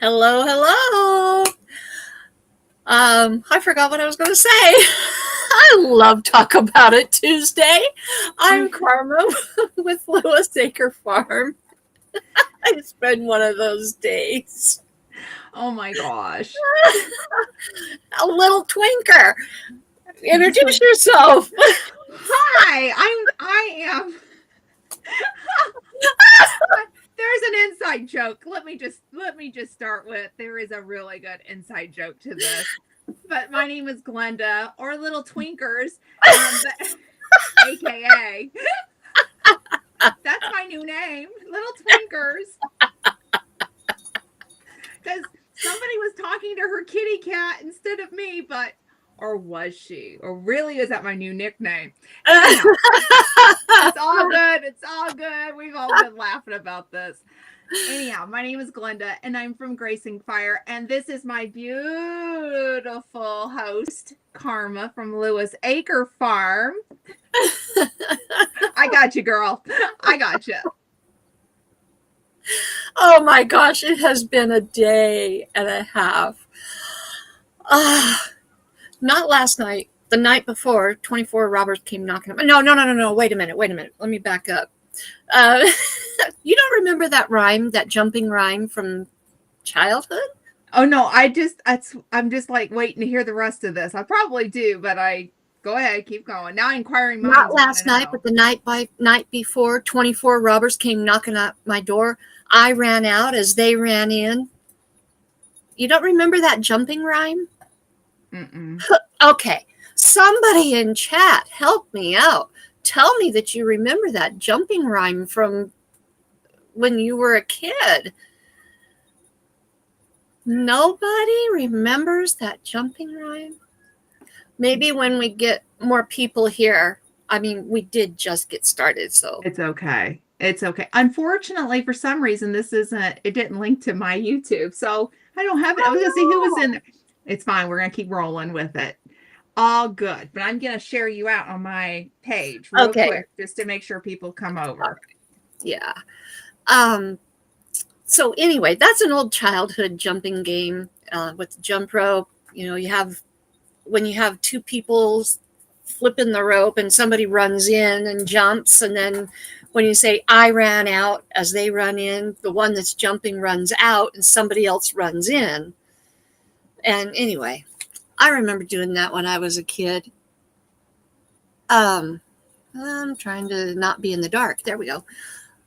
Hello, hello. I forgot what I was going to say. I love Talk About It Tuesday. I'm Karma with Lewis Acre Farm. It's been one of those days. Oh my gosh. A little twinker. Just Introduce a yourself. hi. I am there's an inside joke. Let me just start with there is a really good inside joke to this. But my name is Glenda or Little Twinkers. But, AKA. That's my new name. Little Twinkers. Because somebody was talking to her kitty cat instead of me, but or was she? Or really is that my new nickname? Anyhow, it's all good. It's all good. We've all been laughing about this. Anyhow, my name is Glenda and I'm from Gracing Fire. And this is my beautiful host, Karma from Lewis Acre Farm. I got you, girl. I got you. Oh my gosh, it has been a day and a half. Not last night. The night before, 24 robbers came knocking on. No. Wait a minute. Let me back up. Uh, you don't remember that rhyme, that jumping rhyme from childhood? Oh no, I'm just like waiting to hear the rest of this. I probably do, but I go ahead, keep going. Now inquiring Not minds want to last night, know. but the night before, 24 robbers came knocking at my door. I ran out as they ran in. You don't remember that jumping rhyme? Mm-mm. Okay, somebody in chat, help me out. Tell me that you remember that jumping rhyme from when you were a kid. Nobody remembers that jumping rhyme? Maybe when we get more people here. I mean, we did just get started, so. It's okay. It's okay. Unfortunately, for some reason, it didn't link to my YouTube. So I don't have it. I was going to see who was in there. It's fine. We're going to keep rolling with it. All good. But I'm going to share you out on my page real Okay. quick just to make sure people come over. Yeah. So anyway, that's an old childhood jumping game with jump rope. You know, when you have two people flipping the rope and somebody runs in and jumps, and then when you say I ran out as they run in, the one that's jumping runs out and somebody else runs in. And anyway, I remember doing that when I was a kid. I'm trying to not be in the dark. There we go.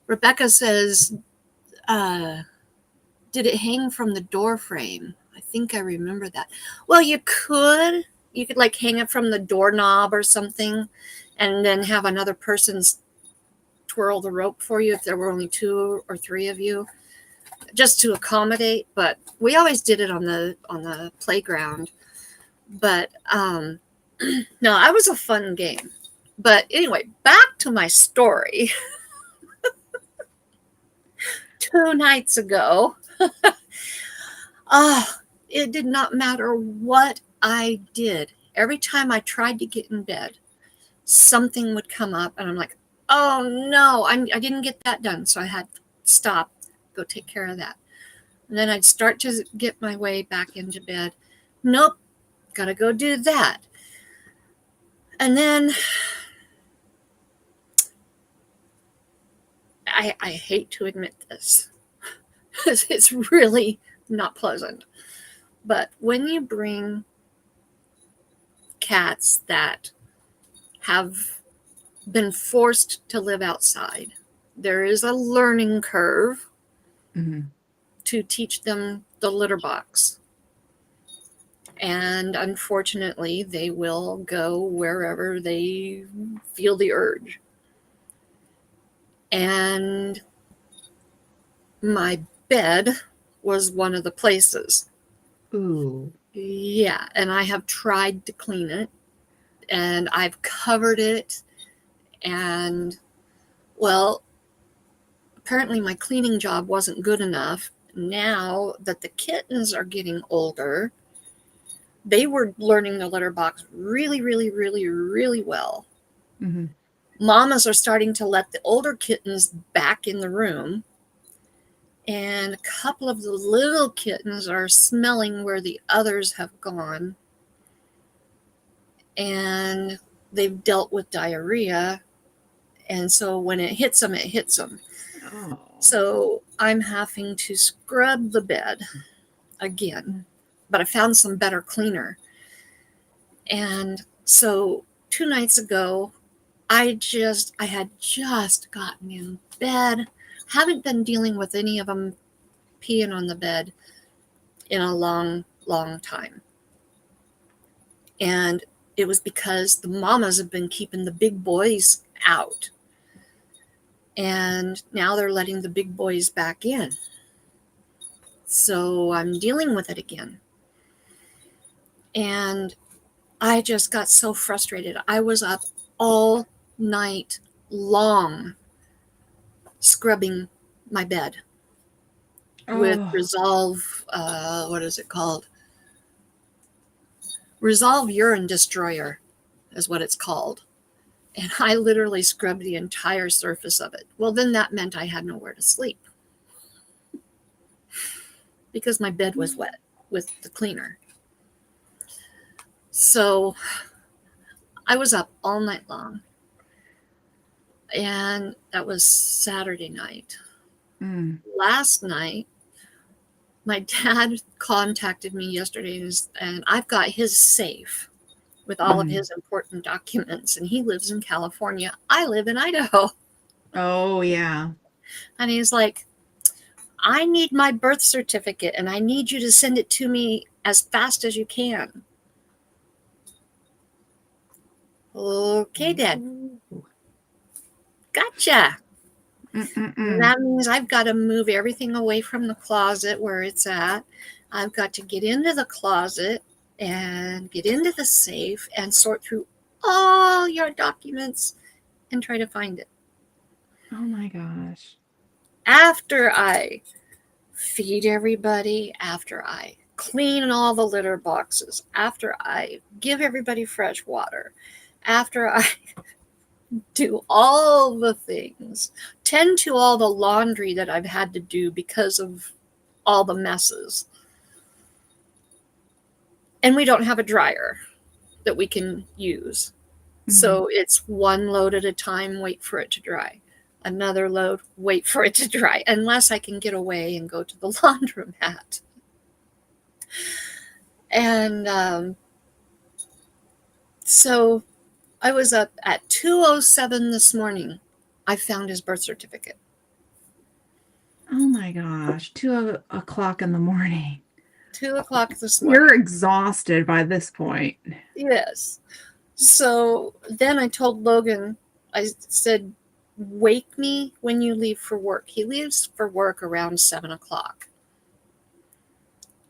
Rebecca says, did it hang from the door frame? I think I remember that. Well, you could like hang it from the doorknob or something and then have another person twirl the rope for you if there were only 2 or 3 of you, just to accommodate. But we always did it on the playground. But no, that was a fun game. But anyway, back to my story. 2 nights ago, it did not matter what I did. Every time I tried to get in bed, something would come up, and I'm like, oh no, I didn't get that done. So I had to stop, go take care of that. And then I'd start to get my way back into bed. Nope, gotta go do that. And then I hate to admit this. It's really not pleasant. But when you bring cats that have been forced to live outside, there is a learning curve to teach them the litter box. And unfortunately, they will go wherever they feel the urge. And my bed was one of the places. Ooh. Yeah, and I have tried to clean it, and I've covered it, and well, apparently my cleaning job wasn't good enough. Now that the kittens are getting older, they were learning the litter box really, really, really, really well. Mamas are starting to let the older kittens back in the room, And a couple of the little kittens are smelling where the others have gone. And they've dealt with diarrhea. And so when it hits them, it hits them. Oh. So I'm having to scrub the bed again. But I found some better cleaner. And so 2 nights ago, I had just gotten in bed. Haven't been dealing with any of them peeing on the bed in a long, long time. And it was because the mamas have been keeping the big boys out. And now they're letting the big boys back in. So I'm dealing with it again. And I just got so frustrated. I was up all night long scrubbing my bed with Resolve, what is it called? Resolve Urine Destroyer is what it's called. And I literally scrubbed the entire surface of it. Well, then that meant I had nowhere to sleep because my bed was wet with the cleaner. So I was up all night long. And that was Saturday night. Last night, my dad contacted me yesterday, and I've got his safe with all of his important documents, and he lives in California. I live in Idaho. Oh, yeah. And he's like, I need my birth certificate, and I need you to send it to me as fast as you can. Okay, Dad. Gotcha. That means I've got to move everything away from the closet where it's at. I've got to get into the closet and get into the safe and sort through all your documents and try to find it. Oh my gosh. After I feed everybody, after I clean all the litter boxes, after I give everybody fresh water, after I do all the things, tend to all the laundry that I've had to do because of all the messes. And we don't have a dryer that we can use. So it's one load at a time, wait for it to dry. Another load, wait for it to dry, unless I can get away and go to the laundromat. And so I was up at 2:07 this morning. I found his birth certificate. Oh my gosh. 2:00 in the morning. 2:00 this morning. You're exhausted by this point. Yes. So then I told Logan, I said, wake me when you leave for work. He leaves for work around 7:00.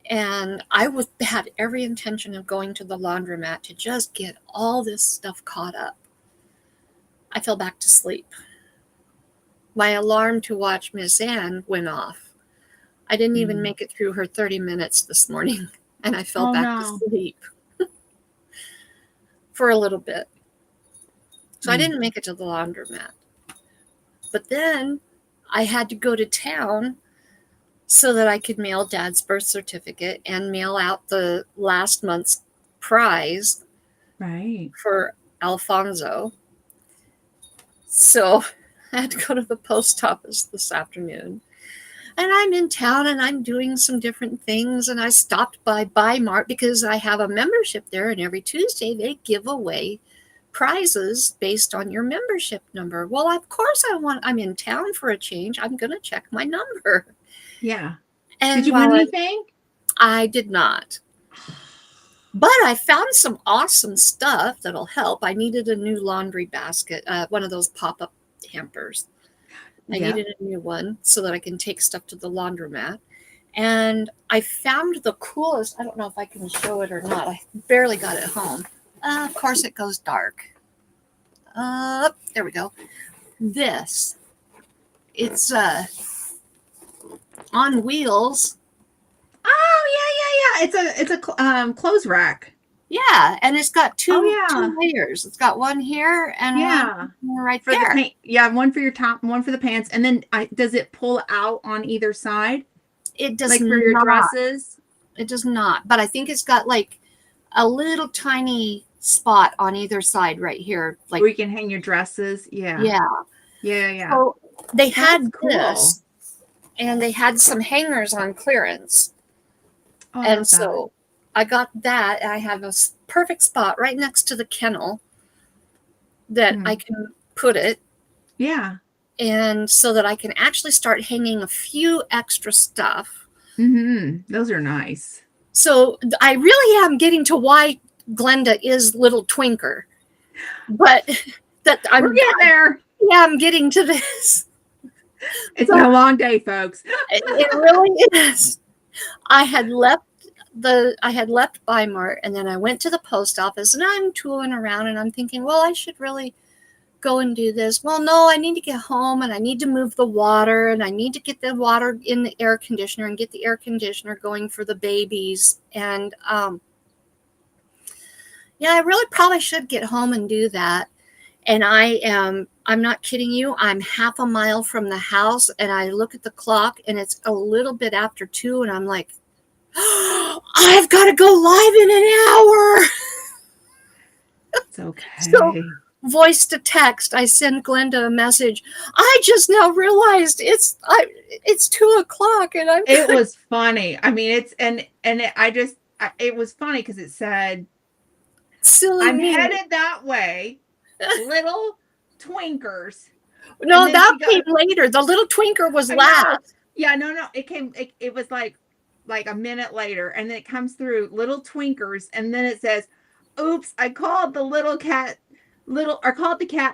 And I had every intention of going to the laundromat to just get all this stuff caught up. I fell back to sleep. My alarm to watch Miss Ann went off. I didn't even make it through her 30 minutes this morning, and I fell back to sleep for a little bit. So I didn't make it to the laundromat. But then I had to go to town so that I could mail Dad's birth certificate and mail out the last month's prize for Alfonso. So I had to go to the post office this afternoon. And I'm in town and I'm doing some different things. And I stopped by Mart because I have a membership there. And every Tuesday they give away prizes based on your membership number. Well, of course I'm in town for a change. I'm going to check my number. Yeah. And did you win anything? I did not. But I found some awesome stuff that'll help. I needed a new laundry basket, one of those pop-up hampers. I needed a new one so that I can take stuff to the laundromat. And I found the coolest, I don't know if I can show it or not. I barely got it home. Of course it goes dark. There we go. This. It's on wheels. Oh, yeah. It's a clothes rack. Yeah, and it's got Oh two yeah. layers. It's got one here and Yeah. one right For the there. paint. Yeah, one for your top, one for the pants. And then does it pull out on either side? It does Like for your not. dresses? It does not. But I think it's got like a little tiny spot on either side right here. Like, Where you can hang your dresses? Yeah. yeah. Yeah, yeah. So they That's had cool. this and they had some hangers on clearance. Oh, I And love that. so I got that. I have a perfect spot right next to the kennel that I Mm. can put it. Yeah. And so that I can actually start hanging a few extra stuff. Mm-hmm. Those are nice. So I really am getting to why Glenda is little twinker, but that We're getting there. yeah, I'm getting to this. It's been So a long day, folks. it really is. I had left I had left Weimar and then I went to the post office and I'm tooling around and I'm thinking, well, I should really go and do this. Well, no, I need to get home and I need to move the water and I need to get the water in the air conditioner and get the air conditioner going for the babies. And yeah, I really probably should get home and do that. And I'm not kidding you. I'm half a mile from the house and I look at the clock and it's a little bit after 2 and I'm like, oh, I've got to go live in an hour. It's okay. So voice to text, I send Glenda a message. I just now realized it's 2:00 and I'm It was funny. I mean, it's it was funny because it said, silly I'm me. headed that way, little twinkers. No, And then that she goes, came later. The little twinker was I last. know. Yeah, no. It was like a minute later, and then it comes through little twinkers, and then it says, oops, I called the cat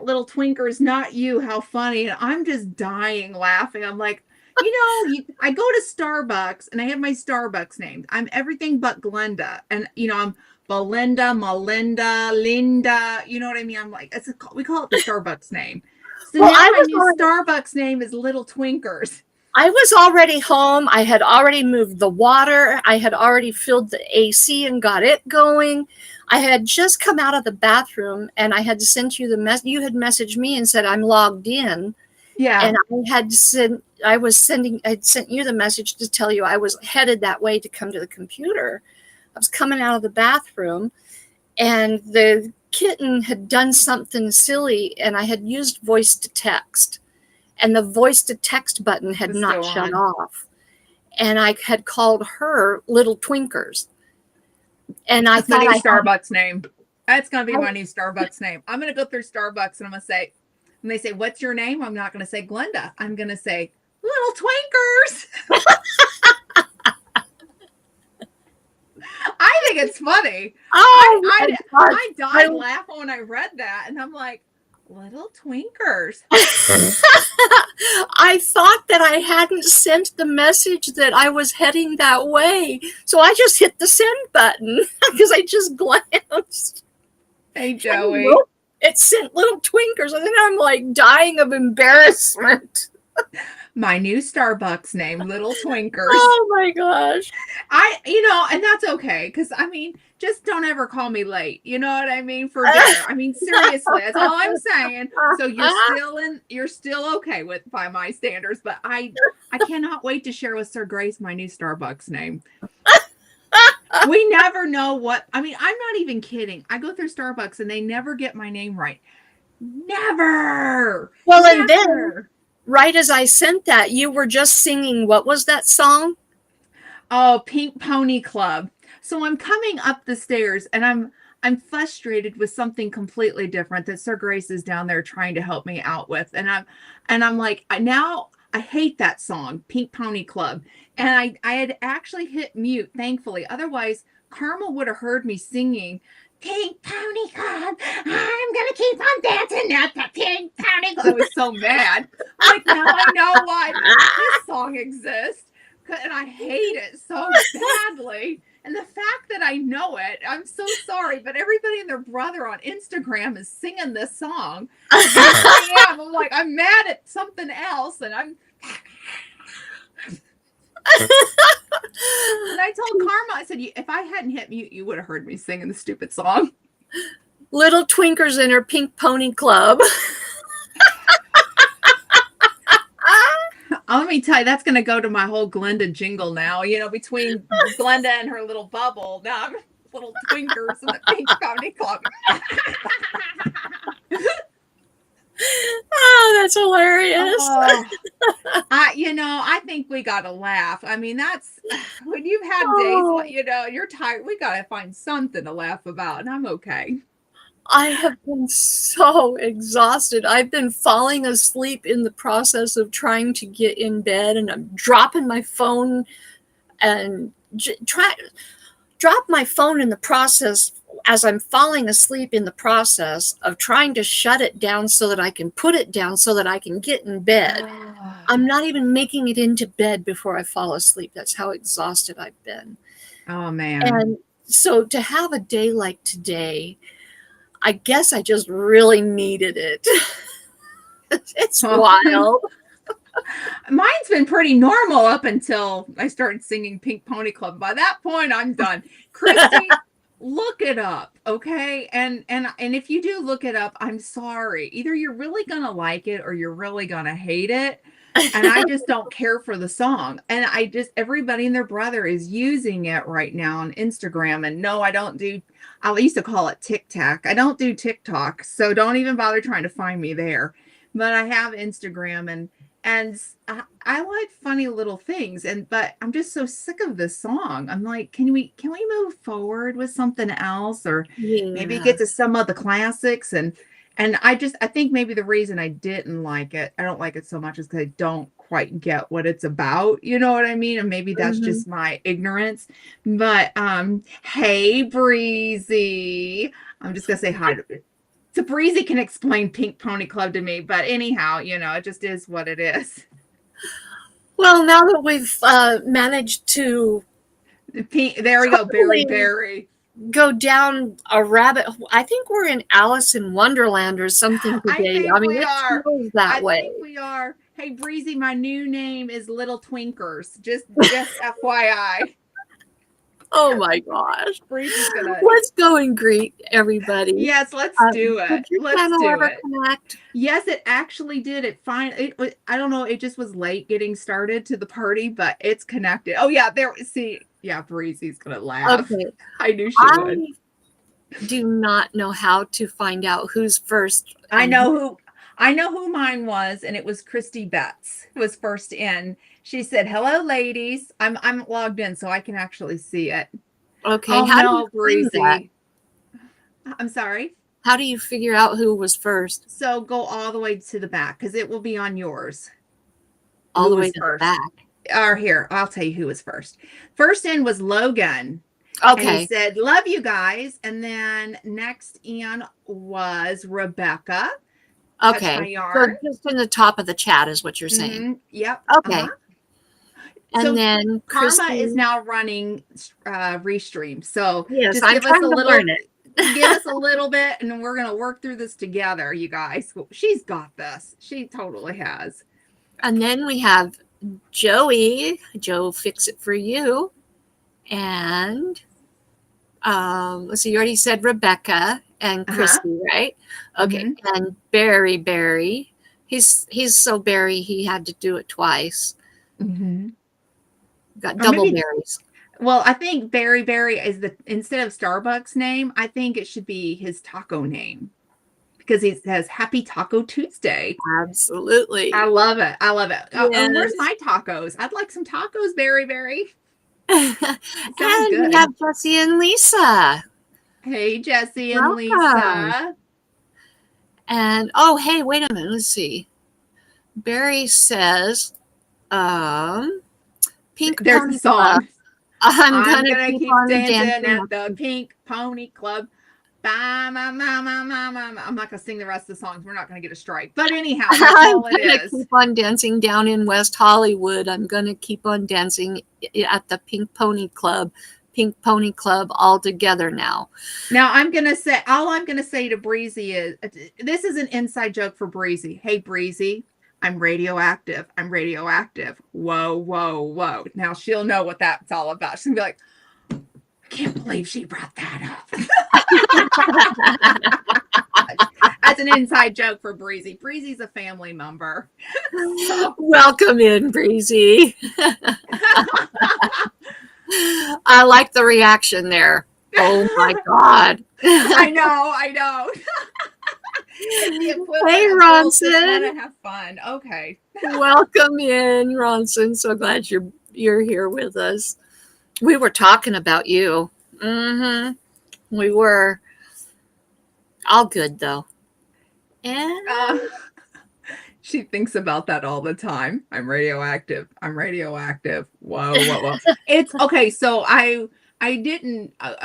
little twinkers, not you. How funny. And I'm just dying laughing. I'm like, I go to Starbucks and I have my Starbucks names. I'm everything but Glenda. And I'm Belinda, Melinda, Linda. You know what I mean? I'm like, we call it the Starbucks name. So Well, now my new Starbucks name is Little Twinkers. I was already home. I had already moved the water. I had already filled the AC and got it going. I had just come out of the bathroom and I had sent you the mess. You had messaged me and said I'm logged in. Yeah. And I'd sent you the message to tell you I was headed that way to come to the computer. I was coming out of the bathroom and the kitten had done something silly and I had used voice to text and the voice to text button had not shut off. And I had called her Little Twinkers. And I thought my new Starbucks name. That's going to be my new Starbucks name. I'm going to go through Starbucks and I'm going to say, when they say, what's your name? I'm not going to say Glenda. I'm going to say Little Twinkers. I think it's funny. Oh, I died laughing when I read that. And I'm like, Little Twinkers. I thought that I hadn't sent the message that I was heading that way. So I just hit the send button because I just glanced. Hey, Joey. It sent Little Twinkers. And then I'm like dying of embarrassment. My new Starbucks name, Little Twinkers. Oh my gosh. And that's okay. Because, I mean, just don't ever call me late. You know what I mean? For dinner. I mean, seriously, that's all I'm saying. So you're still okay by my standards. But I cannot wait to share with Sir Grace my new Starbucks name. We never know what, I mean, I'm not even kidding. I go through Starbucks and they never get my name right. Never. Well, never. And then right as I sent that, you were just singing, what was that song? Oh, Pink Pony Club. So I'm coming up the stairs and I'm frustrated with something completely different that Sir Grace is down there trying to help me out with. And I'm like, I hate that song, Pink Pony Club. And I had actually hit mute, thankfully. Otherwise, Karma would have heard me singing Pink Pony Club. I'm going to keep on dancing at the Pink Pony Club. I was so mad. Like, now I know why this song exists. And I hate it so badly. And the fact that I know it, I'm so sorry, but everybody and their brother on Instagram is singing this song. I'm like, I'm mad at something else, and I'm. And I told Karma, I said, if I hadn't hit mute, you would have heard me singing the stupid song. Little Twinkers in her Pink Pony Club. Let me tell you, that's going to go to my whole Glenda jingle now. You know, between Glenda and her little bubble, now I'm little twinkers in the Pink Pony Club. Oh, that's hilarious. Oh, I think we got to laugh. I mean, that's when you've had days, you're tired. We got to find something to laugh about, and I'm okay. I have been so exhausted. I've been falling asleep in the process of trying to get in bed, and I'm dropping my phone and drop my phone in the process as I'm falling asleep in the process of trying to shut it down so that I can put it down so that I can get in bed. I'm not even making it into bed before I fall asleep. That's how exhausted I've been. Oh, man. And so to have a day like today, I guess I just really needed it. It's wild. Mine's been pretty normal up until I started singing Pink Pony Club. By that point, I'm done. Christy, look it up, okay? And if you do look it up, I'm sorry. Either you're really gonna like it or you're really gonna hate it. And I just don't care for the song. And everybody and their brother is using it right now on Instagram. And no, I used to call it TikTok. I don't do TikTok, so don't even bother trying to find me there. But I have Instagram, and I like funny little things. But I'm just so sick of this song. I'm like, can we move forward with something else, or maybe get to some of the classics? And I think maybe the reason I don't like it so much is because I don't quite get what it's about. You know what I mean? And maybe that's just my ignorance. But hey, Breezy. I'm just going to say hi to Breezy can explain Pink Pony Club to me. But anyhow, it just is what it is. Well, now that we've managed to... There we go, Berry. Go down a rabbit hole. I think we're in Alice in Wonderland or something today. I mean, it feels that way. I think we are. Hey, Breezy, my new name is Little Twinkers. Just FYI. Oh my gosh. Breezy's gonna... Let's go and greet everybody. Yes, let's do it. Let's do it. Connect? Yes, it actually did. I don't know. It just was late getting started to the party, but it's connected. Oh yeah, yeah, Breezy's gonna laugh. Okay. I knew she would. I do not know how to find out who's first. I know who mine was, and it was Christy Betts who was first in. She said, "Hello, ladies. I'm logged in, so I can actually see it." Okay. Oh, no, Breezy. I'm sorry. How do you figure out who was first? So go all the way to the back because it will be on yours. All the way to the back. Or here, I'll tell you who was first. First in was Logan. Okay. And he said, "Love you guys." And then next in was Rebecca. Okay. So just in the top of the chat is what you're saying. Yep. Okay. And then Karma is now running Restream. So yes, I'm trying to learn it. Give us a little bit, and we're going to work through this together, you guys. She's got this. She totally has. And then we have Joey. Joe, fix it for you. And let's see, you already said Rebecca and Christy, right? Okay. And Barry. He's so Barry, he had to do it twice. Got double berries. Well, I think Barry is instead of Starbucks name, I think it should be his taco name because he says Happy Taco Tuesday. Absolutely. I love it. Yes. Where's my tacos? I'd like some tacos, Barry. And we have Jesse and Lisa. Hey, Jesse and Lisa. And hey, wait a minute. Let's see. Barry says, Pink Pony Club. I'm gonna keep on dancing at the Pink Pony Club. I'm not gonna sing the rest of the songs. We're not gonna get a strike. But anyhow, that's all it is. I'm gonna keep on dancing down in West Hollywood. I'm gonna keep on dancing at the Pink Pony Club. Pink Pony Club all together now. Now all I'm gonna say to Breezy is, this is an inside joke for Breezy. Hey, Breezy. I'm radioactive. Whoa. Now she'll know what that's all about. She'll be like, can't believe she brought that up. That's an inside joke for Breezy. Breezy's a family member. So. Welcome in, Breezy. I like the reaction there. Oh my God. I know. It's the equivalent Hey, of girls just Ronson. want to have fun. Okay. Welcome in, Ronson. So glad you're here with us. We were talking about you. We were. All good though. And she thinks about that all the time. I'm radioactive. Whoa. It's okay. So I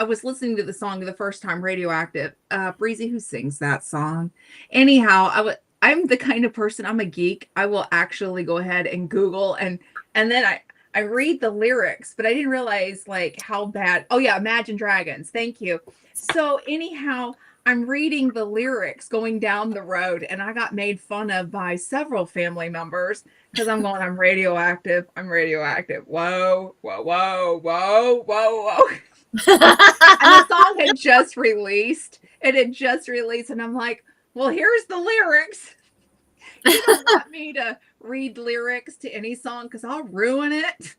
was listening to the song the first time, Radioactive. Breezy, who sings that song? Anyhow, I'm the kind of person, I'm a geek. I will actually go ahead and Google and then I read the lyrics, but I didn't realize like how bad. Oh yeah, Imagine Dragons. Thank you. So anyhow, I'm reading the lyrics going down the road, and I got made fun of by several family members because I'm going, I'm radioactive. Whoa. And the song had just released. It had just released, and I'm like, well, here's the lyrics. You don't want me to read lyrics to any song because I'll ruin it.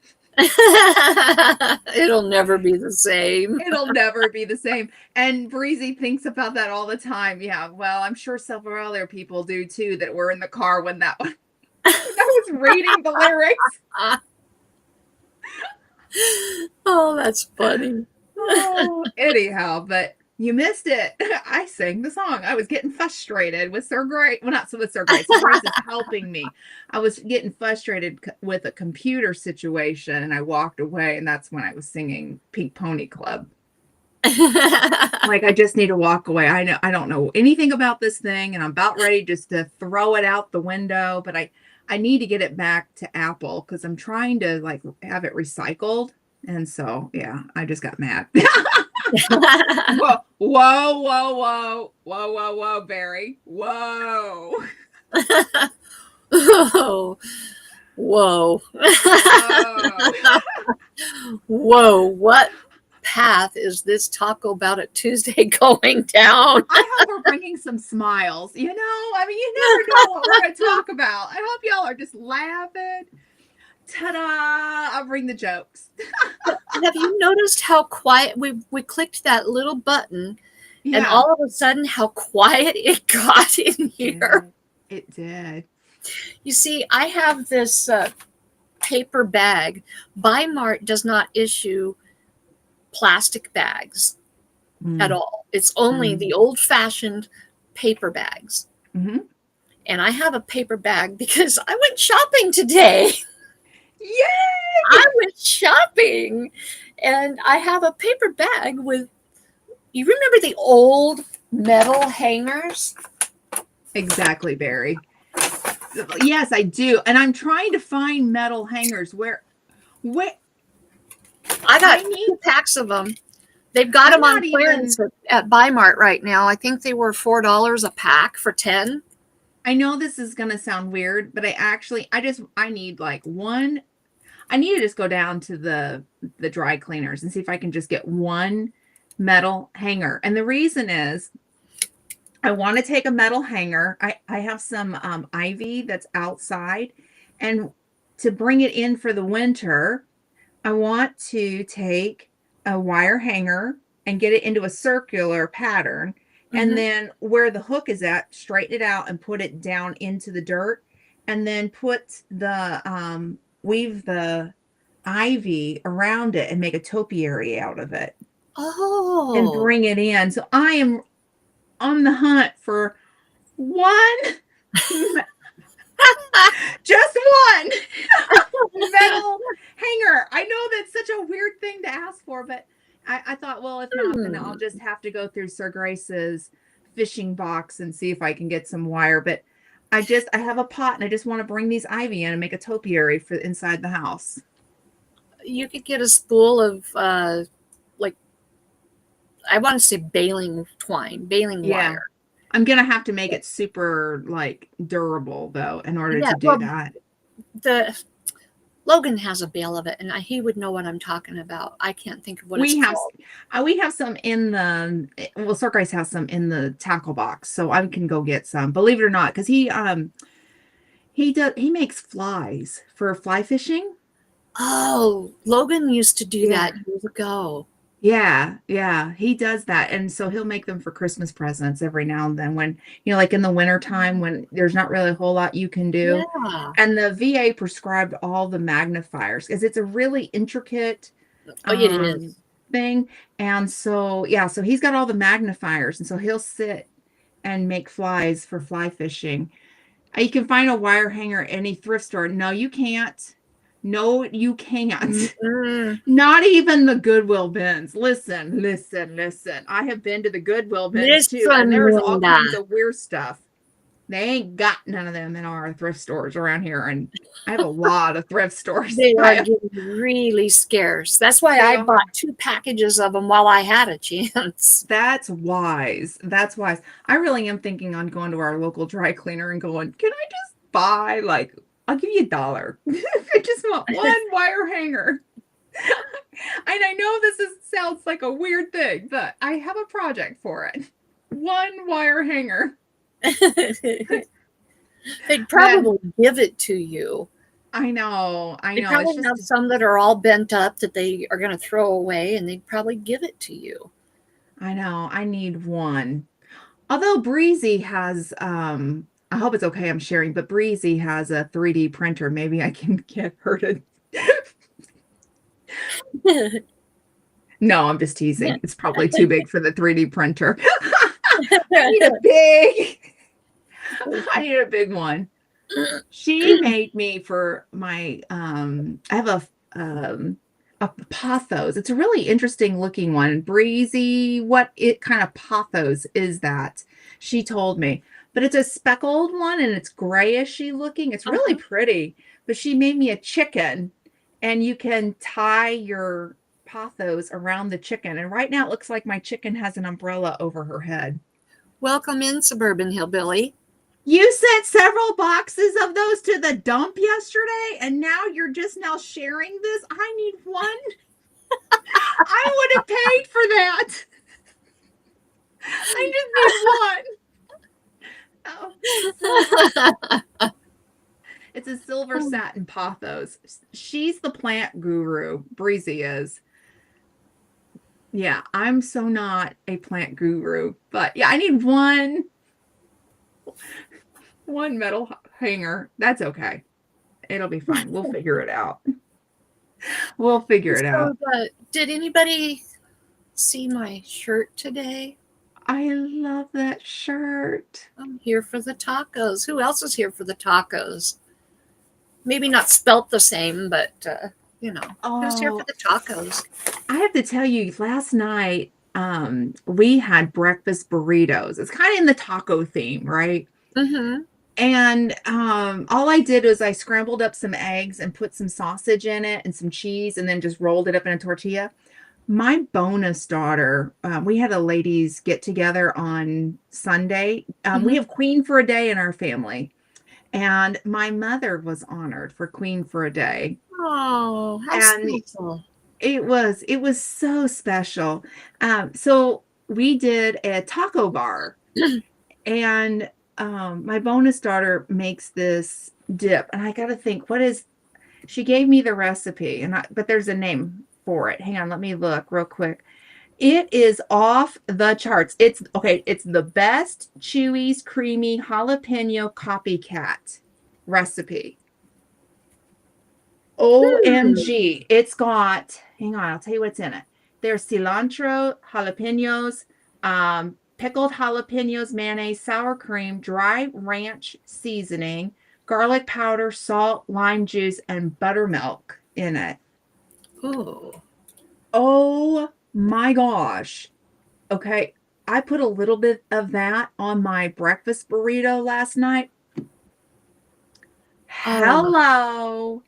It'll never be the same. It'll never be the same. And Breezy thinks about that all the time. Yeah, well, I'm sure several other people do too that were in the car when that one I was reading the lyrics. Oh, that's funny. Oh, anyhow, but you missed it. I sang the song. I was getting frustrated with Sir Grace. Well, not with Sir Grace. Sir Grace is helping me. I was getting frustrated with a computer situation, and I walked away, and that's when I was singing Pink Pony Club. Like, I just need to walk away. I don't know anything about this thing, and I'm about ready just to throw it out the window, but I need to get it back to Apple because I'm trying to like have it recycled. And so, yeah, I just got mad. Whoa, Barry. Whoa. Oh, whoa. Whoa, what path is this Talko Bout It Tuesday going down? I hope we're bringing some smiles. You never know what we're going to talk about. I hope y'all are just laughing. Ta-da! I'll bring the jokes. Have you noticed how quiet we clicked that little button, and all of a sudden how quiet it got in here? It did. You see, I have this paper bag. Bi-Mart does not issue plastic bags at all. It's only the old-fashioned paper bags. And I have a paper bag because I went shopping today. Yay! I went shopping, and I have a paper bag with, you remember the old metal hangers? Exactly, Barry. Yes, I do. And I'm trying to find metal hangers where I got 2 packs of them. They've got them on clearance at Bi-Mart right now. I think they were $4 a pack for 10. I know this is going to sound weird, but I need like one. I need to just go down to the dry cleaners and see if I can just get one metal hanger. And the reason is I want to take a metal hanger. I have some ivy that's outside, and to bring it in for the winter, I want to take a wire hanger and get it into a circular pattern. And then where the hook is at, straighten it out and put it down into the dirt, and then put the weave the ivy around it and make a topiary out of it. Oh. And bring it in. So I am on the hunt for one, just one metal hanger. I know that's such a weird thing to ask for, but I thought, well, if not, then I'll just have to go through Sir Grace's fishing box and see if I can get some wire. But I have a pot, and I just want to bring these ivy in and make a topiary for inside the house. You could get a spool of I want to say baling wire. I'm gonna have to make it super like durable though in order to do that. Logan has a bale of it, and he would know what I'm talking about. I can't think of what it's We have called. we have some in the Circus has some in the tackle box, so I can go get some. Believe it or not, because he makes flies for fly fishing. Oh, Logan used to do Yeah. that years ago. Yeah, he does that. And so he'll make them for Christmas presents every now and then when, like in the winter time when there's not really a whole lot you can do. Yeah. And the VA prescribed all the magnifiers because it's a really intricate Oh, it is. thing. And so, yeah, so he's got all the magnifiers. And so he'll sit and make flies for fly fishing. You can find a wire hanger at any thrift store. No, you can't. No, you can't. Mm-mm. Not even the Goodwill bins. Listen. I have been to the Goodwill bins too, and Listen, there's all Linda. kinds of weird stuff. They ain't got none of them in our thrift stores around here, and I have a lot of thrift stores. They are getting really scarce. That's why I bought 2 packages of them while I had a chance. That's wise. That's wise. I really am thinking on going to our local dry cleaner and going, can I just buy, like, I'll give you $1. I just want one wire hanger. And I know sounds like a weird thing, but I have a project for it. One wire hanger. They'd probably give it to you. I know. They probably have some that are all bent up that they are going to throw away, and they'd probably give it to you. I know. I need one. Although Breezy has, I hope it's okay I'm sharing, but Breezy has a 3D printer. Maybe I can get her to. No, I'm just teasing. It's probably too big for the 3D printer. I need a big one. She made me for my I have a pothos. It's a really interesting looking one. Breezy, what kind of pothos is that? She told me. But it's a speckled one and it's grayishy looking. It's really pretty. But she made me a chicken, and you can tie your pothos around the chicken. And right now it looks like my chicken has an umbrella over her head. Welcome in, Suburban Hillbilly. You sent several boxes of those to the dump yesterday, and now you're just now sharing this? I need one. I would have paid for that. I just need one. Oh. It's a silver satin pothos. She's the plant guru. Breezy is. Yeah, I'm so not a plant guru, but yeah, I need one metal hanger. That's okay. It'll be fine. We'll figure it out. We'll figure it out. Did anybody see my shirt today? I love that shirt. I'm here for the tacos. Who else is here for the tacos? Maybe not spelt the same, but who's here for the tacos? I have to tell you, last night we had breakfast burritos. It's kind of in the taco theme, right? Mm-hmm. And all I did was I scrambled up some eggs and put some sausage in it and some cheese and then just rolled it up in a tortilla. My bonus daughter, we had a ladies get together on Sunday. We have Queen for a Day in our family. And my mother was honored for Queen for a Day. Oh, how special. It was so special. So we did a taco bar. And my bonus daughter makes this dip. And I got to think, she gave me the recipe, but there's a name for it. Hang on, let me look real quick. It is off the charts. It's the best Chewy's creamy jalapeno copycat recipe. OMG. It's got, hang on, I'll tell you what's in it. There's cilantro, jalapenos, pickled jalapenos, mayonnaise, sour cream, dry ranch seasoning, garlic powder, salt, lime juice, and buttermilk in it. Oh my gosh. Okay. I put a little bit of that on my breakfast burrito last night. Hello.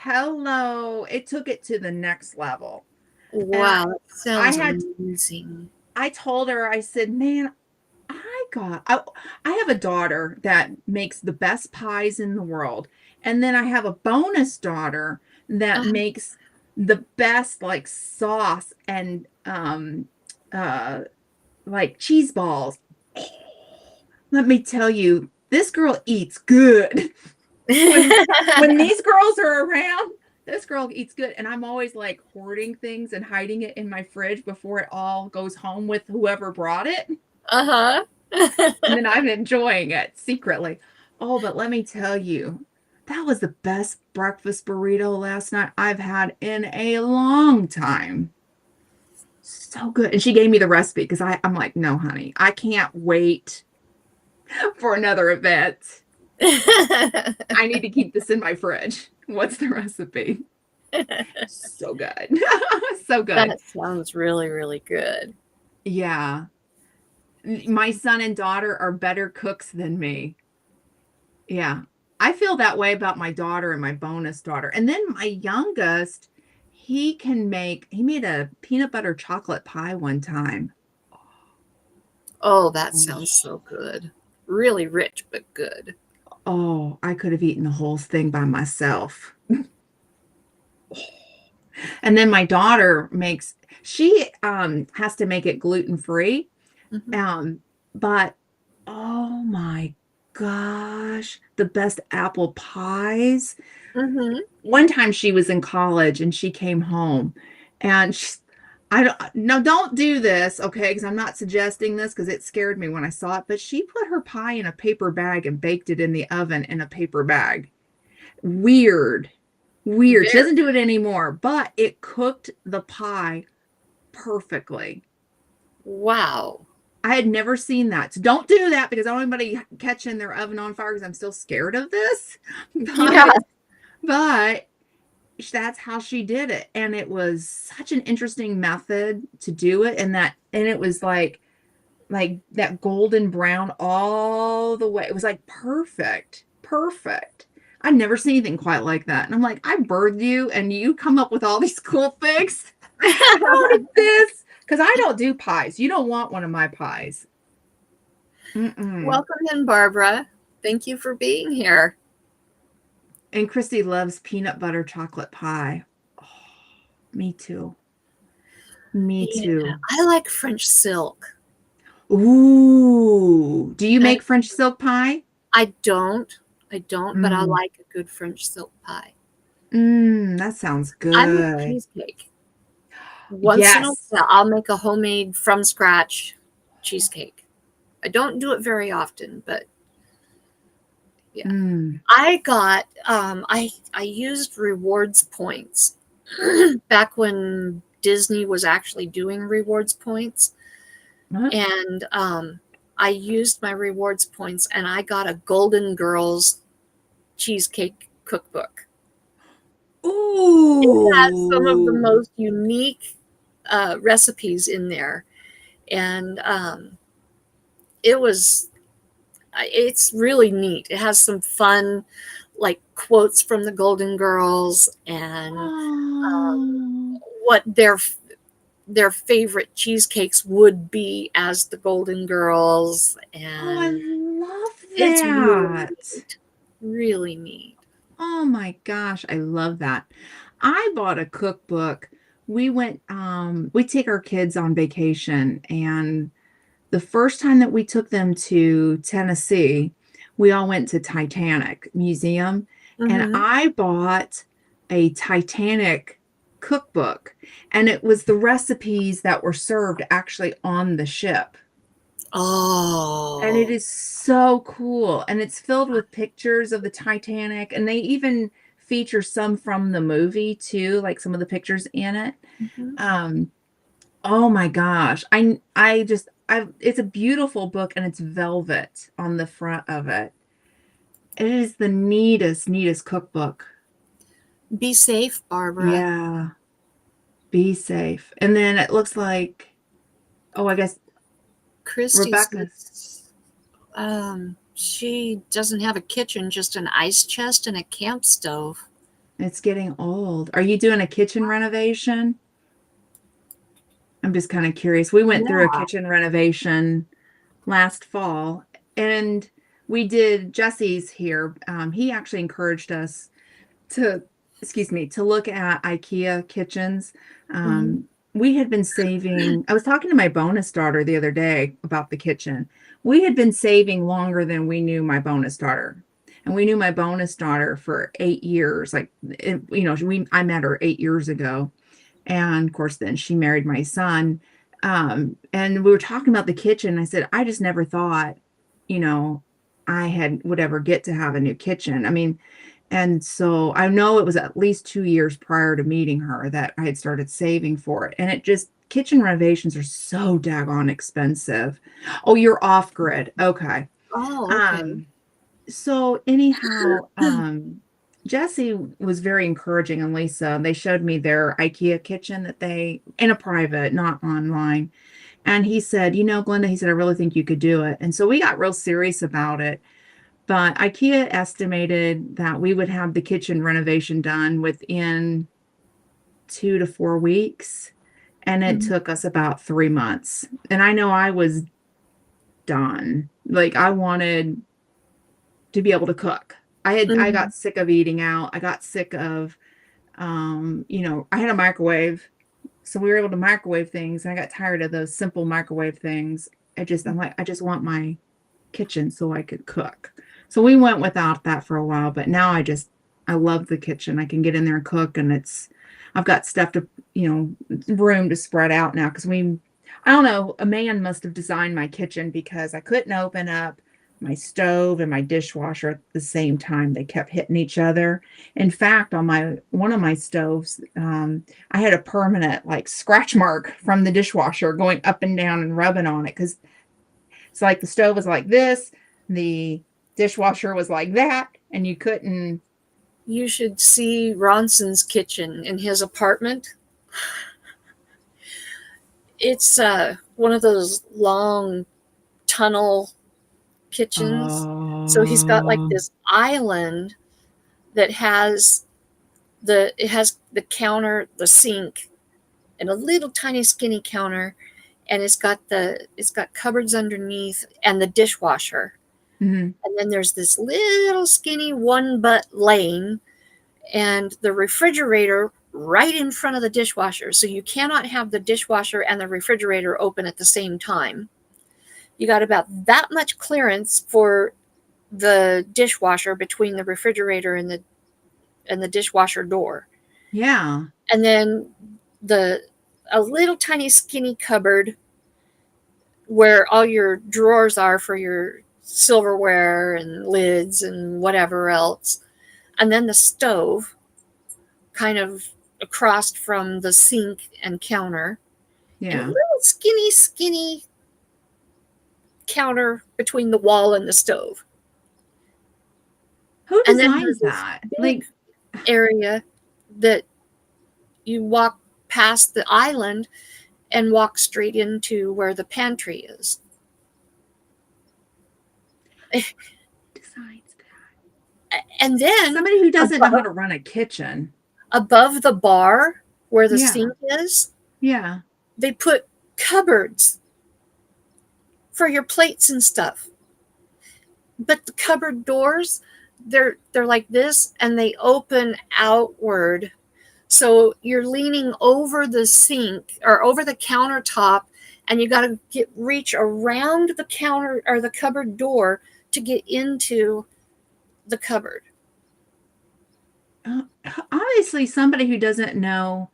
It took it to the next level. Wow. That sounds amazing. I told her, I said, man, I have a daughter that makes the best pies in the world. And then I have a bonus daughter that Uh-huh. makes the best like sauce and like cheese balls. Let me tell you, this girl eats good. when when these girls are around, this girl eats good. And I'm always like hoarding things and hiding it in my fridge before it all goes home with whoever brought it. Uh-huh. And then I'm enjoying it secretly. Oh, but let me tell you, that was the best breakfast burrito last night I've had in a long time. So good. And she gave me the recipe because I'm like, no, honey, I can't wait for another event. I need to keep this in my fridge. What's the recipe? So good. So good. That sounds really, really good. Yeah. My son and daughter are better cooks than me. Yeah. I feel that way about my daughter and my bonus daughter. And then my youngest, he made a peanut butter chocolate pie one time. Oh, that sounds so good. Really rich, but good. Oh, I could have eaten the whole thing by myself. And then my daughter she has to make it gluten free. Mhm. Um, but oh my gosh, the best apple pies. Mhm. One time she was in college and she came home and I don't no don't do this, okay, because I'm not suggesting this because it scared me when I saw it, but she put her pie in a paper bag and baked it in the oven in a paper bag. Weird. Weird. She Very. doesn't do it anymore, but it cooked the pie perfectly. Wow. I had never seen that. So don't do that because I don't want anybody catching their oven on fire because I'm still scared of this. Yeah. But that's how she did it. And it was such an interesting method to do it. And it was like that golden brown all the way. It was like perfect. Perfect. I've never seen anything quite like that. And I'm like, I birthed you and you come up with all these cool things. How did this? Because I don't do pies. You don't want one of my pies. Mm-mm. Welcome in, Barbara. Thank you for being here. And Christy loves peanut butter chocolate pie. Oh, me too. Me Yeah, too. I like French silk. Ooh. Do you I, make French silk pie? I don't. I don't, but I Mm. like a good French silk pie. That sounds I make good. cheesecake. Once in a Yes. while, I'll make a homemade from scratch cheesecake. I don't do it very often, but yeah. Mm. I used rewards points back when Disney was actually doing rewards points. What? And I used my rewards points and I got a Golden Girls cheesecake cookbook. It has some of the Ooh. most unique recipes in there. And it was, it's really neat. It has some fun, like quotes from the Golden Girls and Oh. what their favorite cheesecakes would be as the Golden Girls, Oh, I and love it's really that. neat. Really neat. Oh my gosh, I love that. I bought a cookbook. We take our kids on vacation, and the first time that we took them to Tennessee, we all went to Titanic Museum, and Mhm. I bought a Titanic cookbook, and it was the recipes that were served actually on the ship. And it Oh. is so cool. And it's filled with pictures of the Titanic. And they even feature some from the movie too, like some of the pictures in it. Mhm. Um, oh my gosh. I it's a beautiful book and it's velvet on the front of it. It is the neatest cookbook. Be safe, Barbara. Yeah. Be safe. And then it looks like, oh, I guess Christy Rebecca. says she doesn't have a kitchen, just an ice chest and a camp stove. It's getting old. Are you doing a kitchen renovation? I'm just kind of curious. We went through a Yeah. kitchen renovation last fall, and we did Jesse's here. He actually encouraged us to, excuse me, to look at IKEA kitchens. Mhm. We had been saving, I was talking to my bonus daughter the other day about the kitchen. We had been saving longer than we knew my bonus daughter. And we knew my bonus daughter for 8 years. Like, I met her 8 years ago. And of course, then she married my son. And we were talking about the kitchen. I said, I just never thought, you know, would ever get to have a new kitchen. I mean, and so I know it was at least 2 years prior to meeting her that I had started saving for it. And it just, kitchen renovations are so daggone expensive. Oh, you're off grid. Okay. Oh, okay. Um, so anyhow, Jesse was very encouraging, and Lisa, they showed me their IKEA kitchen that they, in a private, not online. And he said, Glenda, he said, I really think you could do it. And so we got real serious about it. But IKEA estimated that we would have the kitchen renovation done within 2 to 4 weeks. And it Mhm. took us about 3 months. And I know I was done. Like, I wanted to be able to cook. I Mhm. got sick of eating out. I got sick of I had a microwave. So we were able to microwave things, and I got tired of those simple microwave things. I'm like, I just want my kitchen so I could cook. So we went without that for a while, but now I love the kitchen. I can get in there and cook, and I've got stuff to, room to spread out now because I don't know, a man must have designed my kitchen because I couldn't open up my stove and my dishwasher at the same time. They kept hitting each other. In fact, on one of my stoves, I had a permanent like scratch mark from the dishwasher going up and down and rubbing on it because it's like the stove was like this, the dishwasher was like that, and you couldn't. You should see Ronson's kitchen in his apartment. It's one of those long tunnel kitchens. So he's got like Oh, this island that has the counter, the sink, and a little tiny skinny counter, and it's got cupboards underneath and the dishwasher. mhm. And then there's this little skinny one butt lane and the refrigerator right in front of the dishwasher. So you cannot have the dishwasher and the refrigerator open at the same time. You got about that much clearance for the dishwasher between the refrigerator and the dishwasher door. Yeah, And then the a little tiny skinny cupboard where all your drawers are for your silverware and lids and whatever else. And then the stove kind of across from the sink and counter, and a yeah. little skinny counter between the wall and the stove. Who And then designs there's this that? big area that you walk past the island and walk straight into where the pantry is. Designs And that? then Somebody who doesn't know how above, to run a kitchen. above the bar where the Yeah, sink is, yeah. they put cupboards for your plates and stuff. But the cupboard doors, they're like this and they open outward. So you're leaning over the sink or over the countertop and you got to reach around the counter or the cupboard door to get into the cupboard. Uh, Obviously, somebody who doesn't know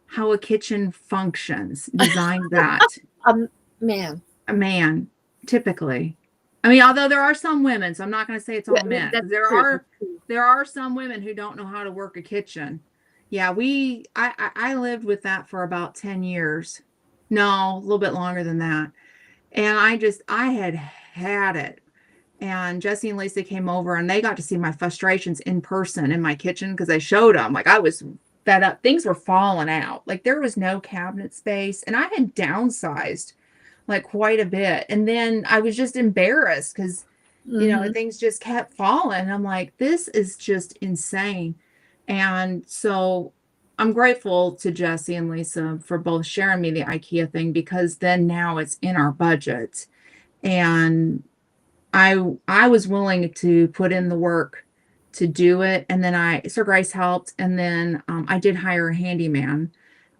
how a kitchen functions designed that. Man, A man, typically. I mean, although there are some women, so I'm not going to say it's yeah, all men, because that's true. That's true. there are some women who don't know how to work a kitchen. Yeah, I lived with that for about 10 years. No, a little bit longer than that. And I had it. And Jesse and Lisa came over and they got to see my frustrations in person in my kitchen because I showed them. Like, I was fed up. Things were falling out. Like, there was no cabinet space, and I had downsized like quite a bit. And then I was just embarrassed because, Mm-hmm. things just kept falling. I'm like, this is just insane. And so I'm grateful to Jesse and Lisa for both sharing me the IKEA thing because then now it's in our budget. And I was willing to put in the work to do it, and then Sir Grace helped, and then I did hire a handyman,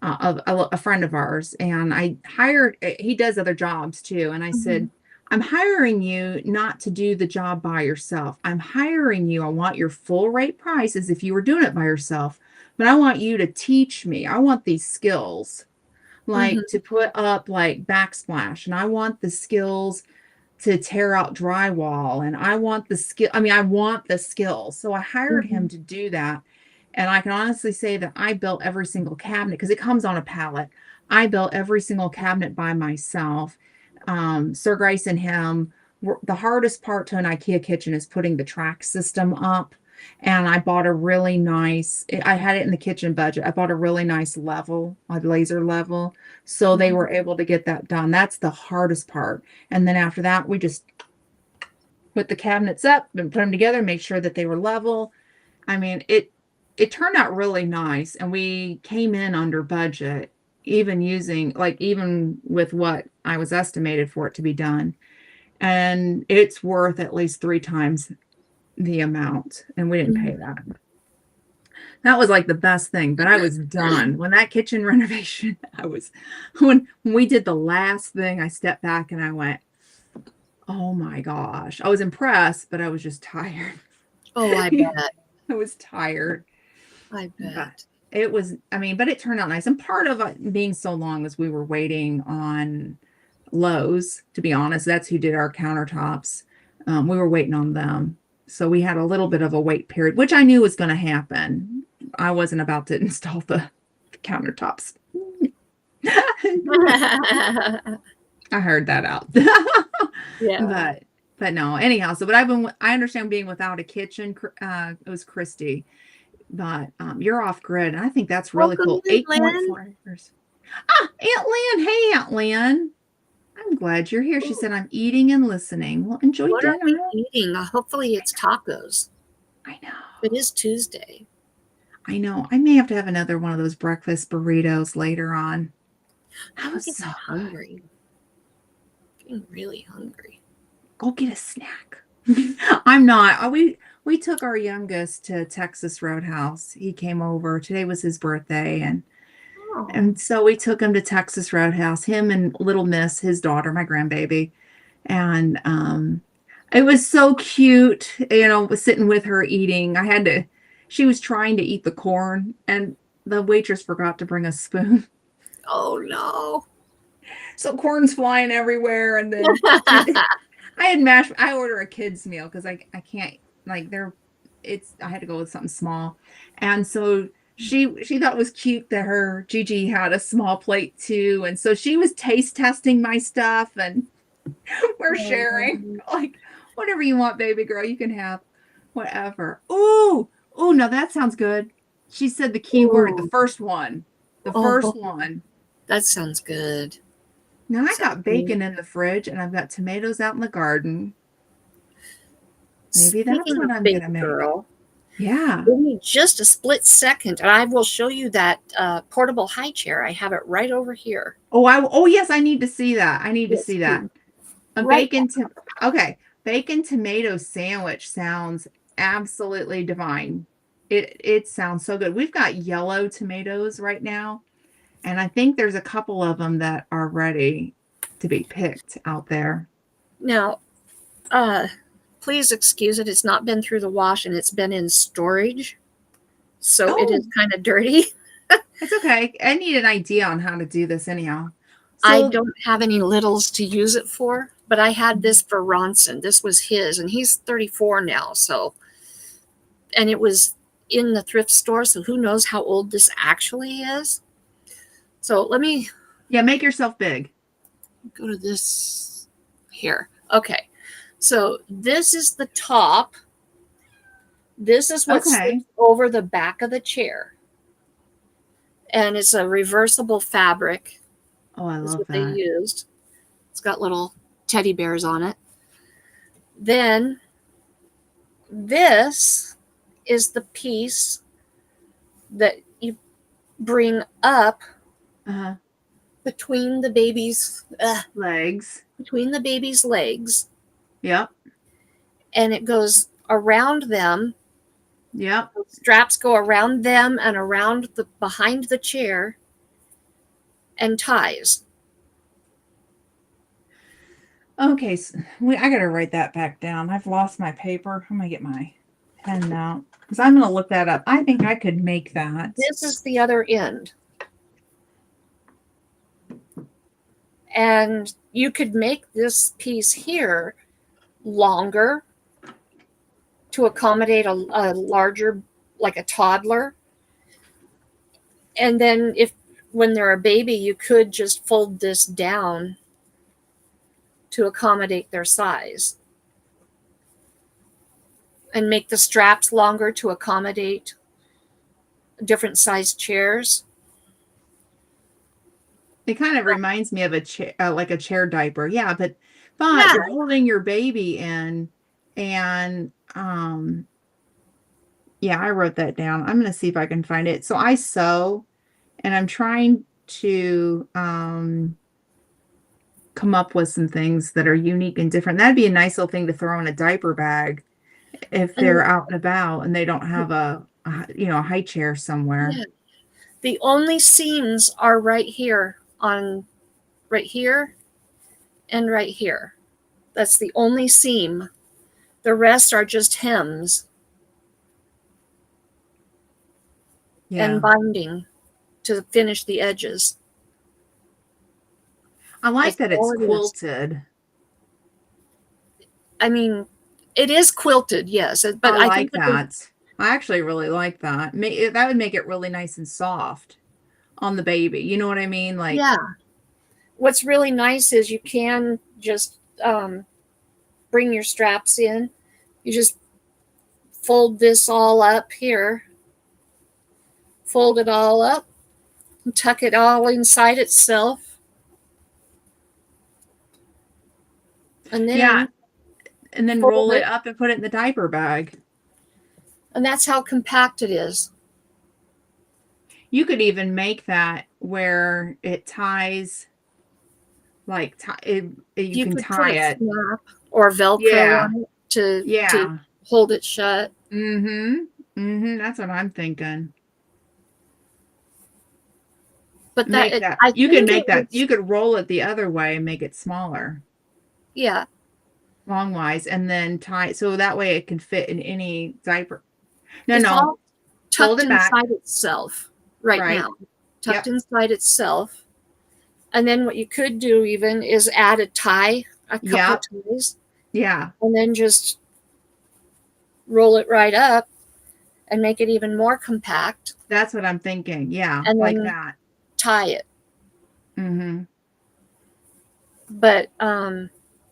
of a friend of ours, and I hired. He does other jobs too, and I said, I'm hiring you not to do the job by yourself. I'm hiring you. I want your full rate price as if you were doing it by yourself, but I want you to teach me. I want these skills, Mm-hmm. like to put up like backsplash, and I want the skills to tear out drywall, and I want the skill. I mean, I want the skills. So I hired Mm-hmm. him to do that. And I can honestly say that I built every single cabinet because it comes on a pallet. I built every single cabinet by myself. Sir Grace and him, the hardest part to an IKEA kitchen is putting the track system up. And I bought a really nice, I had it in the kitchen budget. I bought a really nice level, a laser level. So they were able to get that done. That's the hardest part. And then after that, we just put the cabinets up and put them together, make sure that they were level. I mean, it turned out really nice, and we came in under budget, even with what I was estimated for it to be done. And it's worth at least 3 times the amount, and we didn't pay that. That was like the best thing, but I was done. When that kitchen renovation, when we did the last thing, I stepped back and I went, oh my gosh. I was impressed, but I was just tired. Oh, I bet. I was tired. I bet. But but it turned out nice. And part of it being so long is we were waiting on Lowe's, to be honest. That's who did our countertops. We were waiting on them. So we had a little bit of a wait period, which I knew was going to happen. I wasn't about to install the countertops. I heard that out. Yeah. But no, anyhow. So, but I understand being without a kitchen. It was Christy, but you're off grid, and I think that's really Welcome, cool. 8.4 acres. Aunt Lynn. Hey, Aunt Lynn. I'm glad you're here. She said, I'm eating and listening. Well, enjoy What dinner. are we eating? Hopefully it's tacos. I know. It is Tuesday. I know. I may have to have another one of those breakfast burritos later on. I'm getting hungry. Getting really hungry. Go get a snack. I'm not. We took our youngest to Texas Roadhouse. He came over. Today was his birthday, and so we took him to Texas Roadhouse. Him and little Miss, his daughter, my grandbaby, and it was so cute. Was sitting with her eating. She was trying to eat the corn, and the waitress forgot to bring a spoon. Oh no! So corn's flying everywhere, and then I order a kid's meal because I can't I had to go with something small, and so she thought it was cute that her Gigi had a small plate too, and so she was taste testing my stuff, and we're sharing like whatever you want, baby girl, you can have whatever. Ooh, now that sounds good. She said the key word, the first one. First one. That sounds good. Now I got bacon in the fridge, and I've got tomatoes out in the garden. Maybe that's what I'm gonna make. Girl, yeah. Give me just a split second, and I will show you that portable high chair. I have it right over here. Oh yes, I need to see that. I need to see that. A bacon tomato sandwich sounds absolutely divine. It sounds so good. We've got yellow tomatoes right now, and I think there's a couple of them that are ready to be picked out there. Now, please excuse it. It's not been through the wash, and it's been in storage, so it is kind of dirty. It's okay. I need an idea on how to do this anyhow. So, I don't have any littles to use it for, but I had this for Ronson. This was his, and he's 34 now, so, and it was in the thrift store, so who knows how old this actually is. So let me... Yeah, make yourself big. Go to this here. Okay. So this is the top. This is what sits over the back of the chair. And it's a reversible fabric. Oh, I love what that. They used. It's got little teddy bears on it. Then this is the piece that you bring up between the baby's legs. Between the baby's legs. Yep. and it goes around them. Yep. Straps go around them and around the behind the chair and ties. Okay, so I gotta write that back down. I've lost my paper. I'm gonna get my pen now because I'm gonna look that up. I think I could make that. This is the other end. And you could make this piece here longer to accommodate a larger, like a toddler. And then when they're a baby, you could just fold this down to accommodate their size. And make the straps longer to accommodate different sized chairs. It kind of reminds me of a chair, like a chair diaper. Yeah, but Yeah. you're holding your baby in, and yeah, I wrote that down. I'm gonna see if I can find it. So I sew, and I'm trying to come up with some things that are unique and different. That'd be a nice little thing to throw in a diaper bag if they're out and about and they don't have a high chair somewhere. Yeah. The only seams are right here and right here. That's the only seam. The rest are just hems and binding to finish the edges. I like that it's quilted. I mean, it is quilted, yes, but I like that. I actually really like that. That would make it really nice and soft on the baby. You know what I mean? Like, yeah. What's really nice is you can just bring your straps in. You just fold this all up here. Fold it all up and tuck it all inside itself. And then roll it up and put it in the diaper bag. And that's how compact it is. You could even make that where it ties, like you can tie it. Snap or Velcro on it to hold it shut. That's what I'm thinking. But you can make that. You could roll it the other way and make it smaller. Yeah. Longwise, and then tie so that way it can fit in any diaper. It's all tucked inside itself right now. Tucked inside itself. And then what you could do even is add a tie, a couple ties. Yeah. And then just roll it right up and make it even more compact. That's what I'm thinking. Yeah. And like that. Tie it. But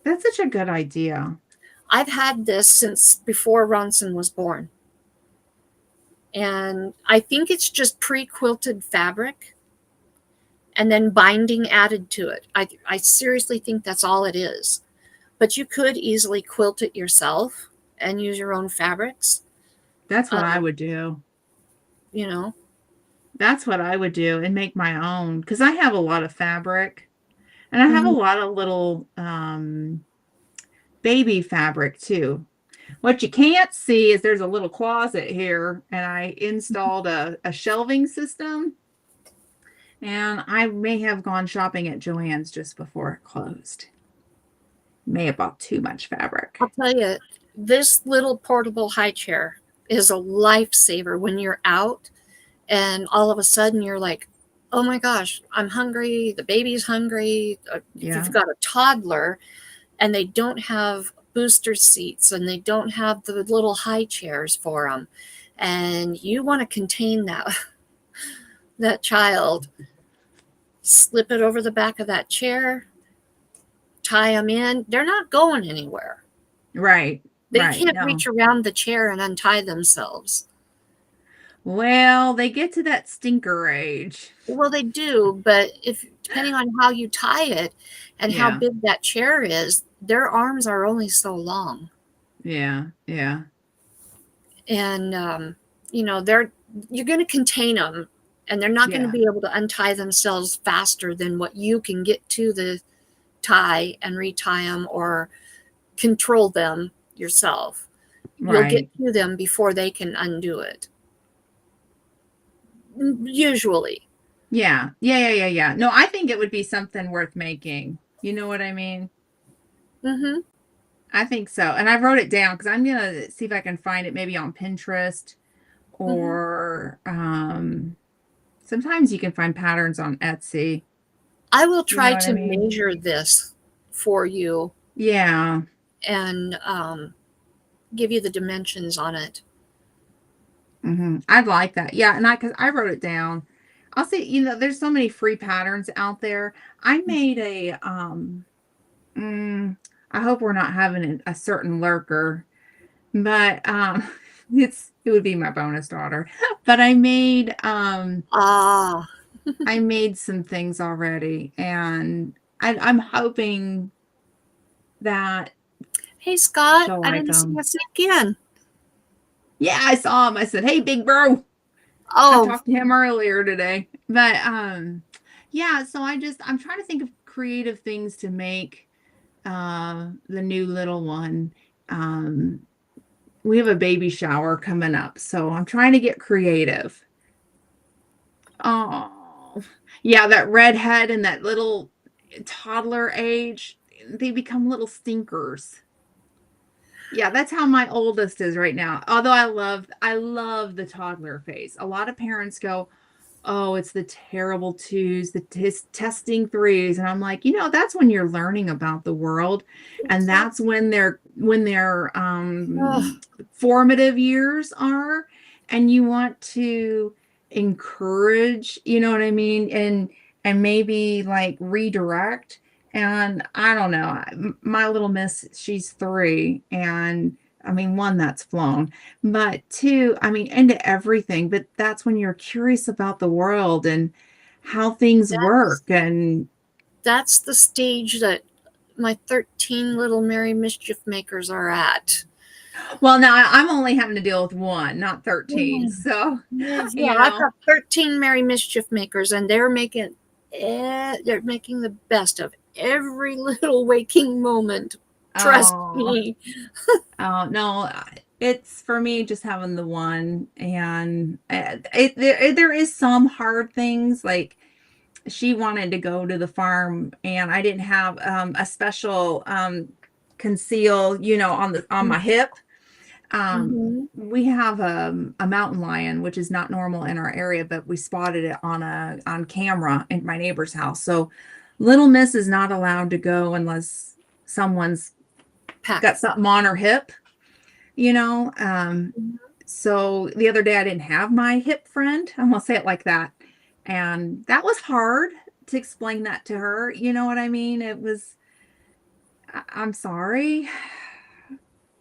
that's such a good idea. I've had this since before Ronson was born. And I think it's just pre-quilted fabric and then binding added to it. I seriously think that's all it is. But you could easily quilt it yourself and use your own fabrics. That's what I would do. You know? That's what I would do and make my own. Because I have a lot of fabric. And I have a lot of little baby fabric too. What you can't see is there's a little closet here, and I installed a shelving system. And I may have gone shopping at Joann's just before it closed. May have bought too much fabric. I'll tell you, this little portable high chair is a lifesaver when you're out and all of a sudden you're like, oh my gosh, I'm hungry. The baby's hungry. If you've got a toddler and they don't have booster seats and they don't have the little high chairs for them, and you want to contain that child, slip it over the back of that chair, tie them in. They're not going anywhere. Right. They can't reach around the chair and untie themselves. Well, they get to that stinker age. Well, they do, but depending on how you tie it and how big that chair is, their arms are only so long. Yeah. And you're going to contain them, and they're not going to be able to untie themselves faster than what you can get to the tie and retie them or control them. yourself. You'll get Right. to them before they can undo it. Usually. Yeah. Yeah. No, I think it would be something worth making. You know what I mean? Mm-hmm. I think so. And I wrote it down because I'm gonna see if I can find it maybe on Pinterest Mm-hmm. or sometimes you can find patterns on Etsy. I will You know try what I to mean? measure this for you Yeah. and give you the dimensions on it. I'd like that. Yeah, and because I wrote it down. I'll say, there's so many free patterns out there. I made a mm, I hope we're not having a certain lurker, but it would be my bonus daughter. But Ah, I made some things already, and I'm hoping that hey Scott, she'll I like didn't see them. you sneak in. Yeah, I saw him. I said, "Hey, big bro." I Oh, talked to him earlier today. But yeah, so I'm trying to think of creative things to make the new little one. Um we have a baby shower coming up, so I'm trying to get creative. Oh. Yeah, that redhead and that little toddler age, they become little stinkers. Yeah, that's how my oldest is right now. Although I love the toddler phase. A lot of parents go, "Oh, it's the terrible twos, the testing threes," and I'm like, that's when you're learning about the world, and that's exactly. when their Oh, formative years are, and you want to encourage, you know what I mean, and maybe like redirect. And I don't know, my little miss, she's 3, and I mean, one, that's flown, but 2, I mean, into everything. But that's when you're curious about the world and how things that's work. And that's the stage that my 13 little merry mischief makers are at. well, now I'm only having to deal with one, not 13. Mm. So, Yeah, you I've know, got 13 merry mischief makers, and they're making the best of every little waking moment. Trust oh, me. oh no, it's for me just having the one. And there is some hard things, like she wanted to go to the farm, and I didn't have a special conceal, on my hip. Mm-hmm. We have a mountain lion, which is not normal in our area, but we spotted it on camera in my neighbor's house. So little miss is not allowed to go unless someone's Pack. got something on her hip, you know. So the other day I didn't have my hip friend. I'm gonna say it like that. And that was hard to explain that to her. You know what I mean? It was, I'm sorry.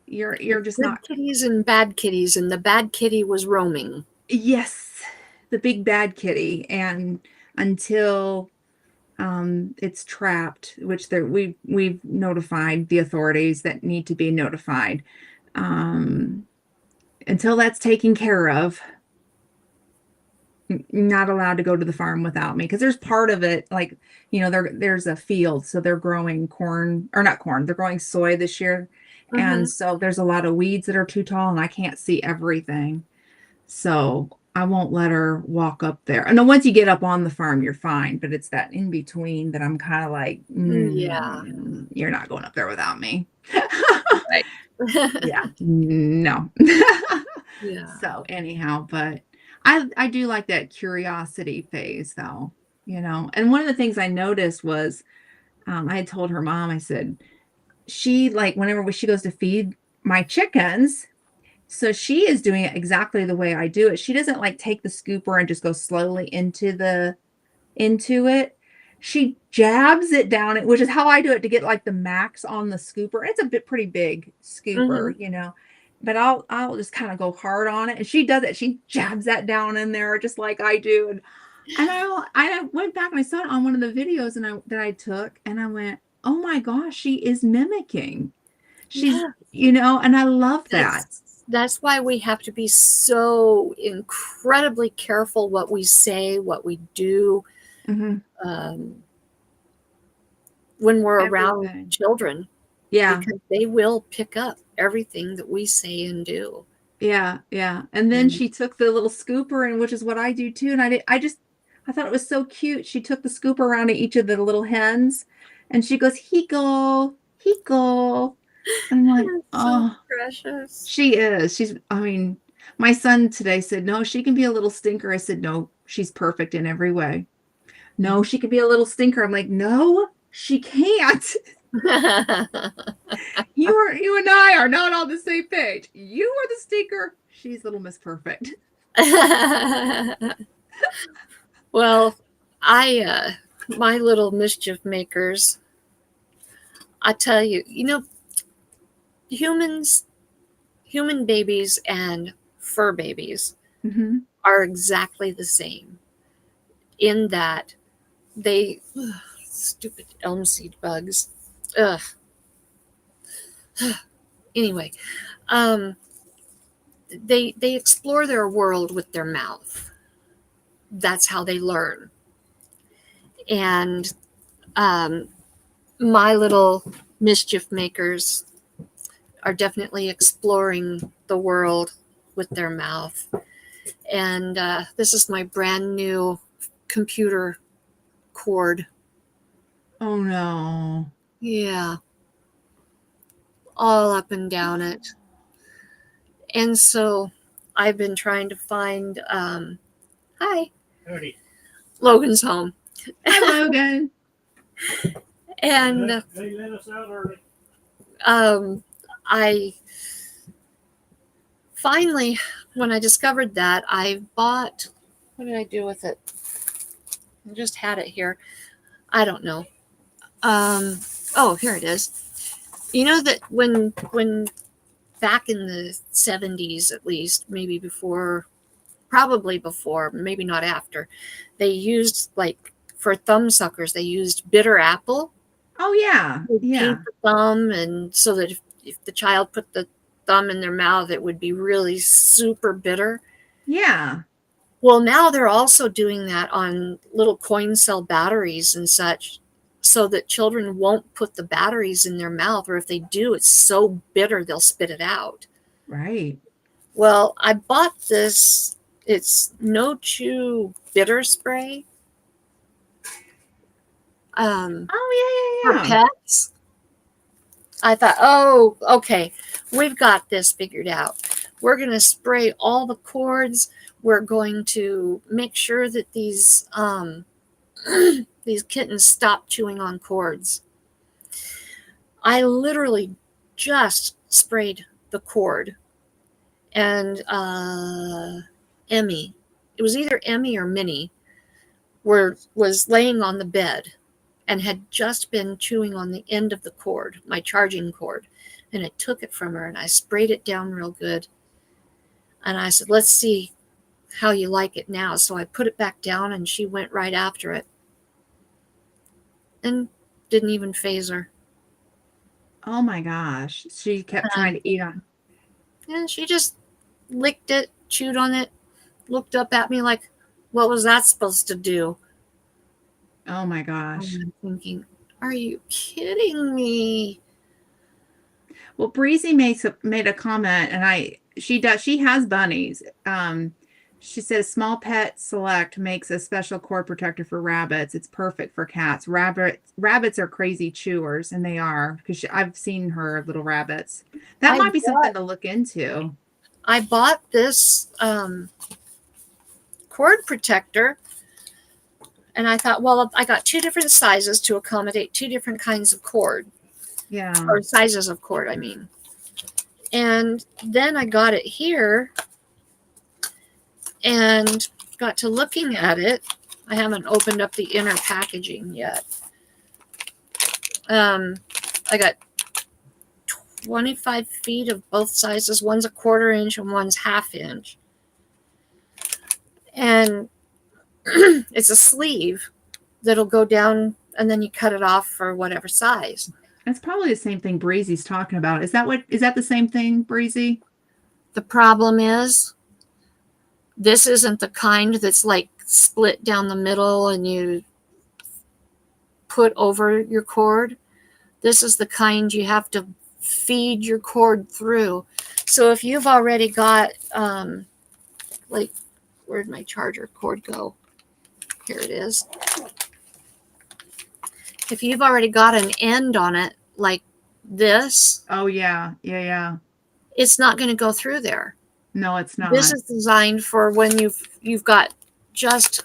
You're It's just good not. kitties and bad kitties, and the bad kitty was roaming. Yes, the big bad kitty. And until it's trapped, which we've notified the authorities that need to be notified. Um until that's taken care of, not allowed to go to the farm without me, because there's part of it, like, there's a field, so they're growing corn, or not corn, they're growing soy this year. Mm-hmm. And so there's a lot of weeds that are too tall, and I can't see everything. So I won't let her walk up there. And then once you get up on the farm, you're fine. But it's that in between that I'm kind of like, Yeah. you're not going up there without me. Right. Yeah, no. Yeah. So anyhow, but I do like that curiosity phase, though. And one of the things I noticed was, I had told her mom, I said, she, like, whenever she goes to feed my chickens, so she is doing it exactly the way I do it. She doesn't like take the scooper and just go slowly into it. She jabs it down it, which is how I do it to get like the max on the scooper. It's a bit pretty big Mm-hmm. scooper. But I'll just kind of go hard on it. And she does it. She jabs that down in there just like I do. And I went back and I saw it on one of the videos that I took, and I went, "Oh my gosh, she is mimicking." She's, Yeah. and I love that. That's why we have to be so incredibly careful what we say, what we do, Mhm. um, when we're around Everything. children, Yeah. because they will pick up everything that we say and do. Yeah, yeah. And then she took the little scooper, and which is what I do too. And I thought it was so cute. She took the scooper around to each of the little hens, and she goes, "He go, he go." I'm like, That's so oh, precious. she is. I mean, my son today said, no, she can be a little stinker. I said, no, she's perfect in every way. No, she can be a little stinker. I'm like, no, she can't. You and I are not on the same page. You are the stinker. She's little Miss Perfect. Well, my little mischief makers, I tell you, human babies and fur babies Mm-hmm. are exactly the same in that they, stupid elm seed bugs. Ugh. Anyway, um, they explore their world with their mouth. That's how they learn. And um, my little mischief makers are definitely exploring the world with their mouth. And this is my brand new computer cord. Oh no. Yeah, all up and down it. And so I've been trying to find, hi, Howdy. Logan's home. Hi, Logan. And They let us out early. I finally, when I discovered that, I bought, what did I do with it? I just had it here. I don't know. Oh, here it is. You know that when back in the 70s, at least, maybe before, probably before, maybe not after, they used, like, for thumb suckers, they used bitter apple. Oh yeah. They'd Yeah. paint the thumb, and so that if the child put the thumb in their mouth, it would be really super bitter. Yeah. Well, now they're also doing that on little coin cell batteries and such, so that children won't put the batteries in their mouth, or if they do, it's so bitter they'll spit it out. Right. Well, I bought this. It's no chew bitter spray Oh for yeah, yeah, yeah. pets. I thought, oh, okay, we've got this figured out. We're going to spray all the cords. We're going to make sure that these these kittens stop chewing on cords. I literally just sprayed the cord, and Emmy, it was either Emmy or Minnie, was laying on the bed and had just been chewing on the end of the cord, my charging cord, and I took it from her and I sprayed it down real good. And I said, let's see how you like it now. So I put it back down and she went right after it and didn't even faze her. Oh my gosh. She kept trying to eat on. And she just licked it, chewed on it, looked up at me like, what was that supposed to do? Oh my gosh. I'm thinking, are you kidding me? Well, Breezy made a comment, and she has bunnies. She says Small Pet Select makes a special cord protector for rabbits. It's perfect for cats. Rabbits are crazy chewers, and they are, because I've seen her little rabbits. That might be something to look into. I bought this cord protector, and I thought, well, I got two different sizes to accommodate two different kinds of cord. Yeah. Or sizes of cord, I mean. And then I got it here and got to looking at it. I haven't opened up the inner packaging yet. I got 25 feet of both sizes. One's a 1/4 inch and one's 1/2 inch. And it's a sleeve that'll go down, and then you cut it off for whatever size. That's probably the same thing Breezy's talking about. Is that the same thing, Breezy? The problem is, this isn't the kind that's like split down the middle and you put over your cord. This is the kind you have to feed your cord through. So if you've already got, like, where'd my charger cord go? Here it is. If you've already got an end on it, like this, Oh, yeah. Yeah, yeah. it's not going to go through there. No, it's not. This is designed for when you've got just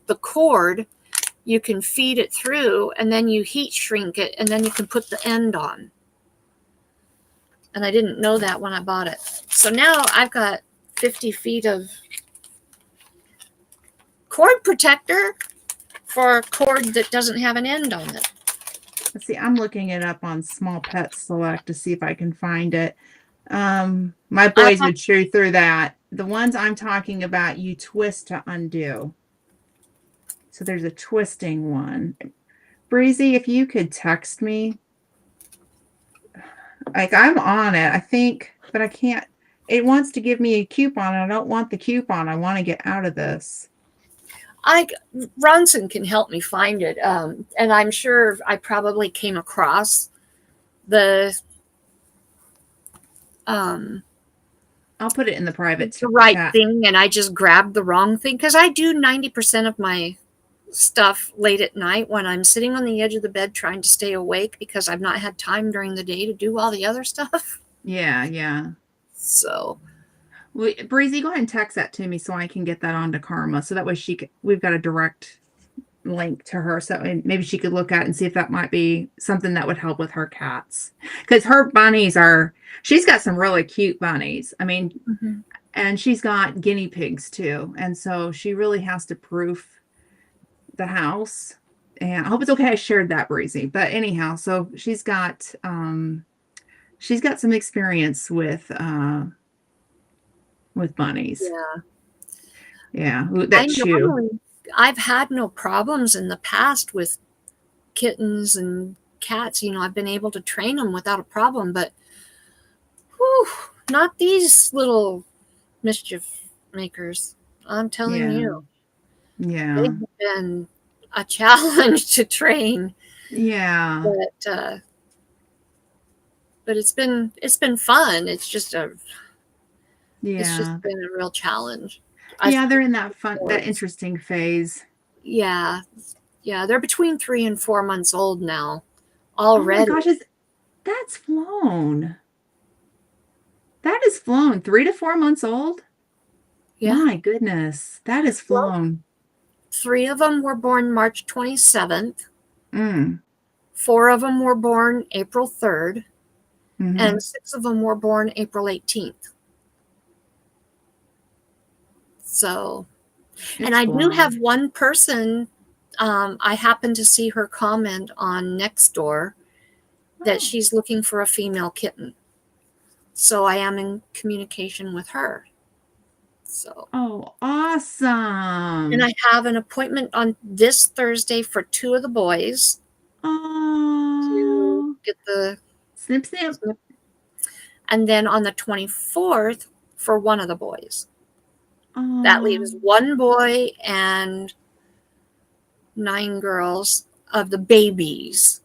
the cord, you can feed it through, and then you heat shrink it, and then you can put the end on. And I didn't know that when I bought it. So now I've got 50 feet of cord protector for a cord that doesn't have an end on it. Let's see, I'm looking it up on Small Pet Select to see if I can find it. My boys would chew through that. The ones I'm talking about, you twist to undo. So there's a twisting one. Breezy, if you could text me. Like, I'm on it, I think, but I can't. It wants to give me a coupon. I don't want the coupon. I want to get out of this. Ronson can help me find it. And I'm sure I probably came across the I'll put it in the private the right chat. thing, and I just grabbed the wrong thing, because I do 90% of my stuff late at night when I'm sitting on the edge of the bed trying to stay awake, because I've not had time during the day to do all the other stuff. Yeah, yeah. So Breezy, go ahead and text that to me so I can get that onto Karma, so that way we've got a direct link to her, so maybe she could look at and see if that might be something that would help with her cats, because her bunnies she's got some really cute bunnies. I mean, and she's got guinea pigs too, and so she really has to proof the house. And I hope it's okay I shared that, Breezy, but anyhow, so she's got some experience with bunnies. Yeah, that chew. I've had no problems in the past with kittens and cats. I've been able to train them without a problem, but not these little mischief makers. I'm telling you. Yeah. They've been a challenge to train. Yeah. But it's been fun. It's just been a real challenge. Yeah, they're in that interesting phase. Yeah. Yeah, they're between 3 and 4 months old now already. Oh my gosh, that's flown. That is flown. 3 to 4 months old? Yeah. My goodness, that is flown. 3 of them were born March 27th. 4 of them were born April 3rd. And 6 of them were born April 18th. So, and I do have one person, I happened to see her comment on Nextdoor that she's looking for a female kitten. So I am in communication with her. So. Oh, awesome. And I have an appointment on this Thursday for 2 of the boys. To get the snip, snip. And then on the 24th for 1 of the boys. That leaves 1 boy and 9 girls of the babies,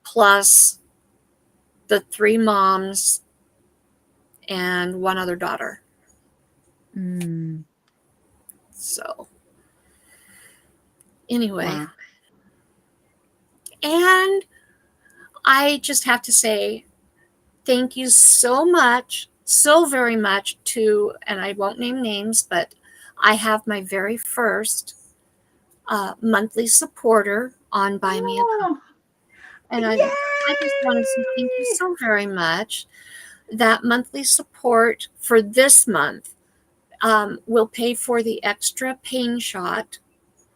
plus the 3 moms and 1 other daughter. So, anyway. Wow. And I just have to say thank you so much, so very much to, and I won't name names, but I have my very first monthly supporter on Buy Me a Coffee. And I just want to say thank you so very much. That monthly support for this month will pay for the extra pain shot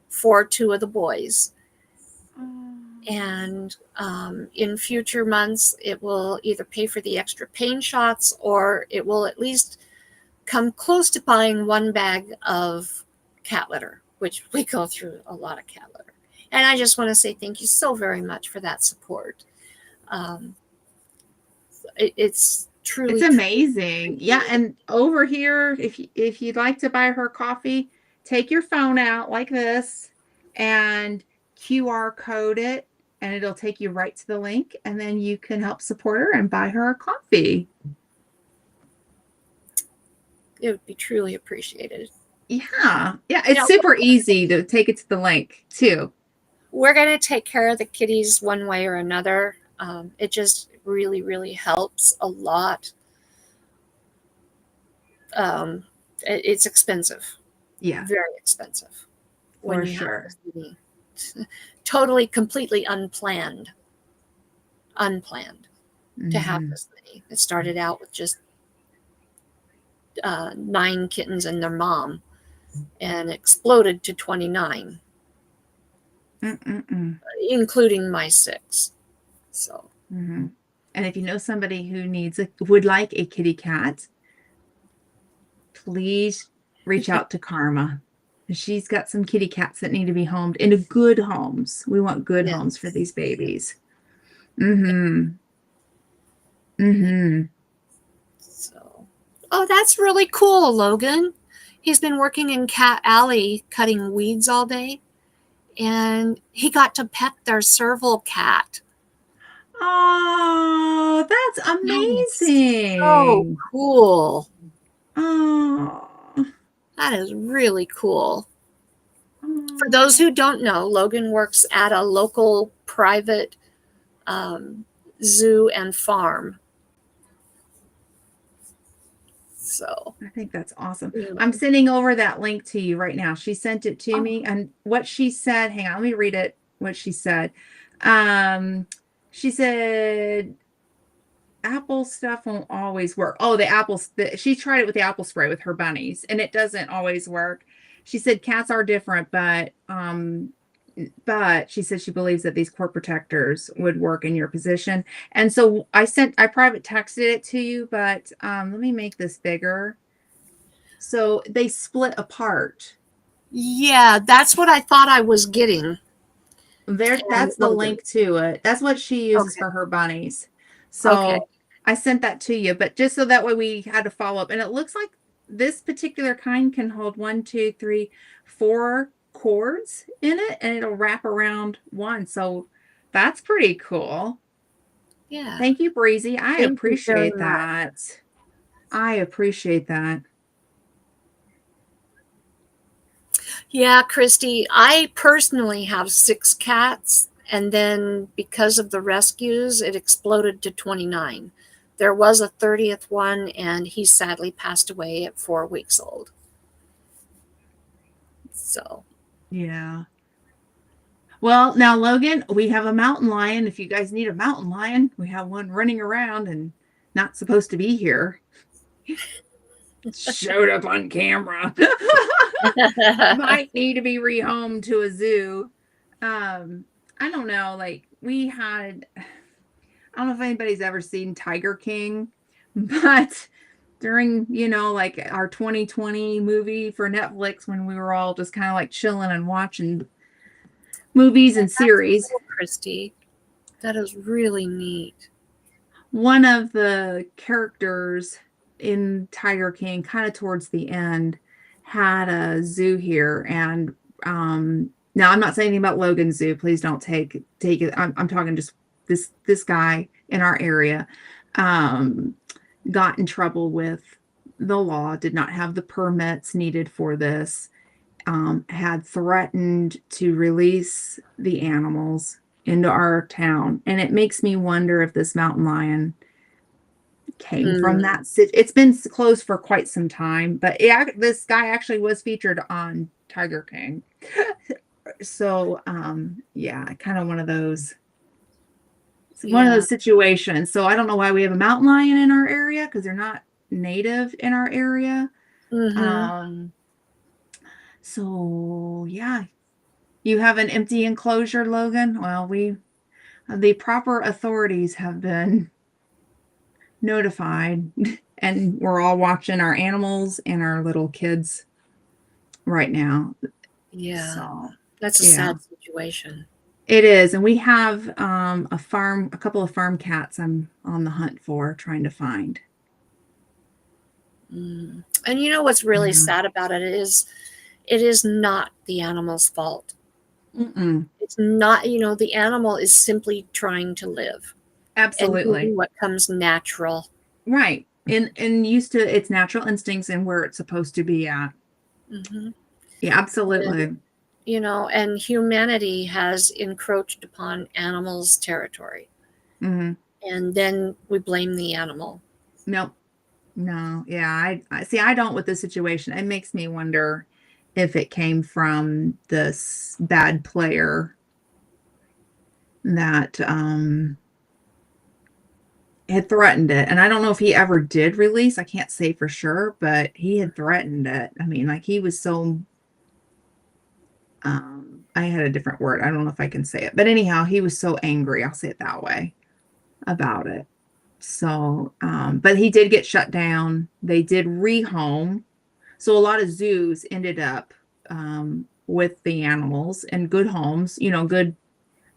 for 2 of the boys. And in future months, it will either pay for the extra pain shots, or it will at least come close to buying 1 bag of cat litter, which we go through a lot of cat litter. And I just want to say thank you so very much for that support. It's truly, it's amazing. Yeah, and over here, if you'd like to buy her coffee, take your phone out like this and QR code it and it'll take you right to the link, and then you can help support her and buy her a coffee. It would be truly appreciated. Yeah. It's super easy to take it to the link too. We're going to take care of the kitties one way or another. It just really, really helps a lot. It's expensive. Yeah. Very expensive. For sure. Totally, completely unplanned to have this many. It started out with just 9 kittens and their mom, and exploded to 29, including my 6. So, and if you know somebody who would like a kitty cat, please reach out to Karma. She's got some kitty cats that need to be homed into good homes. We want good homes for these babies. So, oh, that's really cool, Logan. He's been working in Cat Alley cutting weeds all day, and he got to pet their serval cat. Oh, that's amazing. So cool. Oh, that is really cool. For those who don't know, Logan works at a local private zoo and farm. So I think that's awesome. I'm sending over that link to you right now. She sent it to me, and what she said, hang on, let me read it. What she said. She said apple stuff won't always work. Oh, the apples. She tried it with the apple spray with her bunnies, and it doesn't always work. She said cats are different, but she said she believes that these core protectors would work in your position. And so I private texted it to you, but let me make this bigger. So they split apart. Yeah, that's what I thought I was getting. That's the link to it. That's what she uses for her bunnies. So I sent that to you, but just so that way we had to follow up. And it looks like this particular kind can hold 1, 2, 3, 4 cords in it, and it'll wrap around one. So that's pretty cool. Yeah. Thank you, Breezy. I appreciate that. I appreciate that. Yeah, Christy, I personally have 6 cats, and then because of the rescues, it exploded to 29. There was a 30th one, and he sadly passed away at 4 weeks old. So, yeah. Well, now, Logan, we have a mountain lion. If you guys need a mountain lion, we have one running around and not supposed to be here. Showed up on camera. Might need to be rehomed to a zoo. I don't know. Like, I don't know if anybody's ever seen Tiger King, but during, like our 2020 movie for Netflix, when we were all just kind of like chilling and watching movies and series. Cool, Christy. That is really neat. One of the characters in Tiger King, kind of towards the end, had a zoo here. And now I'm not saying anything about Logan Zoo. Please don't take it. I'm talking just this guy in our area got in trouble with the law, did not have the permits needed for this, had threatened to release the animals into our town. And it makes me wonder if this mountain lion came from that. It's been closed for quite some time, but this guy actually was featured on Tiger King. So, yeah, kind of one of those. One of those situations. So I don't know why we have a mountain lion in our area, because they're not native in our area. So yeah, you have an empty enclosure, Logan. Well, the proper authorities have been notified, and we're all watching our animals and our little kids right now. Yeah, so, that's a sad situation. It is. And we have a couple of farm cats I'm on the hunt for, trying to find. And you know what's really sad about it is not the animal's fault. Mm-mm. It's not, the animal is simply trying to live and Absolutely. doing what comes natural. Right. And used to its natural instincts and where it's supposed to be at. Hmm. Yeah, absolutely. And humanity has encroached upon animals' territory. Mm-hmm. And then we blame the animal. Nope. No. Yeah. I see. I don't with this situation. It makes me wonder if it came from this bad player that had threatened it. And I don't know if he ever did release. I can't say for sure, but he had threatened it. I mean, like he was so I had a different word. I don't know if I can say it. But anyhow, he was so angry, I'll say it that way, about it. So, but he did get shut down. They did rehome. So a lot of zoos ended up with the animals and good homes, good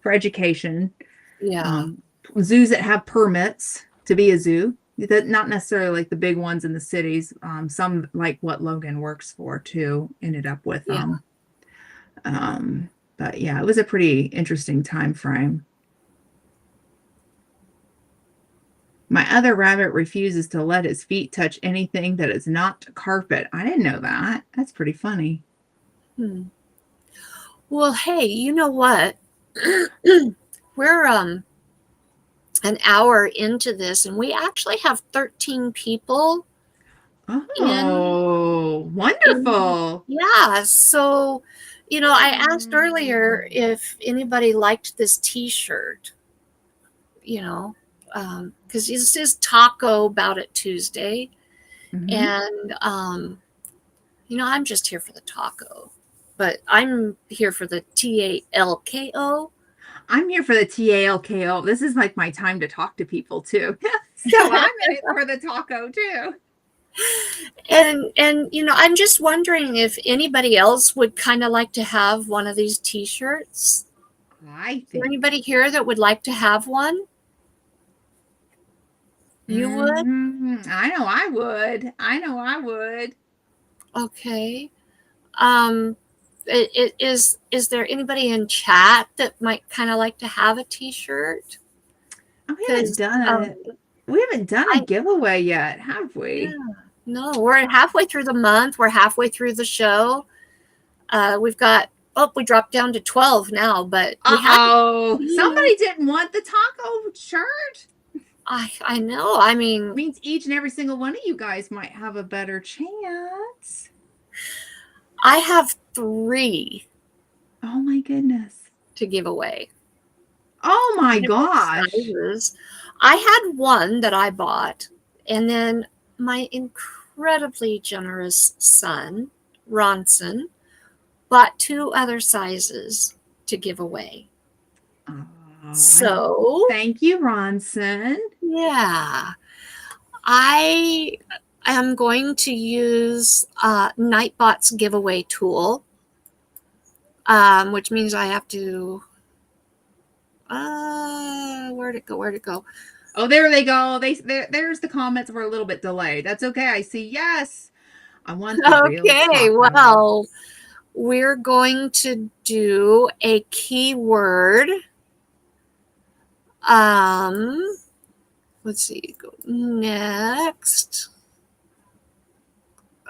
for education. Yeah. Um, Zoos that have permits to be a zoo, that not necessarily like the big ones in the cities. Some like what Logan works for too ended up with Yeah. them. But yeah, it was a pretty interesting time frame. My other rabbit refuses to let his feet touch anything that is not carpet. I didn't know that. That's pretty funny. Hmm. Well, hey, you know what? We're an hour into this, and we actually have 13 people in Oh, in wonderful. yeah. So, I asked earlier if anybody liked this T-shirt. You know, because this is Taco Bout It Tuesday, Mm-hmm. and I'm just here for the taco, but I'm here for the TALKO. I'm here for the TALKO. This is like my time to talk to people too. So I'm in it for the taco too. And I'm just wondering if anybody else would kind of like to have one of these T-shirts. I Is there think. anybody here that would like to have one? You would? I know I would. I know I would. Okay. Um, is there anybody in chat that might kind of like to have a T-shirt? Oh, Because we haven't done a I giveaway yet, have yeah, we? no, we're halfway through the month. We're halfway through the show. We've got we dropped down to 12 now, but we haven't. Uh-oh. Somebody didn't want the taco shirt. I know. I mean, Means each and every single one of you guys might have a better chance. I have 3 Oh my goodness. to give away. Oh my Different gosh. sizes. I had one that I bought, and then my incredibly generous son, Ronson, bought 2 other sizes to give away. Oh, So, thank you, Ronson. yeah, I am going to use Nightbot's giveaway tool, which means I have to. Where'd it go? Where'd it go? Oh, there they go. There's the comments were a little bit delayed. That's okay. I see. Yes, I want the real Okay, taco. well, we're going to do a keyword. Um, let's see. Go next.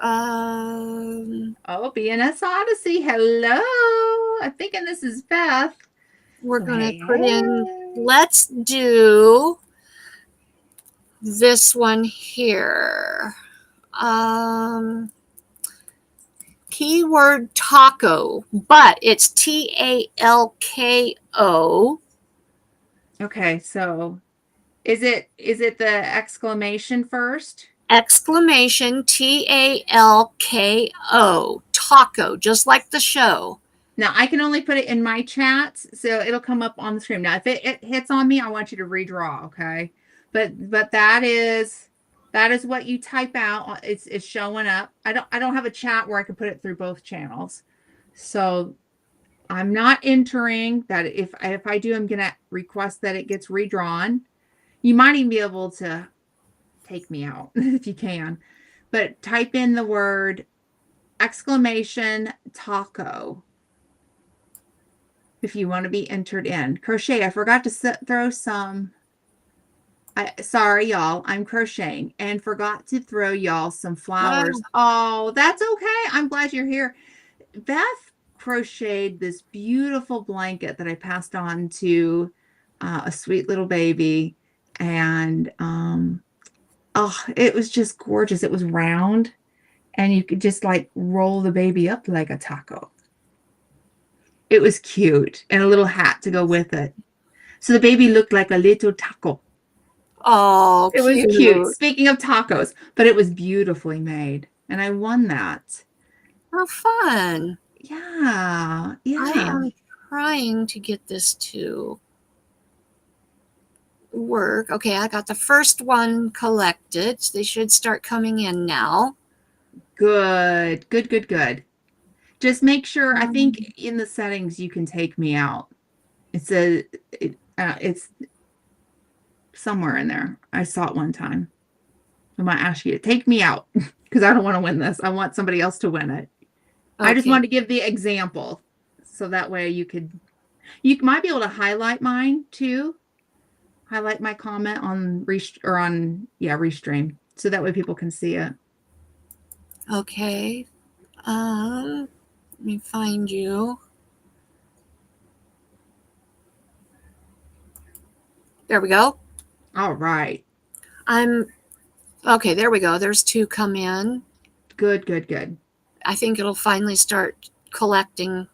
Oh, BNS Odyssey. Hello. I'm thinking this is Beth. We're So, going to hey, put in. hey. Let's do this one here. Keyword taco, but it's TALKO. Okay, so is it the exclamation first? Exclamation TALKO. Taco, just like the show. Now I can only put it in my chats, so it'll come up on the screen. Now, if it hits on me, I want you to redraw, okay? But that is what you type out. It's showing up. I don't have a chat where I can put it through both channels. So I'm not entering that. If I do, I'm gonna request that it gets redrawn. You might even be able to take me out if you can. But type in the word exclamation taco. if you want to be entered in. Crochet, I forgot to throw some. Sorry, y'all. I'm crocheting and forgot to throw y'all some flowers. Oh, that's okay. I'm glad you're here. Beth crocheted this beautiful blanket that I passed on to a sweet little baby. And oh, it was just gorgeous. It was round and you could just like roll the baby up like a taco. It was cute and a little hat to go with it. So the baby looked like a little taco. Oh, It was cute. Speaking of tacos, but it was beautifully made. And I won that. How fun. Yeah. I am trying to get this to work. Okay, I got the first one collected. They should start coming in now. Good. Just make sure, I think in the settings you can take me out. It's somewhere in there. I saw it one time. I might ask you to take me out because I don't want to win this. I want somebody else to win it. Okay. I just wanted to give the example so that way you might be able to highlight mine too. Highlight my comment on Restream so that way people can see it. Okay. Let me find you. There we go. All right. Okay, there we go. There's 2 come in. Good. I think it'll finally start collecting.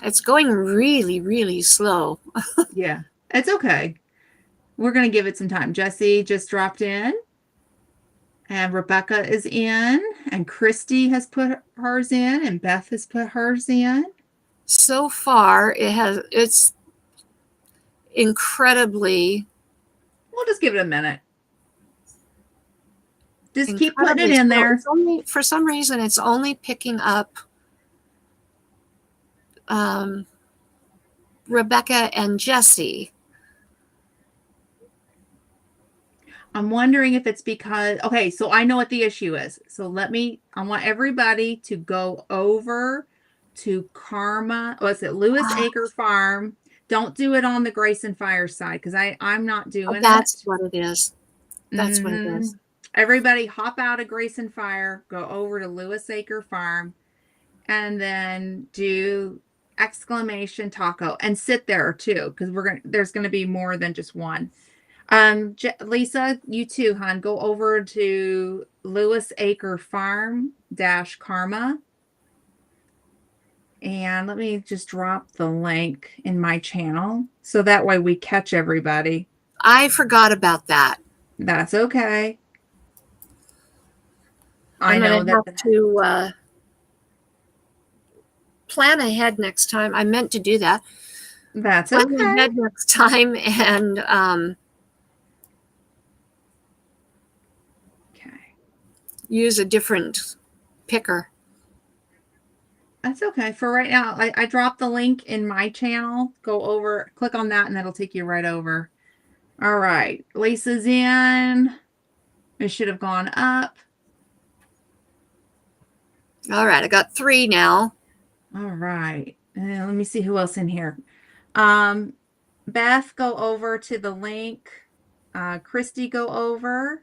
It's going really, really slow. Yeah, it's okay. We're going to give it some time. Jessie just dropped in. And Rebecca is in. And Christy has put hers in. And Beth has put hers in. So far, it's incredibly... We'll just give it a minute. Just keep putting it in there. For some reason, it's only picking up Rebecca and Jessie. I'm wondering if it's because, okay, so I know what the issue is. So I want everybody to go over to Lewis Acre Farm. Don't do it on the Grace and Fire side because I'm not doing That's what it is. That's what it is. Everybody hop out of Grace and Fire, go over to Lewis Acre Farm, and then do exclamation taco and sit there too because there's going to be more than just one. Lisa, you too, hon, go over to Lewis Acre Farm -Karma. And let me just drop the link in my channel so that way we catch everybody. I forgot about that. That's okay. I know that have to plan ahead next time. I meant to do that. That's okay. Plan ahead next time and use a different picker. That's okay. For right now, I dropped the link in my channel. Go over, click on that, and that'll take you right over. All right. Lisa's in. It should have gone up. All right. I got 3 now. All right. And let me see who else in here. Beth, go over to the link. Christy, go over.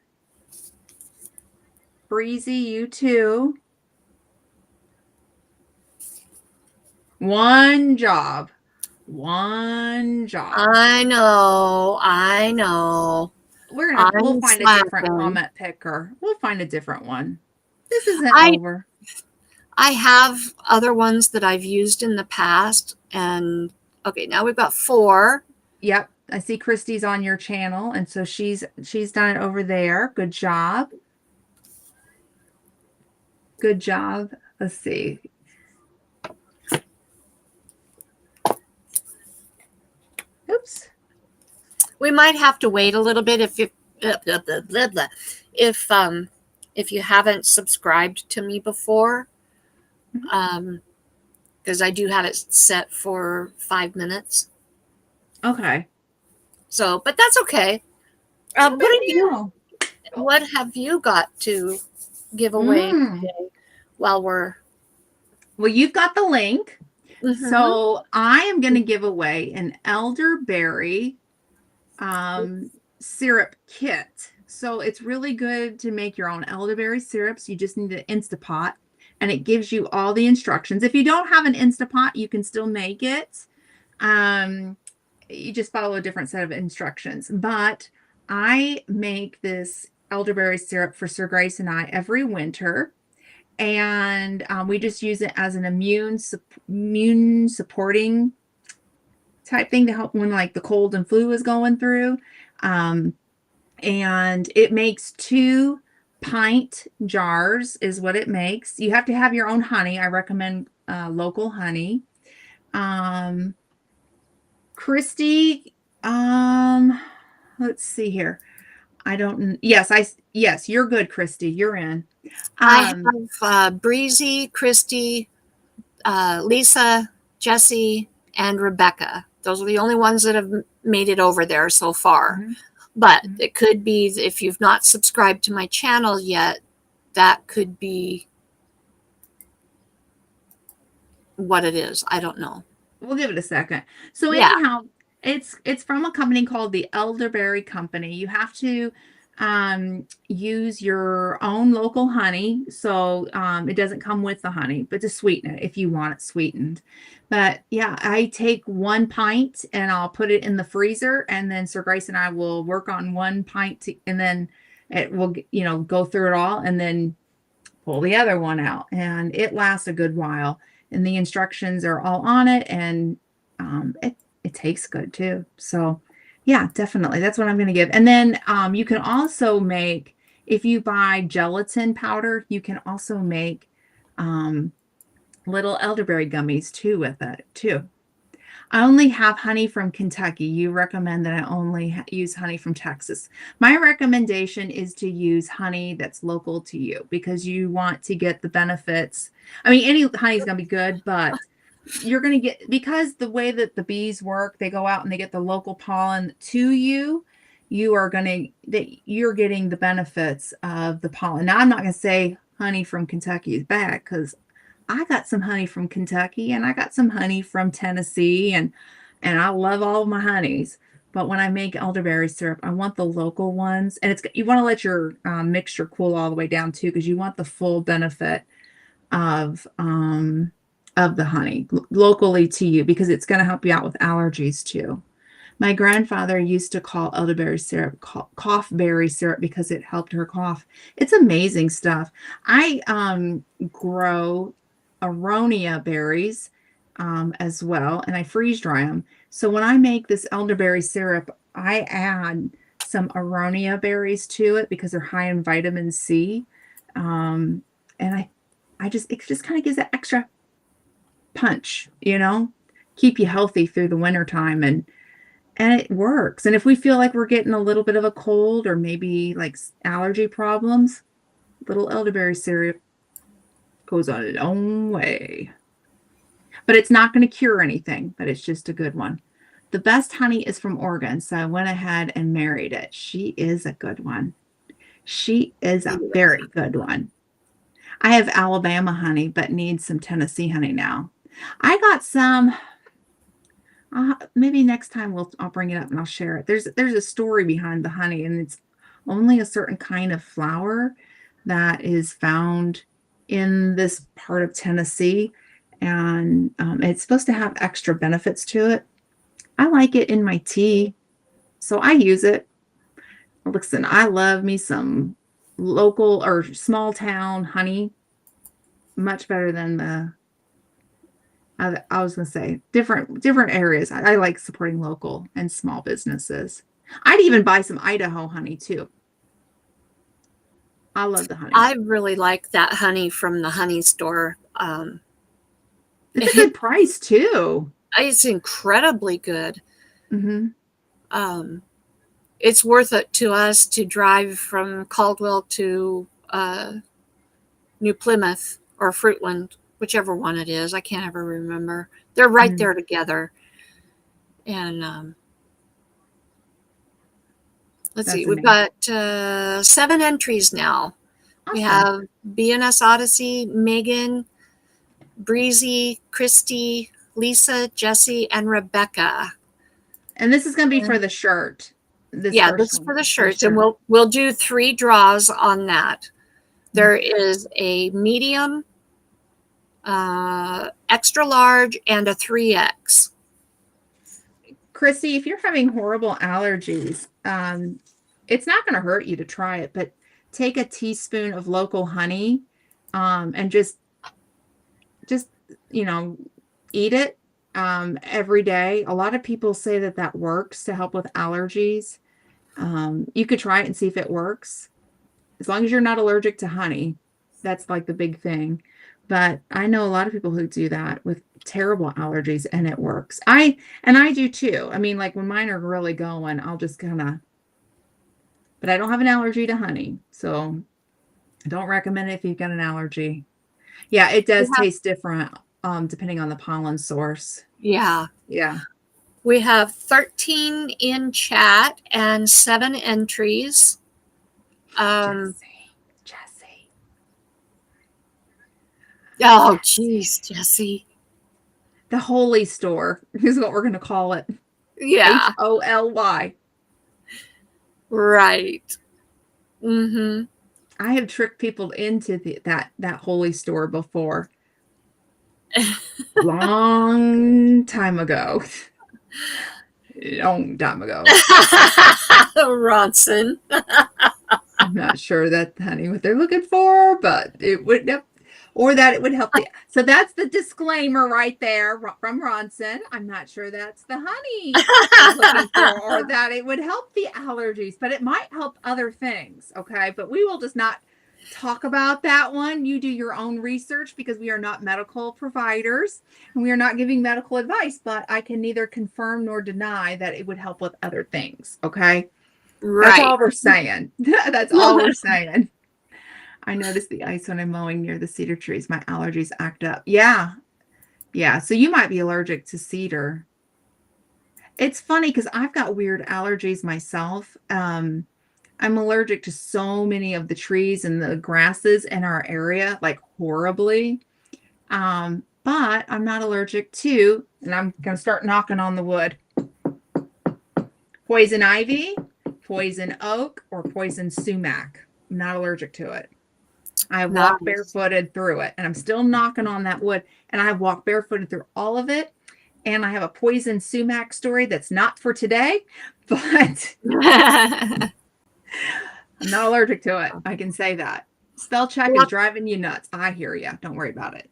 Breezy, you too. One job. I know. We'll find a different comment picker. We'll find a different one. This isn't over. I have other ones that I've used in the past. And okay, now we've got 4. Yep. I see Christy's on your channel. And so she's done it over there. Good job. Good job. Let's see. Oops. We might have to wait a little bit if you haven't subscribed to me before, because I do have it set for 5 minutes. Okay. So, but that's okay. What have you got to give away today? Well, you've got the link. So I am going to give away an elderberry syrup kit. So it's really good to make your own elderberry syrups. You just need an Instapot, and it gives you all the instructions. If you don't have an Instapot, you can still make it. You just follow a different set of instructions. But I make this elderberry syrup for Sir Grace and I every winter. And we just use it as an immune supporting type thing to help when like the cold and flu is going through. And it makes 2-pint jars is what it makes. You have to have your own honey. I recommend local honey. Christy, let's see here. Yes, you're good, Christy. You're in. I have Breezy, Christy, Lisa, Jessie, and Rebecca. Those are the only ones that have made it over there so far. Mm-hmm. But it could be, if you've not subscribed to my channel yet, that could be what it is. I don't know. We'll give it a second. So anyhow, it's from a company called the Elderberry Company. You have to use your own local honey. So it doesn't come with the honey, but to sweeten it if you want it sweetened. But yeah, I take 1 pint and I'll put it in the freezer, and then Sir Grace and I will work on 1 pint and then it will, go through it all and then pull the other one out, and it lasts a good while. And the instructions are all on it, and it tastes good too. So yeah, definitely. That's what I'm going to give. And then you can also make, if you buy gelatin powder, you can also make little elderberry gummies too with it too. I only have honey from Kentucky. You recommend that I only use honey from Texas. My recommendation is to use honey that's local to you, because you want to get the benefits. I mean, any honey is going to be good, but you're going to get, because the way that the bees work, they go out and they get the local pollen to you. You're getting the benefits of the pollen. Now, I'm not going to say honey from Kentucky is bad, because I got some honey from Kentucky and I got some honey from Tennessee, and I love all of my honeys. But when I make elderberry syrup, I want the local ones, and you want to let your mixture cool all the way down too, because you want the full benefit of the honey locally to you, because it's going to help you out with allergies too. My grandfather used to call elderberry syrup cough berry syrup because it helped her cough. It's amazing stuff. I grow aronia berries as well, and I freeze dry them. So when I make this elderberry syrup, I add some aronia berries to it because they're high in vitamin C, and it just kind of gives that extra punch, keep you healthy through the winter time, and it works. And if we feel like we're getting a little bit of a cold or maybe like allergy problems, little elderberry syrup goes a long way. But it's not going to cure anything, but it's just a good one. The best honey is from Oregon, so I went ahead and married it. She is a good one. She is a very good one. I have Alabama honey, but need some Tennessee honey now. I got some. Maybe next time I'll bring it up and I'll share it. There's a story behind the honey, and it's only a certain kind of flower that is found in this part of Tennessee, and it's supposed to have extra benefits to it. I like it in my tea, so I use it. Listen, I love me some local or small town honey, much better than I was going to say different areas. I like supporting local and small businesses. I'd even buy some Idaho honey too. I love the honey. I really like that honey from the honey store. It's a good price too. It's incredibly good. Mm-hmm. It's worth it to us to drive from Caldwell to New Plymouth or Fruitland, whichever one it is. I can't ever remember. They're right there together. And let's see. We've got 7 entries now. Awesome. We have BNS Odyssey, Megan, Breezy, Christy, Lisa, Jesse, and Rebecca. And this is going to be for the shirt. This is for the shirts, and we'll do 3 draws on that. There is a medium, extra large, and a 3X. Chrissy, if you're having horrible allergies, it's not going to hurt you to try it, but take a teaspoon of local honey, and just eat it every day. A lot of people say that works to help with allergies. You could try it and see if it works. As long as you're not allergic to honey, that's like the big thing. But I know a lot of people who do that with terrible allergies, and it works. I do too. I mean, like when mine are really going, I'll just but I don't have an allergy to honey, so I don't recommend it if you've got an allergy. Yeah, it does taste different depending on the pollen source. Yeah. Yeah. We have 13 in chat and 7 entries. Jesse. Oh, geez, Jesse. The Holy Store is what we're going to call it. Yeah. HOLY. Right. Mm-hmm. I have tricked people into that Holy Store before. Long time ago. Long time ago. Ronson. I'm not sure that honey what they're looking for, but it would that it would help so that's the disclaimer right there from Ronson. I'm not sure that's the honey I'm looking for, or that it would help the allergies, but it might help other things. Okay, but we will just not talk about that one. You do your own research, because we are not medical providers and we are not giving medical advice, but I can neither confirm nor deny that it would help with other things. Okay. Right. That's all we're saying. That's all we're saying. I notice the ice when I'm mowing near the cedar trees. My allergies act up. Yeah. Yeah. So you might be allergic to cedar. It's funny because I've got weird allergies myself. I'm allergic to so many of the trees and the grasses in our area, like horribly. But I'm not allergic to, and I'm going to start knocking on the wood, poison ivy, poison oak, or poison sumac. I'm not allergic to it. I walk barefooted through it, and I'm still knocking on that wood, and I walk barefooted through all of it. And I have a poison sumac story that's not for today, but I'm not allergic to it. I can say that. Spell check is driving you nuts. I hear you. Don't worry about it.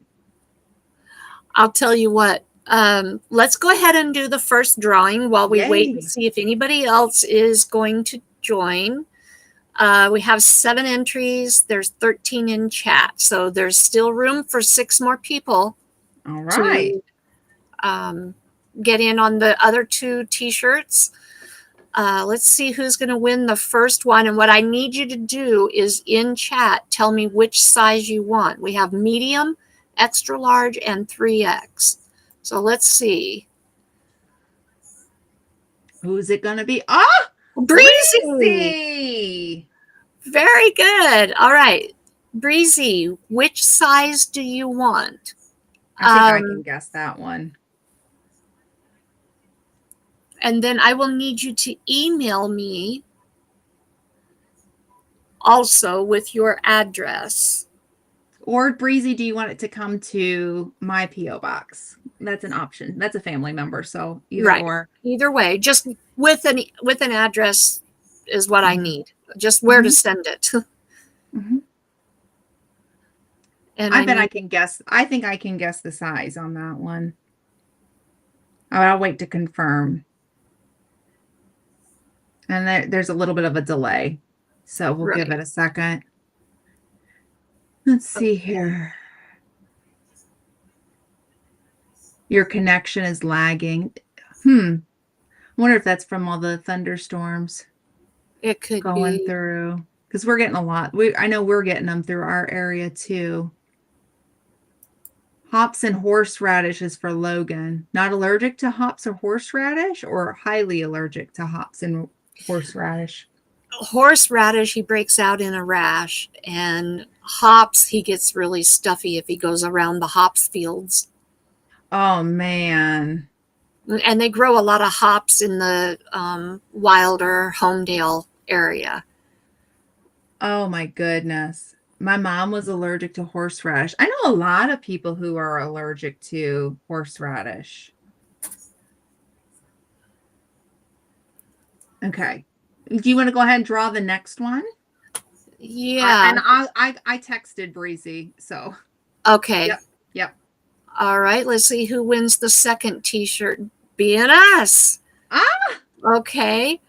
I'll tell you what. Let's go ahead and do the first drawing while we wait to see if anybody else is going to join. We have 7 entries. There's 13 in chat, so there's still room for 6 more people. All right. To get in on the other 2 t-shirts. Let's see who's going to win the first one. And what I need you to do is in chat, tell me which size you want. We have medium, extra large, and 3X. So let's see. Who's it going to be? Oh, Breezy. Very good. All right. Breezy, which size do you want? I think I can guess that one. And then I will need you to email me also with your address. Or Breezy, do you want it to come to my P.O. box? That's an option. That's a family member, so either or. Either way, just with an address is what I need. Just where to send it. And I bet I can guess. I think I can guess the size on that one. I'll wait to confirm. And there's a little bit of a delay, so we'll give it a second. Let's see here. Your connection is lagging. I wonder if that's from all the thunderstorms. It could going be. Through, because we're getting a lot. I know we're getting them through our area too. Hops and horseradishes for Logan. Not allergic to hops or horseradish, or highly allergic to hops and horseradish? Horseradish, he breaks out in a rash, and hops, he gets really stuffy if he goes around the hops fields. Oh man. And they grow a lot of hops in the Wilder, Homedale area. Oh my goodness. My mom was allergic to horseradish. I know a lot of people who are allergic to horseradish. Okay. Do you want to go ahead and draw the next one? Yeah. I texted Breezy, so Okay. yep, yep. All right. Let's see who wins the second T-shirt. BNS. Ah, Okay.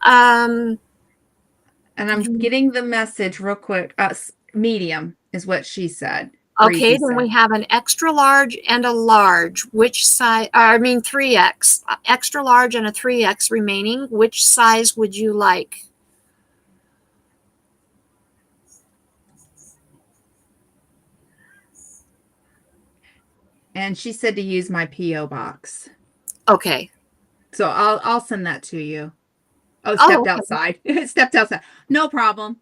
Um, and I'm getting the message real quick. Medium is what she said. okay. Breezy Then we said. have an extra large and a large. Which size? I mean, 3X. Extra large and a 3X remaining. Which size would you like? And she said to use my PO box. Okay. So I'll send that to you. Oh, Oh, stepped okay. outside. Stepped outside. No problem.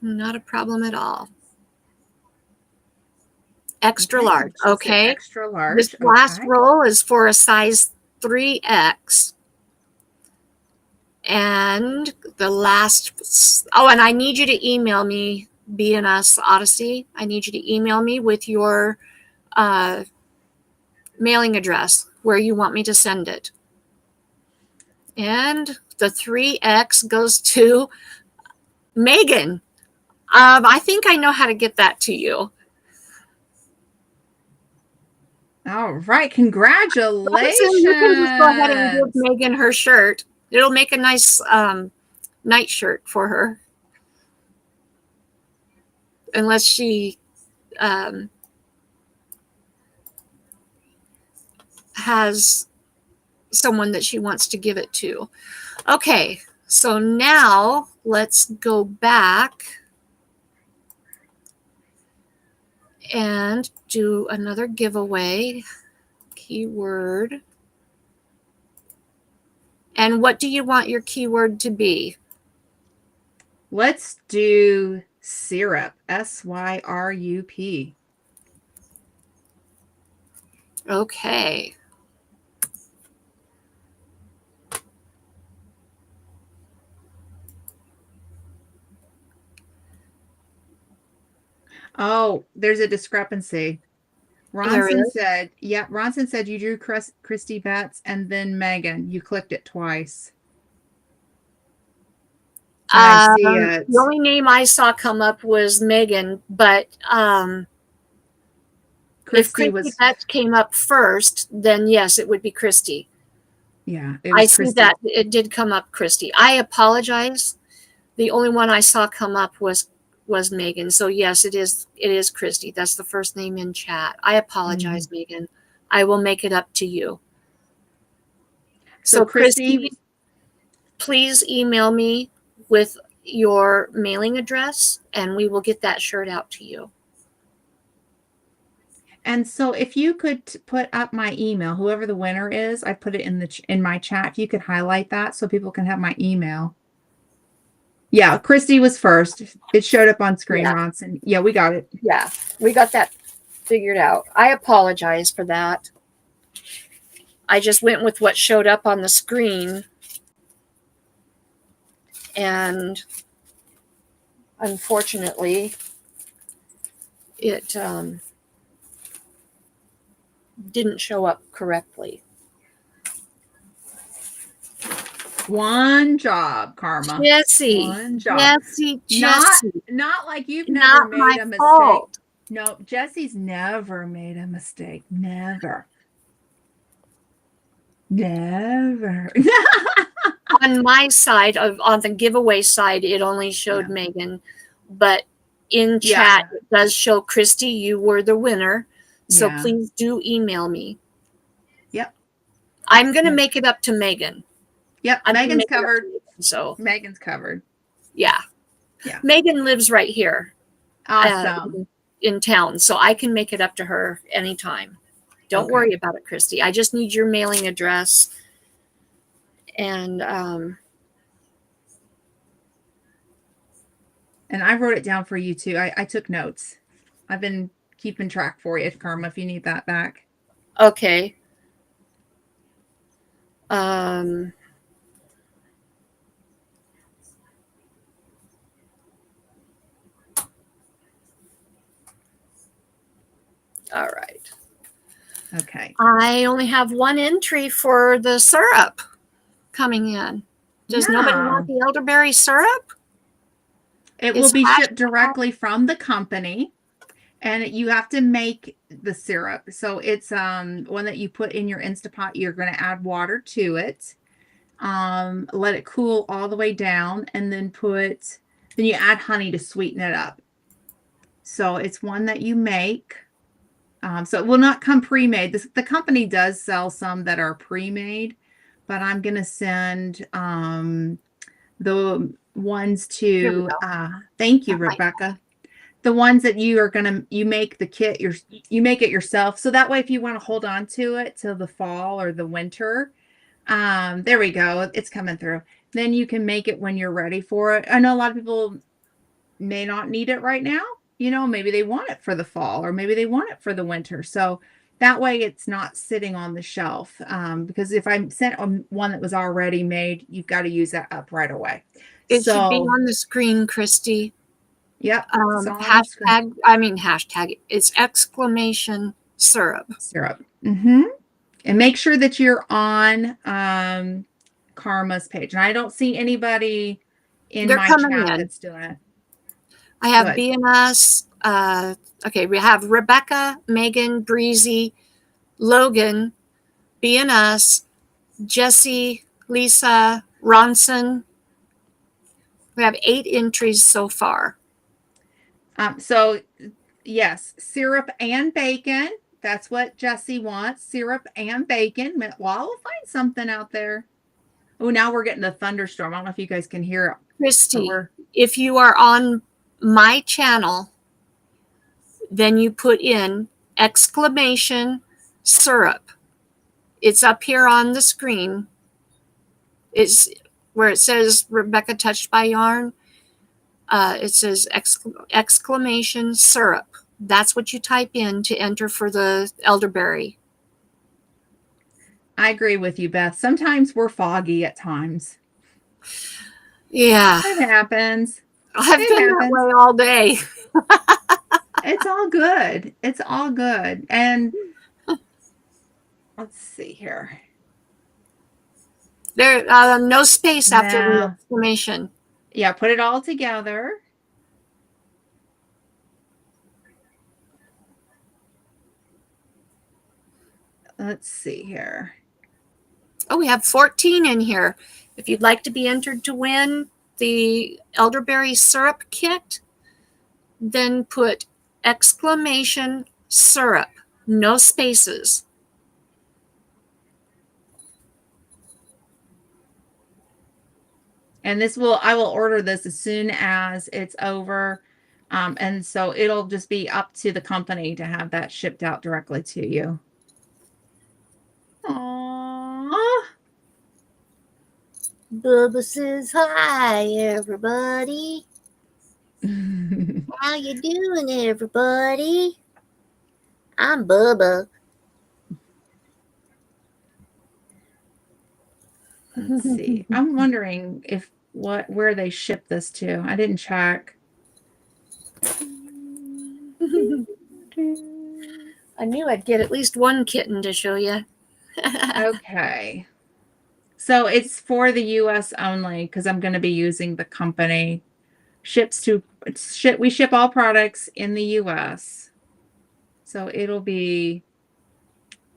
Not a problem at all. Extra Okay. large. She said Okay. extra This large. last Okay. roll is for a size 3X. And the last, oh, and I need you to email me, BNS Odyssey. I need you to email me with your uh, mailing address where you want me to send it. And the 3X goes to Megan. I think I know how to get that to you. All right. Congratulations. You can just go ahead and give Megan her shirt. It'll make a nice night shirt for her. Unless she has someone that she wants to give it to. Okay, so now let's go back and do another giveaway. Keyword. And what do you want your keyword to be? Let's do syrup. SYRUP. Okay. Oh, there's a discrepancy. There Ronson is. said, yeah, Ronson said you drew Christy Betts and then Megan. You clicked it twice. And I see it. The only name I saw come up was Megan, but if Christy Christy was, Betts came up first, then yes, it would be Christy. yeah, it I was see Christy. that it did come up Christy. I apologize. The only one I saw come up was Megan. So yes, it is Christy. That's the first name in chat. I apologize, Megan. I will make it up to you. So So Christy, Christy, please email me with your mailing address and we will get that shirt out to you. and so if you could put up my email, whoever the winner is, I put it in my chat. If you could highlight that so people can have my email. Yeah, Christy was first. It showed up on screen, Yeah. Ronson. Yeah, we got it. Yeah, we got that figured out. I apologize for that. I just went with what showed up on the screen. And unfortunately, it didn't show up correctly. One job, Karma. Jesse. One job. Jesse. Not like you've Not never made my a mistake. fault. No, Jesse's never made a mistake. Never. Never. On my side, on the giveaway side, it only showed Yeah. Megan. But in chat, it does show Christy, you were the winner. So please do email me. Yep. I'm going to make it up to Megan. Yep. Megan's covered. So Megan's covered. Yeah. Yeah. Megan lives right here. Awesome. In town. So I can make it up to her anytime. Don't worry about it, Christy. I just need your mailing address. And I wrote it down for you too. I took notes. I've been keeping track for you, Karma, if you need that back. Okay. All right. Okay. I only have one entry for the syrup coming in. Does nobody want the elderberry syrup? It will be shipped directly from the company, and you have to make the syrup. So it's one that you put in your Instapot. You're going to add water to it. Let it cool all the way down, and then you add honey to sweeten it up. So it's one that you make. So it will not come pre-made. The company does sell some that are pre-made, but I'm going to send the ones to, thank you, Rebecca. The ones that you make the kit, you make it yourself. So that way, if you want to hold on to it till the fall or the winter, there we go. It's coming through. Then you can make it when you're ready for it. I know a lot of people may not need it right now. Maybe they want it for the fall, or maybe they want it for the winter. So that way it's not sitting on the shelf. Because if I sent one that was already made, you've got to use that up right away. It should be on the screen, Christy. Yep. Hashtag. It's exclamation syrup. Syrup. Mm-hmm. And make sure that you're on Karma's page. And I don't see anybody in my chat that's doing it. I have BNS. Okay, we have Rebecca, Megan, Breezy, Logan, BNS, Jesse, Lisa, Ronson. We have 8 entries so far. So, yes, syrup and bacon. That's what Jesse wants. Syrup and bacon. Well, I'll find something out there. Oh, now we're getting the thunderstorm. I don't know if you guys can hear it. Christy, if you are on my channel, then you put in exclamation syrup. It's up here on the screen. It's where it says Rebecca Touched by Yarn. It says exclamation syrup. That's what you type in to enter for the elderberry. I agree with you, Beth. Sometimes we're foggy at times. Yeah. It happens. I've been that way all day. It's all good. It's all good. And let's see here. There, no space after the exclamation. Yeah, put it all together. Let's see here. Oh, we have 14 in here. If you'd like to be entered to win the elderberry syrup kit, then put exclamation syrup, no spaces. And I will order this as soon as it's over. And so it'll just be up to the company to have that shipped out directly to you. Aww. Bubba says hi, everybody. How you doing, everybody? I'm Bubba. Let's see. I'm wondering where they ship this to. I didn't check. I knew I'd get at least one kitten to show you. Okay. So it's for the US only because I'm going to be using the company. We ship all products in the US. So it'll be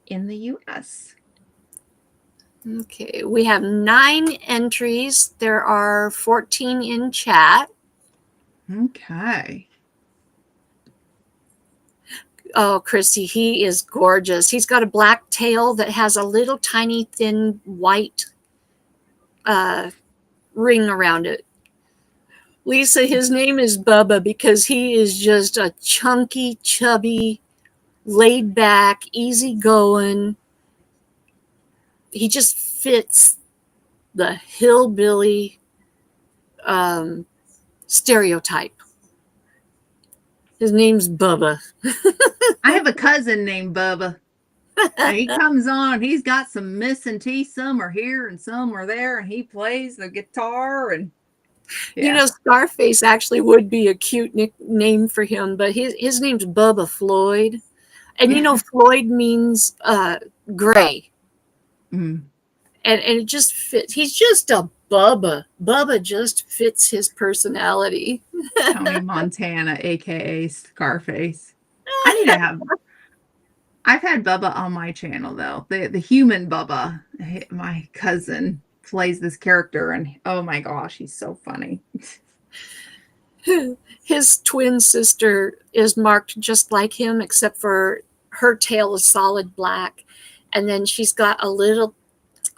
in the US. Okay, we have 9 entries. There are 14 in chat. Okay. Oh, Christy, he is gorgeous. He's got a black tail that has a little tiny thin white ring around it. Lisa, his name is Bubba because he is just a chunky, chubby, laid back, easygoing. He just fits the hillbilly stereotype. His name's Bubba. I have a cousin named Bubba. And he comes on, he's got some missing teeth, some are here and some are there, and he plays the guitar and You know, Scarface actually would be a cute name for him, but his name's Bubba Floyd. And you know, Floyd means gray. Mm. And it just fits. He's just a Bubba. Bubba just fits his personality. Tony Montana, aka Scarface. I need to have. I've had Bubba on my channel though. The human Bubba, my cousin, plays this character, and oh my gosh, he's so funny. His twin sister is marked just like him, except for her tail is solid black, and then she's got a little.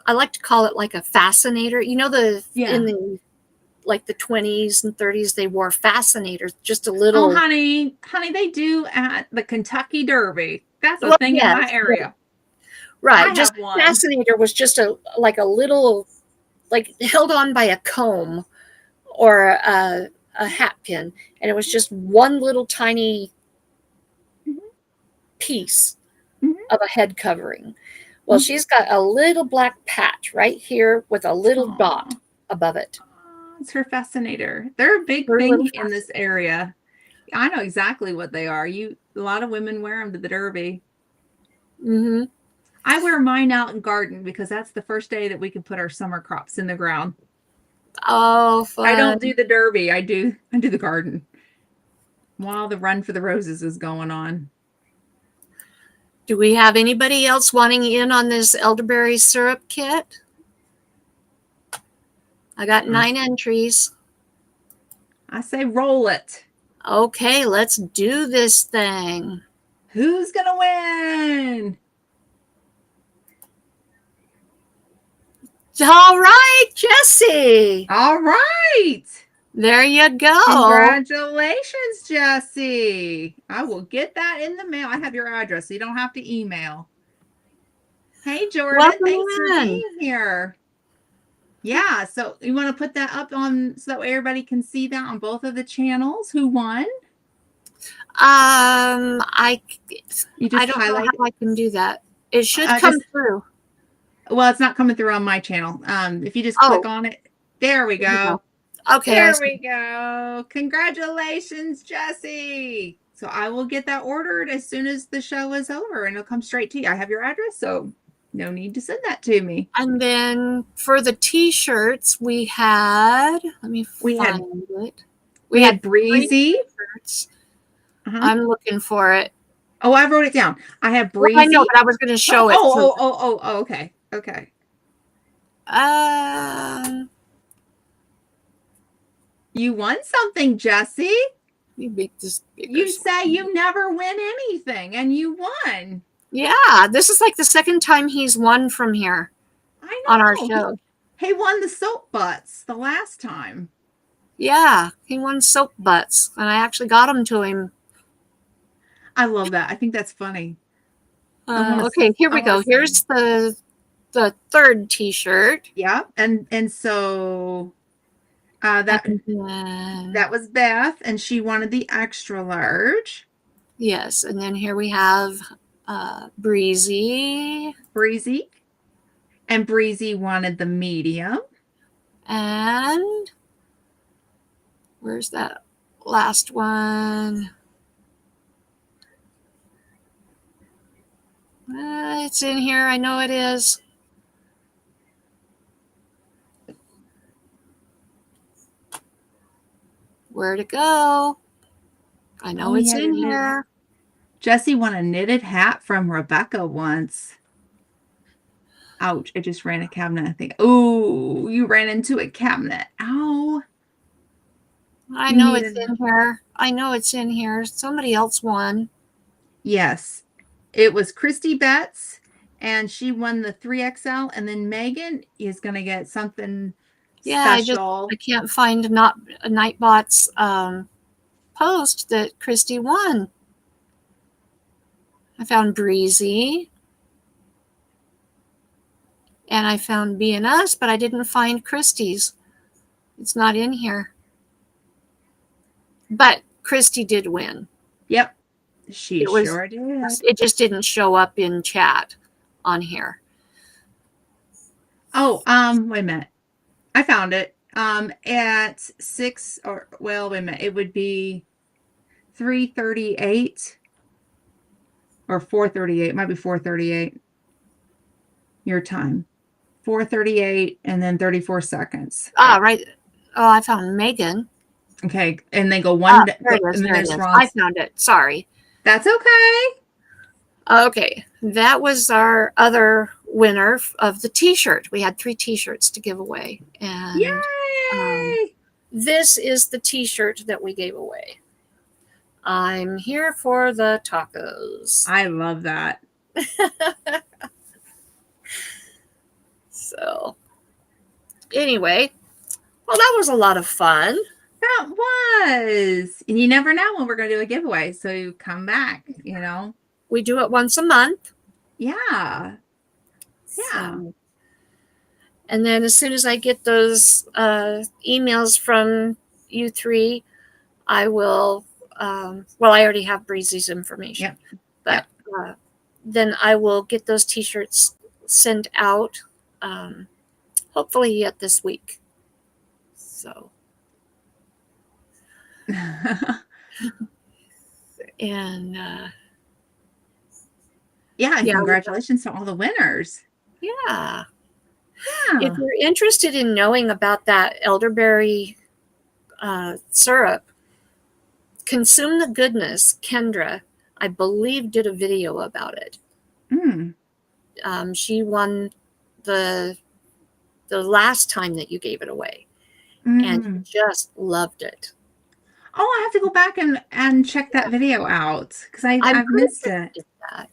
I like to call it like a fascinator. You know, in the like the 20s and 30s, they wore fascinators, just a little. Oh, honey, they do at the Kentucky Derby. That's a thing in my area. Right. Just fascinator was just a little, like held on by a comb or a hat pin. And it was just one little tiny piece of a head covering. Well, she's got a little black patch right here with a little dot above it. It's her fascinator. They're a big thing in this area. I know exactly what they are. A lot of women wear them to the Derby. Mm-hmm. I wear mine out in garden because that's the first day that we can put our summer crops in the ground. Oh, fun. I don't do the Derby. I do the garden while the run for the roses is going on. Do we have anybody else wanting in on this elderberry syrup kit? I got 9 entries. I say roll it. Okay, let's do this thing. Who's going to win? All right, Jessie. All right. There you go. Congratulations, Jessie. I will get that in the mail. I have your address, so you don't have to email. Hey, Jordan. Welcome thanks for in. being here. Yeah, so you want to put that up on so that way everybody can see that on both of the channels? Who won? I don't know how I can do that. It should come through. Well, it's not coming through on my channel. If you just click on it, there we go. Okay. There we go. Congratulations, Jessie. So I will get that ordered as soon as the show is over, and it'll come straight to you. I have your address, so no need to send that to me. And then for the t-shirts, we had it. We had Breezy. I'm looking for it. Oh, I wrote it down. I have Breezy. Well, I know, but I was going to show it. Okay. Okay. You won something, Jessie. You make this bigger. You say you never win anything, and you won. Yeah, this is like the second time he's won from here. I know. On our show. He won the soap butts the last time. Yeah, he won soap butts, and I actually got them to him. I love that. I think that's funny. Okay, here we go. Here's the third t-shirt. Yeah, and so that was Beth, and she wanted the extra large. Yes, and then here we have Breezy, and Breezy wanted the medium. And where's that last one? It's in here. I know it is. Where'd it go? I know it's in here. Jessie won a knitted hat from Rebecca once. Ouch, I just ran a cabinet, I think. Oh, you ran into a cabinet. Ow. I know it's in here. I know it's in here. Somebody else won. Yes. It was Christy Betts, and she won the 3XL, and then Megan is going to get something special. I can't find not Nightbot's post that Christy won. I found Breezy. And I found B&S, but I didn't find Christy's. It's not in here. But Christy did win. Yep. She It was, sure did. it just didn't show up in chat on here. Oh, wait a minute. I found it. At 6 or well, wait a minute. It would be 3:38 or 4:38. It might be 4:38 your time. 4:38 and then 34 seconds. Ah, right. Oh, I found Megan. Okay, and then go Ah, one there it is. and then There it there's is. Ron's. I found it. Sorry. That's okay. Okay, that was our other winner of the T-shirt. We had 3 T-shirts to give away, and Yay! this is the T-shirt that we gave away. I'm here for the tacos. I love that. So, anyway, well, that was a lot of fun. That was. And you never know when we're going to do a giveaway. So you come back, you know. We do it once a month. Yeah. Yeah. So, and then as soon as I get those emails from you 3, I will, well, I already have Breezy's information. Yep. But then I will get those T-shirts sent out, hopefully yet this week. So, and yeah, and congratulations to all the winners. Yeah. Yeah. If you're interested in knowing about that elderberry syrup, Consume the Goodness, Kendra, I believe, did a video about it. She won the last time that you gave it away, and just loved it. Oh, I have to go back and check that video out because I've missed it. That.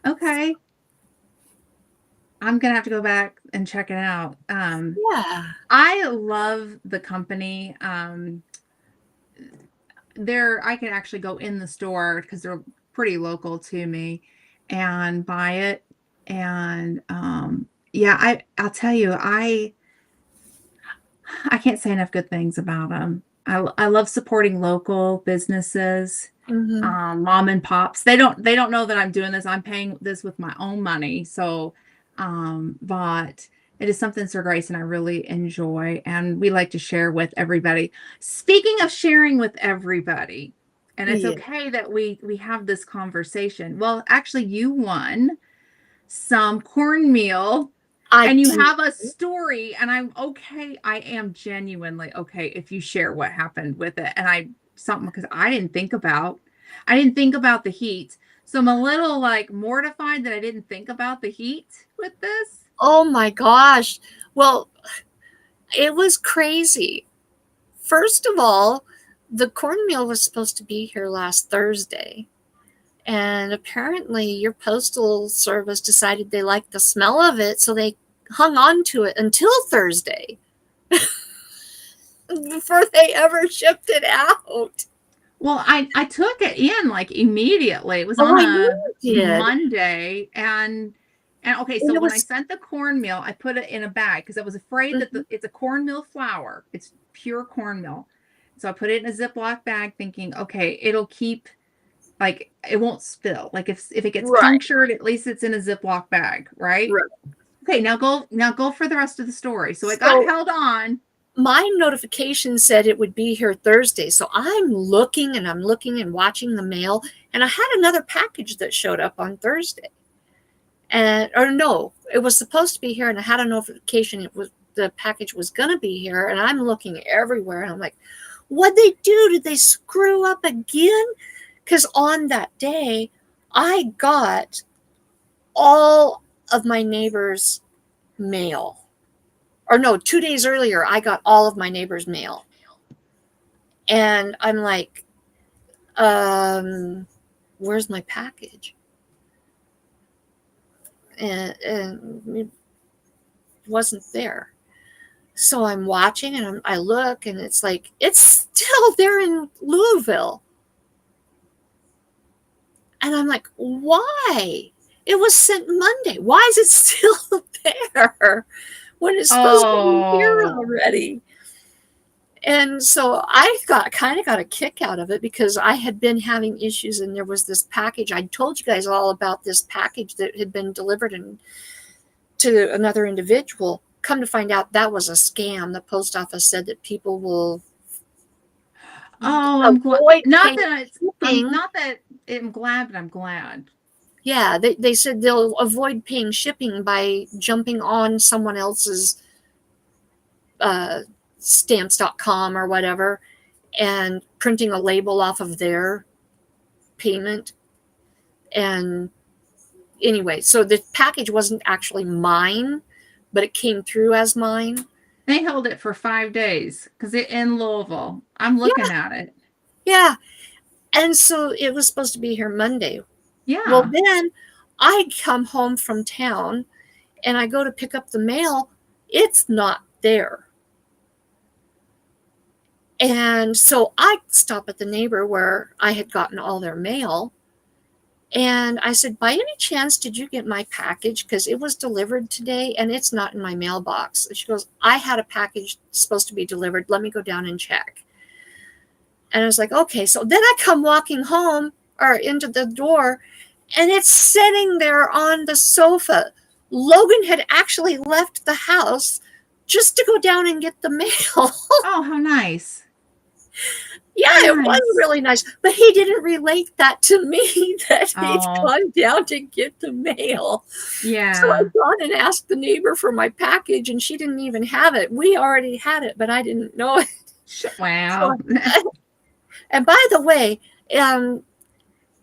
Okay. I'm going to have to go back and check it out. Yeah. I love the company. I can actually go in the store because they're pretty local to me and buy it. And yeah, I'll tell you, I can't say enough good things about them. I love supporting local businesses, mom and pops. They don't know that I'm doing this. I'm paying this with my own money. So, but it is something so great and I really enjoy, and we like to share with everybody. Speaking of sharing with everybody, and it's okay that we have this conversation. Well, actually, you won some cornmeal. And you have a story, and I'm okay. I am genuinely okay if you share what happened with it. And because I didn't think about the heat. So I'm a little like mortified that I didn't think about the heat with this. Oh my gosh. Well, it was crazy. First of all, the cornmeal was supposed to be here last Thursday. And apparently your postal service decided they liked the smell of it, so they hung on to it until Thursday before they ever shipped it out. Well, I took it in like immediately. It was on a Monday. And okay, so when I sent the cornmeal, I put it in a bag because I was afraid that it's a cornmeal flour. It's pure cornmeal. So I put it in a Ziploc bag thinking, okay, it'll keep, like, it won't spill. Like if it gets punctured, at least it's in a Ziploc bag, right? Okay, now go for the rest of the story. So it got held on. My notification said it would be here Thursday. So I'm looking and watching the mail, and I had another package that showed up on Thursday. Or no, it was supposed to be here, and I had a notification the package was going to be here, and I'm looking everywhere, and I'm like, what'd they do? Did they screw up again? Because on that day, I got all of my neighbors' mail. Or no, 2 days earlier, I got all of my neighbors' mail. And I'm like, where's my package? And it wasn't there. So I'm watching, and I look, and it's like, it's still there in Louisville. And I'm like, why? It was sent Monday. Why is it still there when it's supposed to be here already? And so I kind of got a kick out of it because I had been having issues, and there was this package. I told you guys all about this package that had been delivered to another individual. Come to find out, that was a scam. The post office said that people will Oh, I'm glad. avoid Not paying that it's. I'm shipping. not that I'm glad, but I'm glad. Yeah, they said they'll avoid paying shipping by jumping on someone else's uh, stamps.com or whatever and printing a label off of their payment. And anyway, so the package wasn't actually mine, but it came through as mine. They held it for 5 days because it in Louisville. I'm looking at it. Yeah. And so it was supposed to be here Monday. Well, Yeah. then I come home from town and I go to pick up the mail. It's not there. And so I stop at the neighbor where I had gotten all their mail. And I said, by any chance, did you get my package? Because it was delivered today and it's not in my mailbox. And she goes, I had a package supposed to be delivered. Let me go down and check. And I was like, okay. So then I come walking home or into the door, and it's sitting there on the sofa. Logan had actually left the house just to go down and get the mail. Oh, how nice. Yeah, How it was nice. really nice. But he didn't relate that to me, that he'd Oh, gone down to get the mail. So I yeah. gone and asked the neighbor for my package, and she didn't even have it. We already had it, but I didn't know it. Wow. And by the way,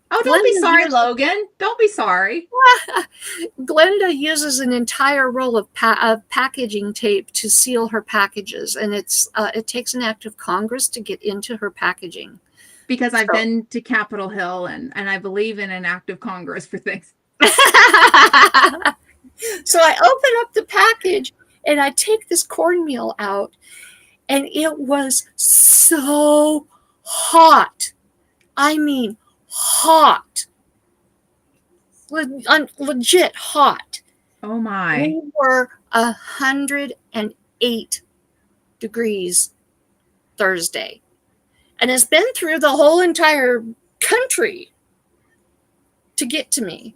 Oh, don't be Glenda sorry, Logan. Don't be sorry. Glenda uses an entire roll of packaging tape to seal her packages, and it takes an act of Congress to get into her packaging. Because I've been to Capitol Hill and I believe in an act of Congress for things. So I open up the package and I take this cornmeal out, and it was so hot. I mean, hot. Legit hot. Oh my. We were 108 degrees Thursday. And it's been through the whole entire country to get to me.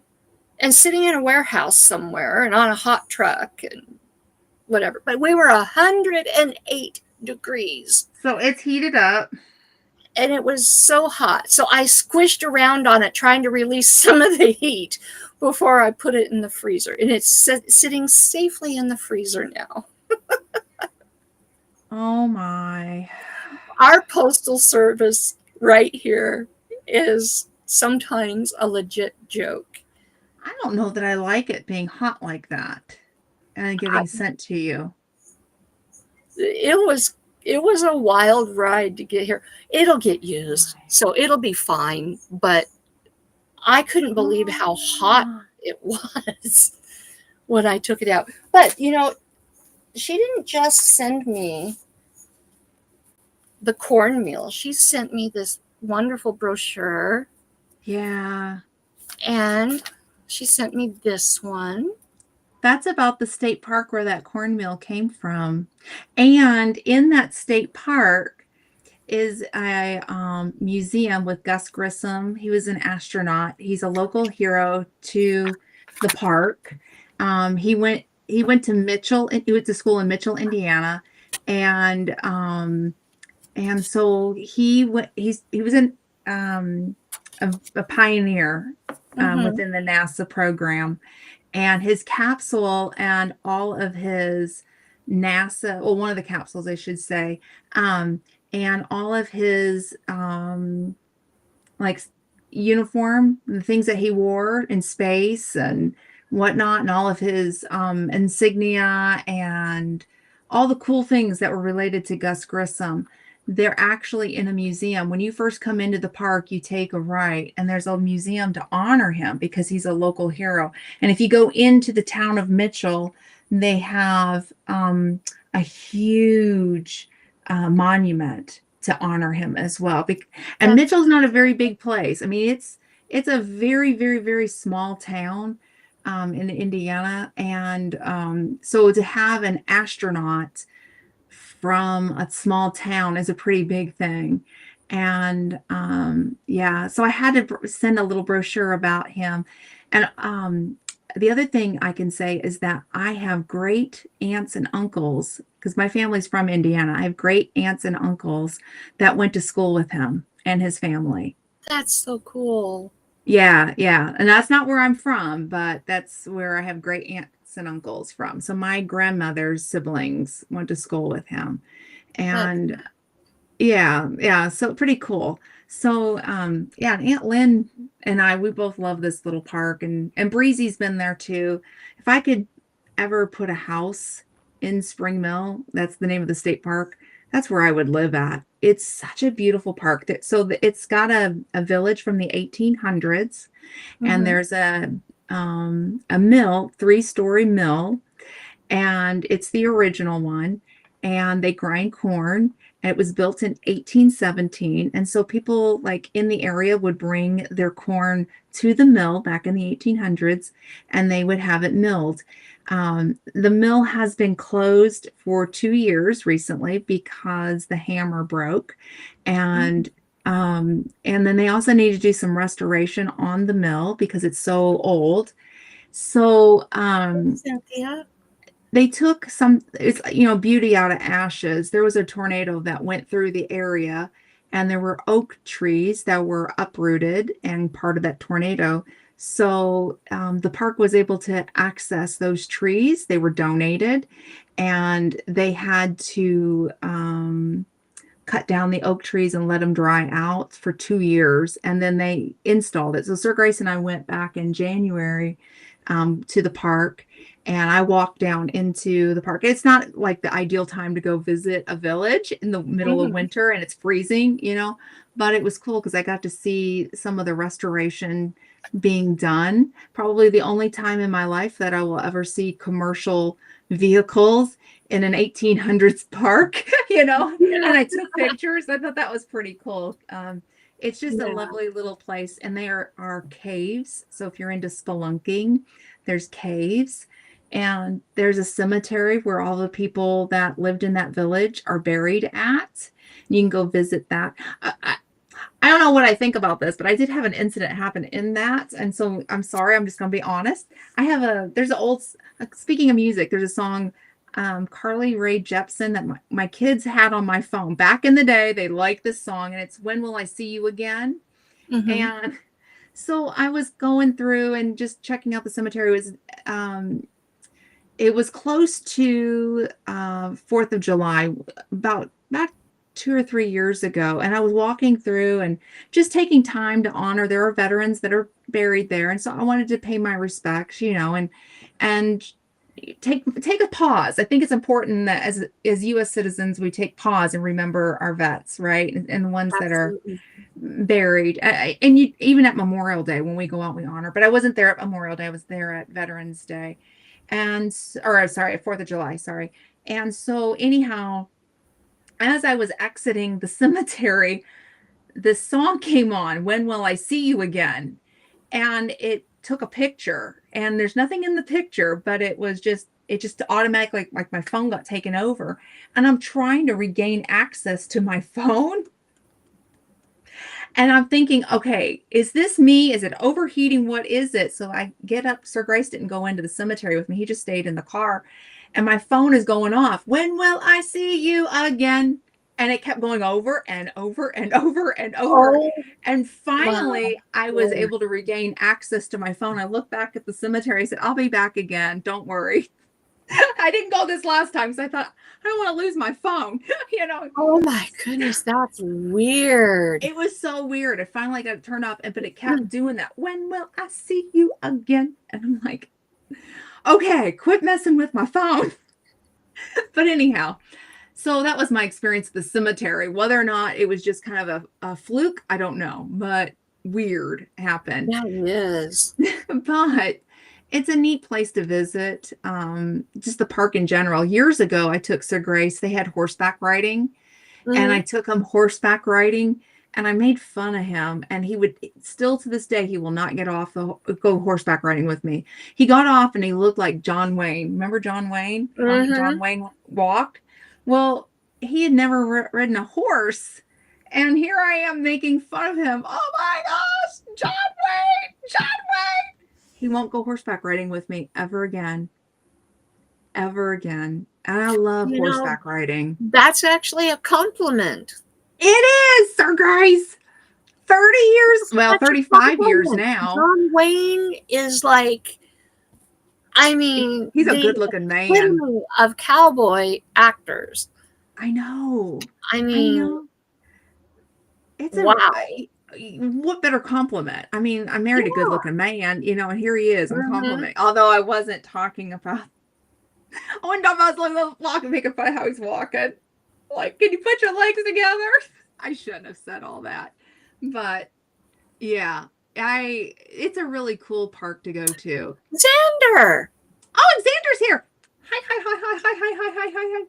And sitting in a warehouse somewhere and on a hot truck and whatever. But we were 108 degrees. So it's heated up. And it was so hot. So I squished around on it trying to release some of the heat before I put it in the freezer. And it's sitting safely in the freezer now. Oh my. Our postal service right here is sometimes a legit joke. I don't know that I like it being hot like that and getting sent to you. It was a wild ride to get here. It'll get used, so it'll be fine. But I couldn't believe how hot it was when I took it out. But, she didn't just send me the cornmeal. She sent me this wonderful brochure. Yeah. And she sent me this one. That's about the state park where that cornmeal came from. And in that state park is a museum with Gus Grissom. He was an astronaut. He's a local hero to the park. He went to Mitchell. He went to school in Mitchell, Indiana, and so he was a pioneer within the NASA program. And his capsule and all of his NASA, well, one of the capsules, I should say, and all of his like uniform, the things that he wore in space and whatnot, and all of his insignia and all the cool things that were related to Gus Grissom. They're actually in a museum. When you first come into the park, you take a right, and there's a museum to honor him because he's a local hero. And if you go into the town of Mitchell, they have a huge monument to honor him as well. And Mitchell's not a very big place. I mean, it's a very, very, very small town in Indiana. And so to have an astronaut from a small town is a pretty big thing. And yeah, so I had to send a little brochure about him. And the other thing I can say is that I have great aunts and uncles because my family's from Indiana. I have great aunts and uncles that went to school with him and his family. That's so cool. Yeah, yeah. And that's not where I'm from, but that's where I have great aunts and uncles from. So my grandmother's siblings went to school with him. That And yeah, yeah. So pretty cool. So yeah, and Aunt Lynn and I, we both love this little park, and Breezy's been there too. If I could ever put a house in Spring Mill, that's the name of the state park, that's where I would live at. It's such a beautiful park. It's got a village from the 1800s, and mhm. there's a mill, 3-story mill, and it's the original one, and they grind corn. And it was built in 1817, and so people like in the area would bring their corn to the mill back in the 1800s, and they would have it milled. The mill has been closed for 2 years recently because the hammer broke, Mm, and then they also need to do some restoration on the mill because it's so old. So Cynthia. they took some, it's, beauty out of ashes. There was a tornado that went through the area, and there were oak trees that were uprooted and part of that tornado. So the park was able to access those trees. They were donated, and they had to cut down the oak trees and let them dry out for 2 years. And then they installed it. So Sir Grace and I went back in January to the park, and I walked down into the park. It's not like the ideal time to go visit a village in the middle of Mhm. winter and it's freezing, but it was cool because I got to see some of the restoration being done. Probably the only time in my life that I will ever see commercial vehicles in an 1800s park, Yeah, and I took pictures. I thought that was pretty cool. It's just a yeah. lovely little place, and there are caves. So if you're into spelunking, there's caves, and there's a cemetery where all the people that lived in that village are buried at. You can go visit that. I don't know what I think about this, but I did have an incident happen in that, and so I'm sorry. I'm just going to be honest. There's an old, speaking of music, there's a song, Carly Rae Jepsen, that my kids had on my phone back in the day. They like this song, and it's "When Will I See You Again?" Mhm. And so I was going through and just checking out the cemetery. Um, it was close to 4th of July, about 2 or 3 years ago, and I was walking through and just taking time to honor. There are veterans that are buried there, and so I wanted to pay my respects, and take a pause. I think it's important that as U.S. citizens we take pause and remember our vets, right, and the ones that are Absolutely. buried. And even at Memorial Day when we go out, we honor. But I wasn't there at Memorial Day. I was there at Veterans Day, or sorry, at 4th of July. Sorry. And so anyhow, as I was exiting the cemetery, this song came on, "When Will I See You Again?" And it took a picture, and there's nothing in the picture, but it just automatically, like my phone got taken over, and I'm trying to regain access to my phone. And I'm thinking, okay, is this me? Is it overheating? What is it? So I get up. Sir Grace didn't go into the cemetery with me. He just stayed in the car. And my phone is going off. "When will I see you again?" And it kept going over and over and over and over. Oh And my finally, I was lord. able to regain access to my phone. I looked back at the cemetery. I said, "I'll be back again. Don't worry." I didn't go this last time because I thought, I don't want to lose my phone. you know, Oh my goodness, that's weird. It was so weird. I finally got it turned off, but it kept doing that. "When will I see you again?" And I'm like, okay, quit messing with my phone. But anyhow, so that was my experience at the cemetery. Whether or not it was just kind of a fluke, I don't know, but weird happened. That is. But it's a neat place to visit. Just the park in general. Years ago, I took Sir Grace. They had horseback riding, and I Mhm. took him horseback riding, and I made fun of him, and he would still to this day he will not get off go horseback riding with me. He got off and he looked like John Wayne. Remember John Wayne? How John Mhm. Wayne walked? Well, he had never ridden a horse. And here I am making fun of him. Oh my gosh, John Wayne, John Wayne. He won't go horseback riding with me ever again. Ever again. And I love horseback riding. That's actually a compliment. It is, Sir Grace. 30 years, well, 35 years now. John Wayne is like, I mean, he's a good-looking man. Epitome of cowboy actors. I know. I mean, it's wow. What better compliment? I mean, I married a good-looking man, you know, and here he is. I'm complimenting. Although I wasn't talking about. I wasn't talking about walking, making fun of how he's walking. Like, can you put your legs together? I shouldn't have said all that. But yeah, it's a really cool park to go to. Xander. Oh, and Xander's here. Hi.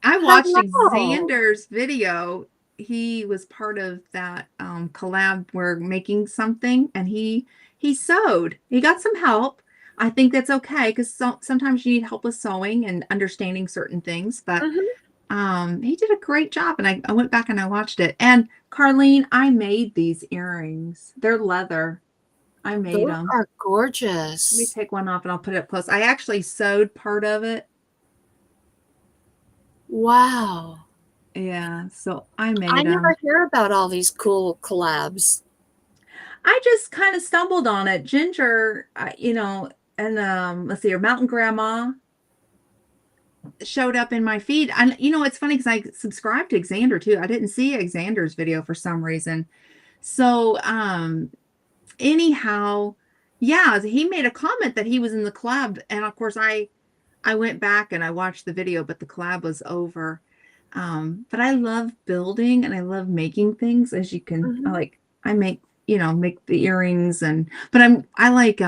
I watched Xander's video. He was part of that collab. We're making something, and he sewed. He got some help. I think that's okay, because sometimes you need help with sewing and understanding certain things. But he did a great job, and I went back and I watched it. And Carlene, I made these earrings. They're leather. I made them. Those are gorgeous. Let me take one off and I'll put it up close. I actually sewed part of it. Wow. Yeah, so I made them. I never hear about all these cool collabs. I just kind of stumbled on it. Ginger, you know, and let's see, her Mountain Grandma showed up in my feed. And you know, it's funny because I subscribed to Xander too. I didn't see Xander's video for some reason. So anyhow, yeah, he made a comment that he was in the collab, and of course I went back and I watched the video, but the collab was over. But I love building and I love making things, as you can I make, you know, make the earrings, but I like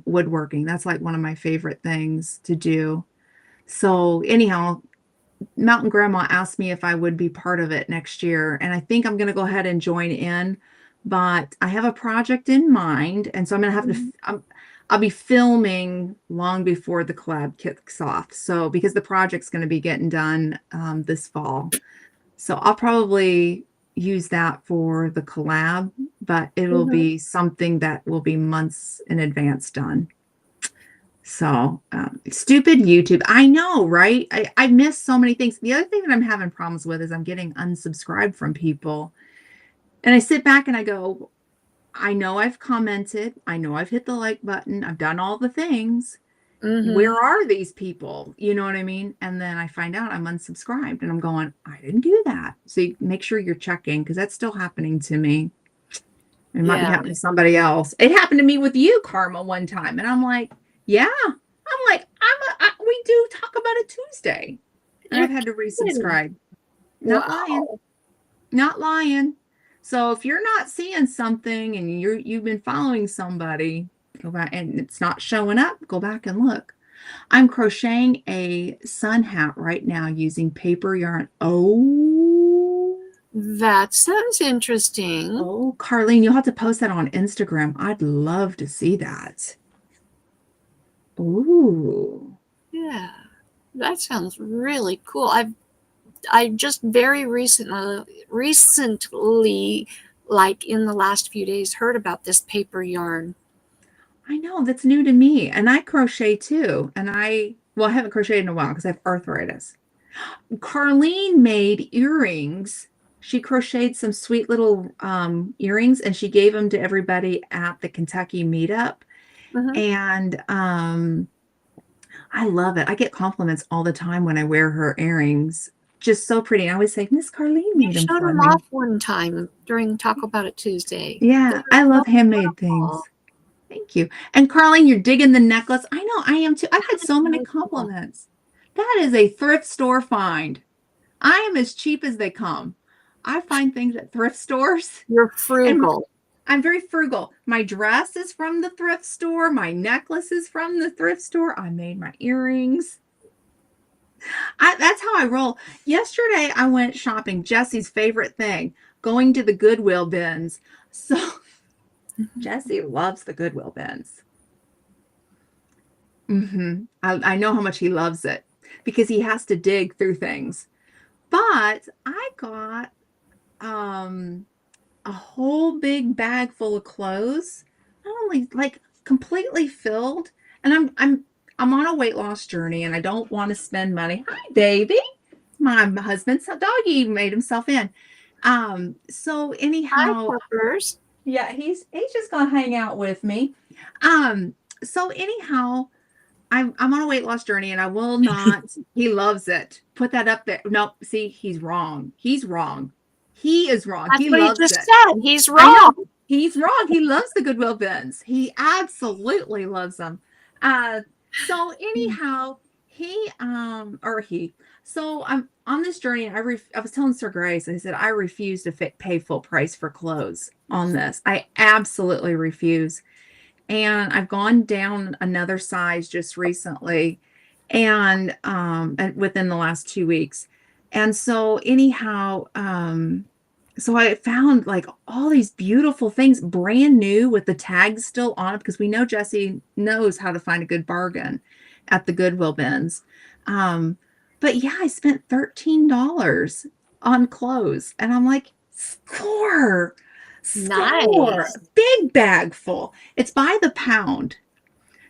woodworking. That's like one of my favorite things to do. So anyhow, Mountain Grandma asked me if I would be part of it next year, and I think I'm going to go ahead and join in, but I have a project in mind, and so I'm going to have to I'll be filming long before the collab kicks off. So because the project's going to be getting done this fall, so I'll probably use that for the collab, but it'll be something that will be months in advance done. So stupid YouTube. I know, right? I miss so many things. The other thing that I'm having problems with is I'm getting unsubscribed from people. And I sit back and I go, I know I've commented. I know I've hit the like button. I've done all the things. Where are these people? You know what I mean? And then I find out I'm unsubscribed and I'm going, I didn't do that. So you make sure you're checking, because that's still happening to me. It might be happening to somebody else. It happened to me with you, Karma, one time. And I'm like, yeah. I'm like, we do talk about it Tuesday. And I've had to resubscribe. Not lying. Not lying. So if you're not seeing something and you've been following somebody, go back and it's not showing up, go back and look. I'm crocheting a sun hat right now using paper yarn. Oh, that sounds interesting. Oh, Carlene, you'll have to post that on Instagram. I'd love to see that. Ooh. Yeah, that sounds really cool. I just very recently, like in the last few days, heard about this paper yarn. I know, that's new to me. And I crochet too. And I haven't crocheted in a while because I have arthritis. Carlene made earrings. She crocheted some sweet little earrings, and she gave them to everybody at the Kentucky meetup. And I love it. I get compliments all the time when I wear her earrings. Just so pretty. I always say, Miss Carlene made them for me. Showed them off one time during Talko Bout It Tuesday. Yeah, I love handmade things. Thank you. And Carlene, you're digging the necklace. I know, I am too. I've had so many compliments. That is a thrift store find. I am as cheap as they come. I find things at thrift stores. You're frugal. I'm very frugal. My dress is from the thrift store. My necklace is from the thrift store. I made my earrings. That's how I roll. Yesterday, I went shopping. Jesse's favorite thing, going to the Goodwill bins. So Jesse loves the Goodwill bins. I know how much he loves it because he has to dig through things. But I got a whole big bag full of clothes, not only like completely filled. And I'm on a weight loss journey, and I don't want to spend money. Hi, baby. My husband's doggy made himself in. So Hi, anyhow, Peppers. yeah, he's just gonna hang out with me. So anyhow, I'm on a weight loss journey, and I will not. He loves it. Put that up there. No, see, he's wrong. He's wrong. He is wrong. That's He what he loves just it. said. He's I wrong. know he's wrong. He loves the Goodwill bins. He absolutely loves them. So anyhow, he or he. So I'm on this journey. And I was telling Sir Grace. I said I refuse to pay full price for clothes on this. I absolutely refuse. And I've gone down another size just recently, and within the last 2 weeks. And so anyhow, so I found like all these beautiful things brand new with the tags still on it, because we know Jesse knows how to find a good bargain at the Goodwill bins. But yeah, I spent $13 on clothes, and I'm like, score, Nice. big bag full. It's by the pound.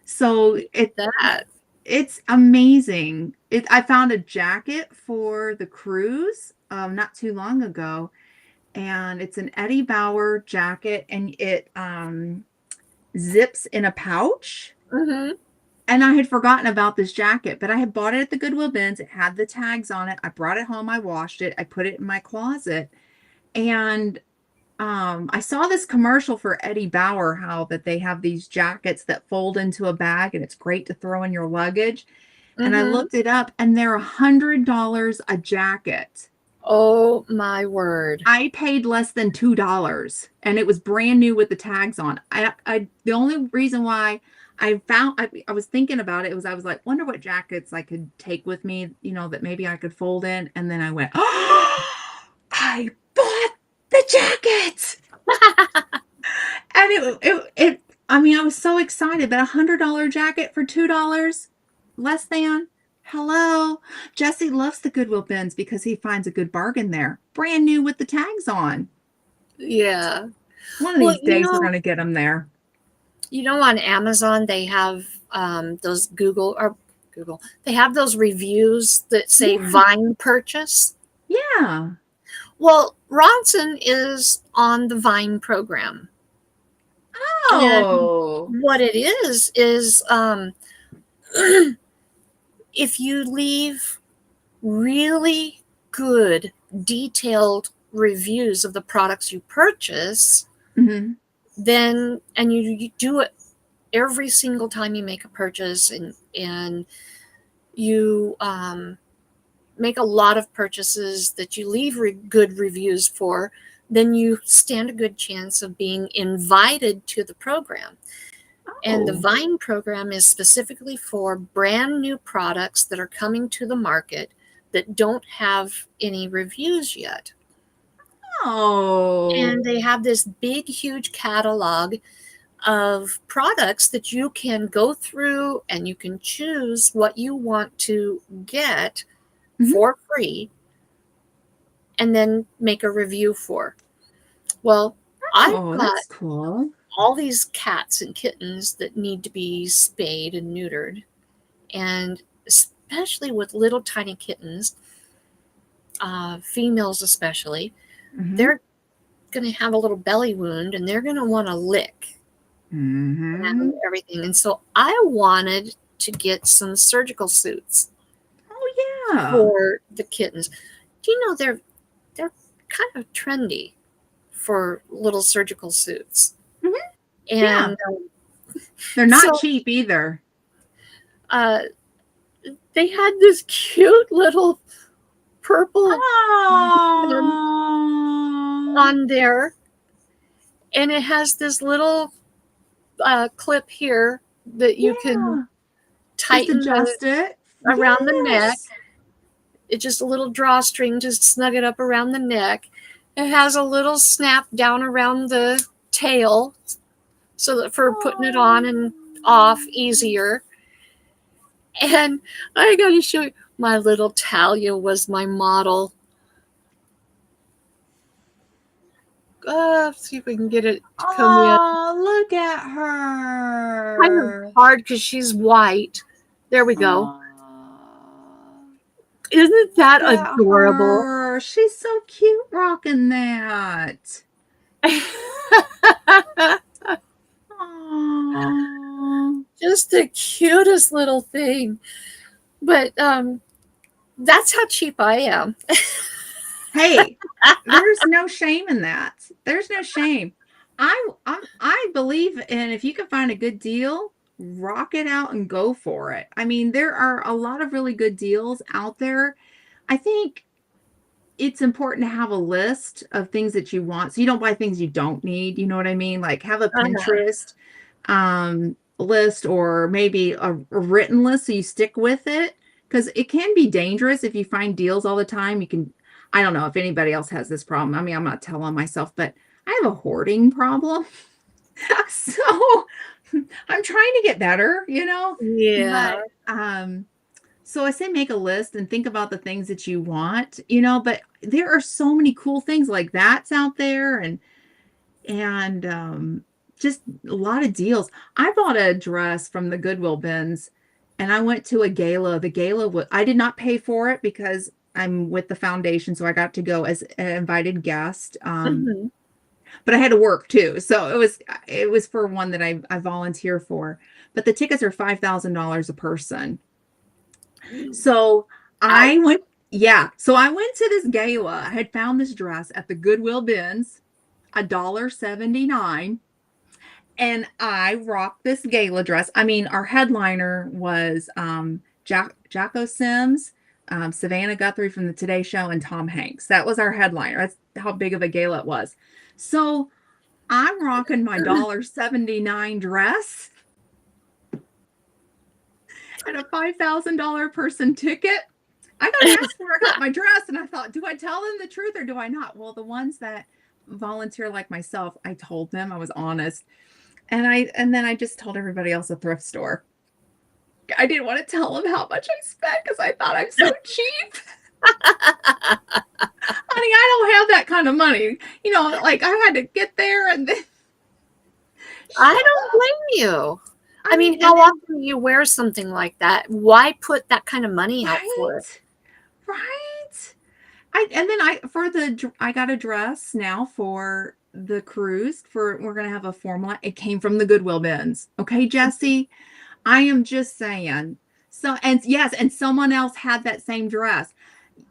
So That. it's amazing. I found a jacket for the cruise not too long ago, and it's an Eddie Bauer jacket, and it zips in a pouch. Mm-hmm. And I had forgotten about this jacket, but I had bought it at the Goodwill bins. It had the tags on it. I brought it home. I washed it. I put it in my closet. And I saw this commercial for Eddie Bauer, how that they have these jackets that fold into a bag, and it's great to throw in your luggage. And I Mm-hmm. looked it up, and they're $100 a jacket. Oh my word. I paid less than $2, and it was brand new with the tags on. The only reason why I was thinking about it was I was like, wonder what jackets I could take with me, that maybe I could fold in. And then I went, oh, I bought the jacket. And I mean, I was so excited, but $100 jacket for $2, less than. Hello. Jesse loves the Goodwill bins because he finds a good bargain there. Brand new with the tags on. Yeah. One of Well, these days we're going to get them there. on Amazon they have those Google. They have those reviews that say Vine purchase. Yeah. Well, Ronson is on the Vine program. Oh. And what it is if you leave really good, detailed reviews of the products you purchase, Mm-hmm. then and you do it every single time you make a purchase, and you make a lot of purchases that you leave good reviews for, then you stand a good chance of being invited to the program. And the Vine program is specifically for brand new products that are coming to the market that don't have any reviews yet. Oh. And they have this big, huge catalog of products that you can go through, and you can choose what you want to get for free and then make a review for. Well, I've got that's cool. all these cats and kittens that need to be spayed and neutered, and especially with little tiny kittens, females especially, they're going to have a little belly wound, and they're going to want to lick and everything. And so I wanted to get some surgical suits. Oh yeah. For the kittens. Do you know they're kind of trendy for little surgical suits? Mm-hmm. And they're not cheap either. They had this cute little purple on there, and it has this little clip here that you can tighten adjust it around the neck. It's just a little drawstring, just snug it up around the neck. It has a little snap down around the tail, so that for putting it on and off easier. And I got to show you, my little Talia was my model. See if we can get it to come in. Oh, look at Kind of her. hard because she's white. There we go. Aw, Isn't that look at adorable? her. She's so cute rocking that. Aww. Just the cutest little thing. But that's how cheap I am. Hey, there's no shame in that. There's no shame. I believe in, if you can find a good deal, rock it out and go for it. I mean, there are a lot of really good deals out there. I think it's important to have a list of things that you want, so you don't buy things you don't need. You know what I mean? Like, have a Pinterest list, or maybe a written list so you stick with it, because it can be dangerous if you find deals all the time. You can, I don't know if anybody else has this problem. I mean, I'm not telling myself, but I have a hoarding problem. So I'm trying to get better, you know? Yeah. But so I say make a list and think about the things that you want, you know, but there are so many cool things like that's out there, and just a lot of deals. I bought a dress from the Goodwill bins and I went to a gala. The gala I did not pay for it because I'm with the foundation, so I got to go as an invited guest. But I had to work too, so it was for one that I volunteer for. But the tickets are $5,000 a person. So I went, So I went to this gala. I had found this dress at the Goodwill bins, $1.79, and I rocked this gala dress. I mean, our headliner was Jocko Sims, Savannah Guthrie from the Today Show, and Tom Hanks. That was our headliner. That's how big of a gala it was. So I'm rocking my $1.79 dress and a $5,000 person ticket. I got asked where I got my dress, and I thought, do I tell them the truth or do I not? Well, the ones that volunteer like myself, I told them, I was honest. And then I just told everybody else a thrift store. I didn't want to tell them how much I spent because I thought I'm so cheap. Honey, I don't have that kind of money. You know, like I had to get there and then. I don't blame you. I mean, how often do you wear something like that? Why put that kind of money out for it? Right. I got a dress now for the cruise. We're gonna have a formal. It came from the Goodwill bins. Okay, Jesse. I am just saying. So, and yes, and someone else had that same dress.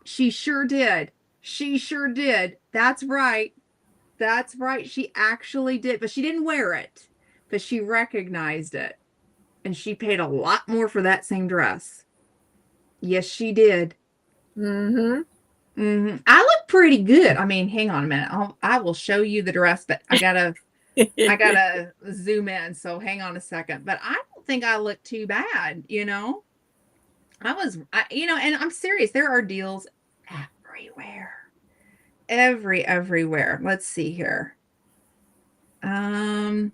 She sure did. That's right. She actually did, but she didn't wear it. But she recognized it. And she paid a lot more for that same dress. Yes, she did. I look pretty good. I mean, hang on a minute. I will show you the dress, but I gotta zoom in. So hang on a second. But I don't think I look too bad. You know, and I'm serious. There are deals everywhere. Let's see here. All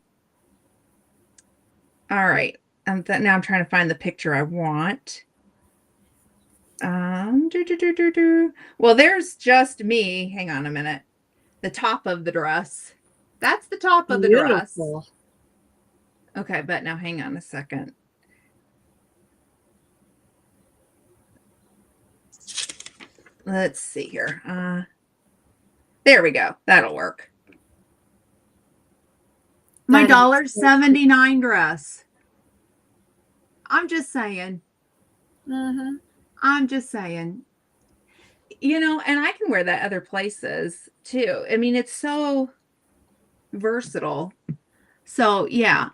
right. Now I'm trying to find the picture I want. Well, there's just me. Hang on a minute. The top of the dress. That's the top of the dress. Okay, but now hang on a second. Let's see here. There we go. That'll work. My $1.79 dress. I'm just saying. I'm just saying. You know, and I can wear that other places too. I mean, it's so versatile. So yeah,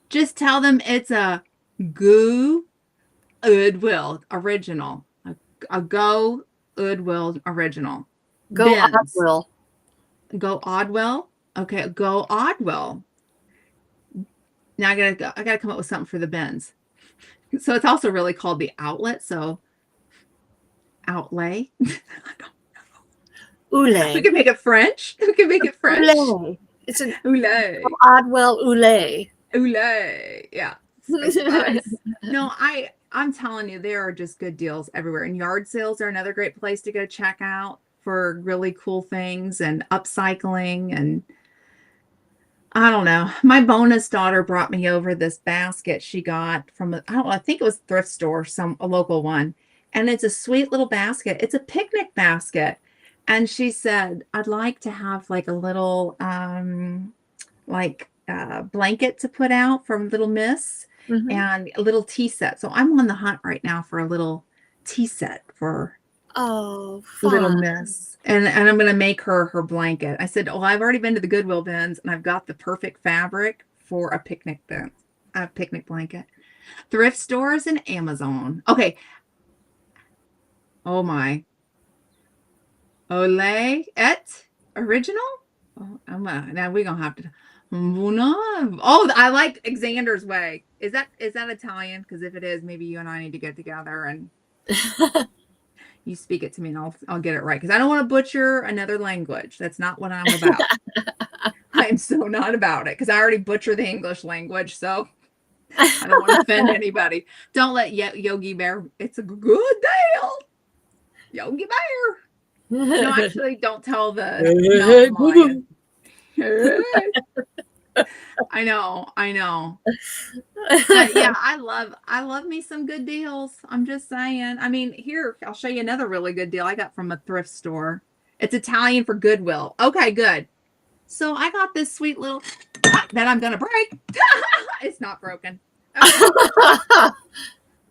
just tell them it's a Goodwill original. A Goodwill original. Go Oddwill. Go Oddwill. Okay, go Oddwill. Now I gotta come up with something for the bins. So it's also really called the outlet. So outlay. I don't know. Oulay. We can make it French. Oulay. It's an Oulay. Oddwill Oulay. Oulay. Yeah. No, I'm telling you, there are just good deals everywhere. And yard sales are another great place to go check out. for really cool things and upcycling. And I don't know. My bonus daughter brought me over this basket she got from I think it was a thrift store, a local one. And it's a sweet little basket. It's a picnic basket. And she said, I'd like to have like a little blanket to put out from Little Miss and a little tea set. So I'm on the hunt right now for a little tea set for Little Miss. And I'm going to make her blanket. I said, I've already been to the Goodwill bins and I've got the perfect fabric for a picnic blanket. Thrift stores and Amazon. Okay. Oh my. Olay et original? Oh, now we're going to have to. Oh, I like Xander's way. Is that Italian? Because if it is, maybe you and I need to get together and you speak it to me and I'll get it right. Because I don't want to butcher another language. That's not what I'm about. I'm so not about it. Because I already butcher the English language. So I don't want to offend anybody. Don't let Yogi Bear. It's a good deal. Yogi Bear. No, actually, don't tell the lion. I know. But yeah, I love me some good deals. I'm just saying. I mean, here, I'll show you another really good deal I got from a thrift store. It's Italian for Goodwill. Okay, good. So I got this sweet little that I'm gonna break. It's not broken. Okay.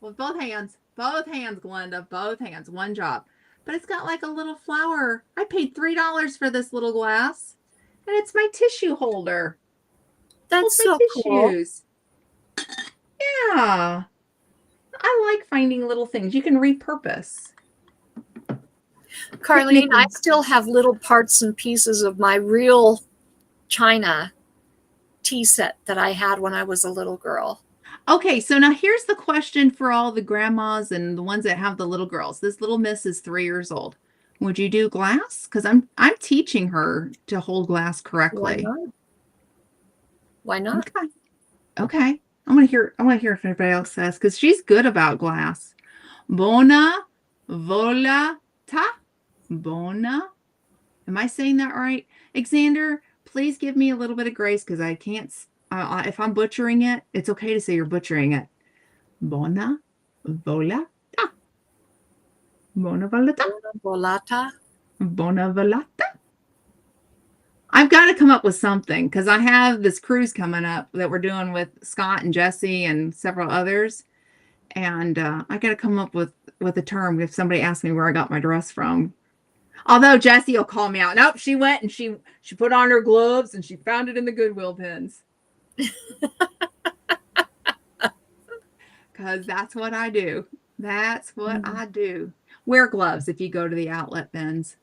With both hands, Glenda, both hands, one job. But it's got like a little flower. I paid $3 for this little glass, and it's my tissue holder. That's so tissues. Cool. Yeah. I like finding little things you can repurpose. Carlene, I still have little parts and pieces of my real China tea set that I had when I was a little girl. Okay, so now here's the question for all the grandmas and the ones that have the little girls. This little miss is 3 years old. Would you do glass? Because I'm teaching her to hold glass correctly. Why not? Okay. I want to hear if anybody else says, because she's good about glass. Bona volata. Bona. Am I saying that right? Xander, please give me a little bit of grace because I can't. If I'm butchering it, it's okay to say you're butchering it. Bona volata. Bona volata. Volata. Bona volata. I've got to come up with something because I have this cruise coming up that we're doing with Scott and Jesse and several others. And I got to come up with a term if somebody asks me where I got my dress from. Although Jesse will call me out. Nope, she went and she put on her gloves and she found it in the Goodwill bins. Because that's what I do. That's what I do. Wear gloves if you go to the outlet bins.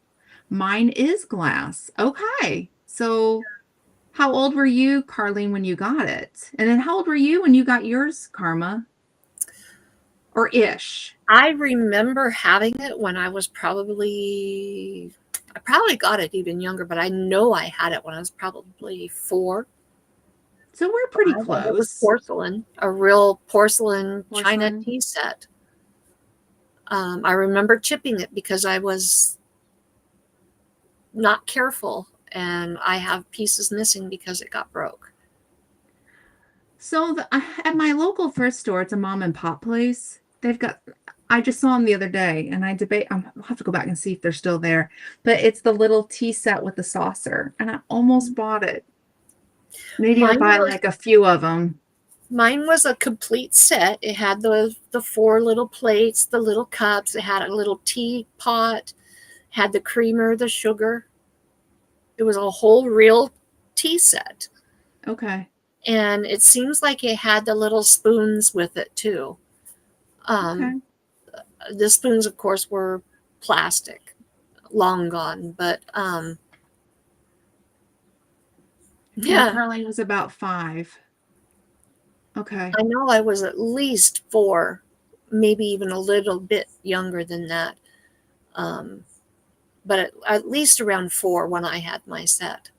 Mine is glass. Okay. So how old were you, Carlene, when you got it? And then how old were you when you got yours, Karma? Or ish? I remember having it when I was I probably got it even younger, but I know I had it when I was probably 4. So we're pretty close. It was porcelain, a real porcelain China tea set. I remember chipping it because I was not careful, and I have pieces missing because it got broke. So at my local thrift store, it's a mom and pop place. I just saw them the other day, and I'll have to go back and see if they're still there. But it's the little tea set with the saucer, and I almost bought it. Maybe I'll buy like a few of them. Mine was a complete set. It had the 4 little plates, the little cups. It had a little teapot, had the creamer, the sugar. It was a whole real tea set. Okay. And it seems like it had the little spoons with it too. Okay. The spoons, of course, were plastic, long gone. But yeah, Carlene was about 5. Okay. I know I was at least 4, maybe even a little bit younger than that. But at least around 4 when I had my set.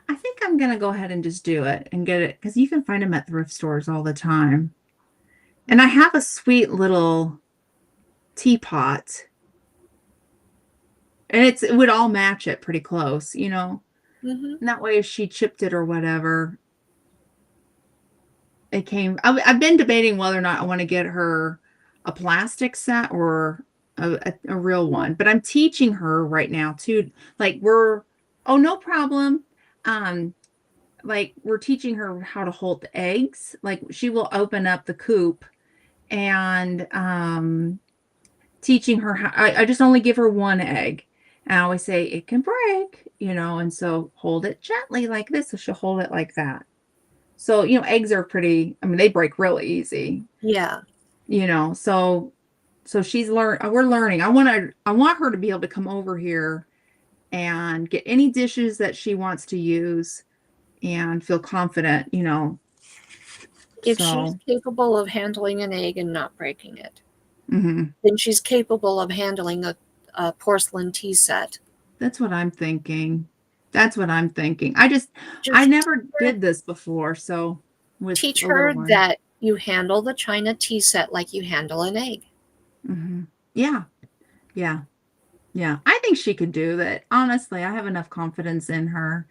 I think I'm going to go ahead and just do it and get it because you can find them at thrift stores all the time. And I have a sweet little teapot. And it would all match it pretty close, you know. Mm-hmm. And that way, if she chipped it or whatever, it came. I've been debating whether or not I want to get her a plastic set or a real one. But I'm teaching her right now too. Like oh, no problem. Like we're teaching her how to hold the eggs. Like she will open up the coop and teaching her how. I just only give her one egg. And I always say it can break, you know, and so hold it gently like this. So she'll hold it like that. So, you know, eggs are pretty, I mean, they break really easy, Yeah. you know. So we're learning. I want her to be able to come over here and get any dishes that she wants to use and feel confident, you know. If she's So, capable of handling an egg and not breaking it, mhm. then she's capable of handling a porcelain tea set. That's what I'm thinking. That's what I'm thinking. I Just never did this before, so with teach a little her one. that you handle the china tea set like you handle an egg. Mhm. Yeah. Yeah. Yeah. I think she could do that. Honestly, I have enough confidence in her.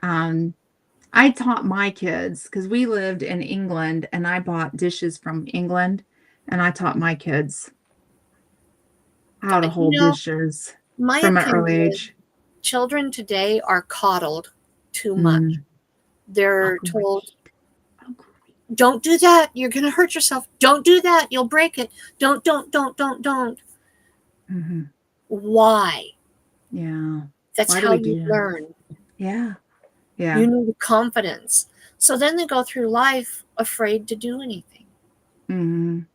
Um, I taught my kids because we lived in England and I bought dishes from England and I taught my kids how to You hold know, dishes my from an opinion early is age. children today are coddled too much. Mm, They're told, agreed. Agreed. don't do that. You're going to hurt yourself. Don't do that. You'll break it. Don't. Mhm. Why? Yeah. That's Why do how we you do that? learn. Yeah. Yeah. You need confidence. So then they go through life afraid to do anything. Mhm.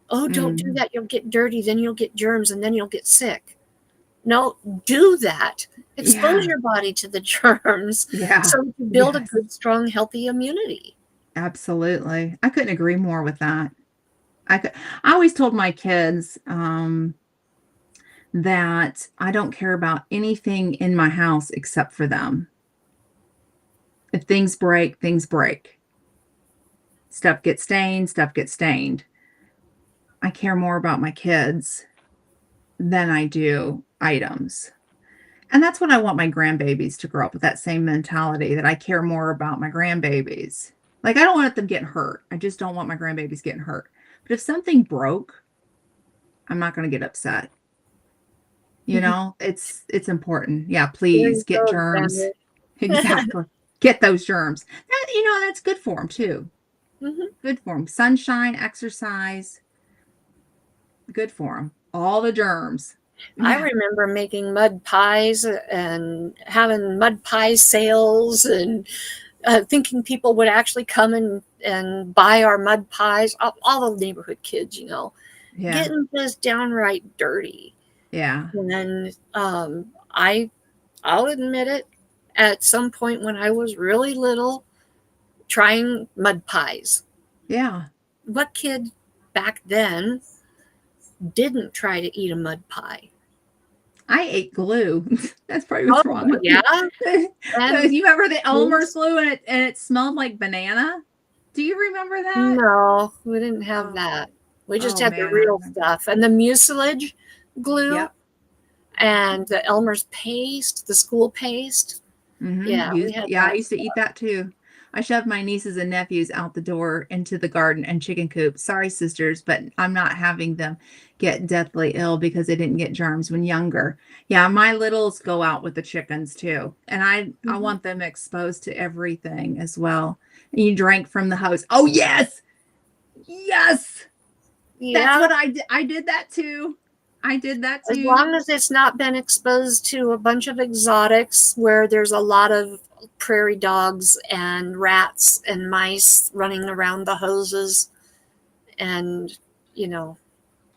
Oh, don't do Mhm. that. You'll get dirty. Then you'll get germs and then you'll get sick. No, do that. Expose Yeah. your body to the germs Yeah. so you build a Yes. good, strong, healthy immunity. Absolutely. I couldn't agree more with that. I always told my kids that I don't care about anything in my house except for them. If things break, things break. Stuff gets stained, stuff gets stained. I care more about my kids than I do items. And that's what I want my grandbabies to grow up with, that same mentality that I care more about my grandbabies. Like, I don't want them getting hurt. I just don't want my grandbabies getting hurt. But if something broke, I'm not going to get upset. You There know, it's important. Yeah, please you get go, germs. Grandma. Exactly. Get those germs. That's good for them too. Mhm. Good for them. Sunshine, exercise, good for them. All the germs. I Yeah. remember making mud pies and having mud pie sales and thinking people would actually come and buy our mud pies. All the neighborhood kids, Yeah. getting just downright dirty. Yeah. And I'll admit it, at some point when I was really little, trying mud pies. Yeah. What kid back then didn't try to eat a mud pie? I ate glue. That's probably what's Oh, wrong with yeah. me. So And you remember the Elmer's please? glue and it smelled like banana? Do you remember that? No, we didn't have Oh, that. We just oh had the man, I real remember. stuff and the mucilage glue Yep. and the Elmer's paste, the school paste. Yeah, we had Yeah, I that used to eat stuff. that too. I shoved my nieces and nephews out the door into the garden and chicken coop. Sorry, sisters, but I'm not having them get deathly ill because they didn't get germs when younger. Yeah, my littles go out with the chickens too. And I Mhm. want them exposed to everything as well. And you drank from the hose. Oh, yes. Yes. That's Yeah, what I did. I did that too. I did that as too. long as it's not been exposed to a bunch of exotics where there's a lot of prairie dogs and rats and mice running around the hoses and you know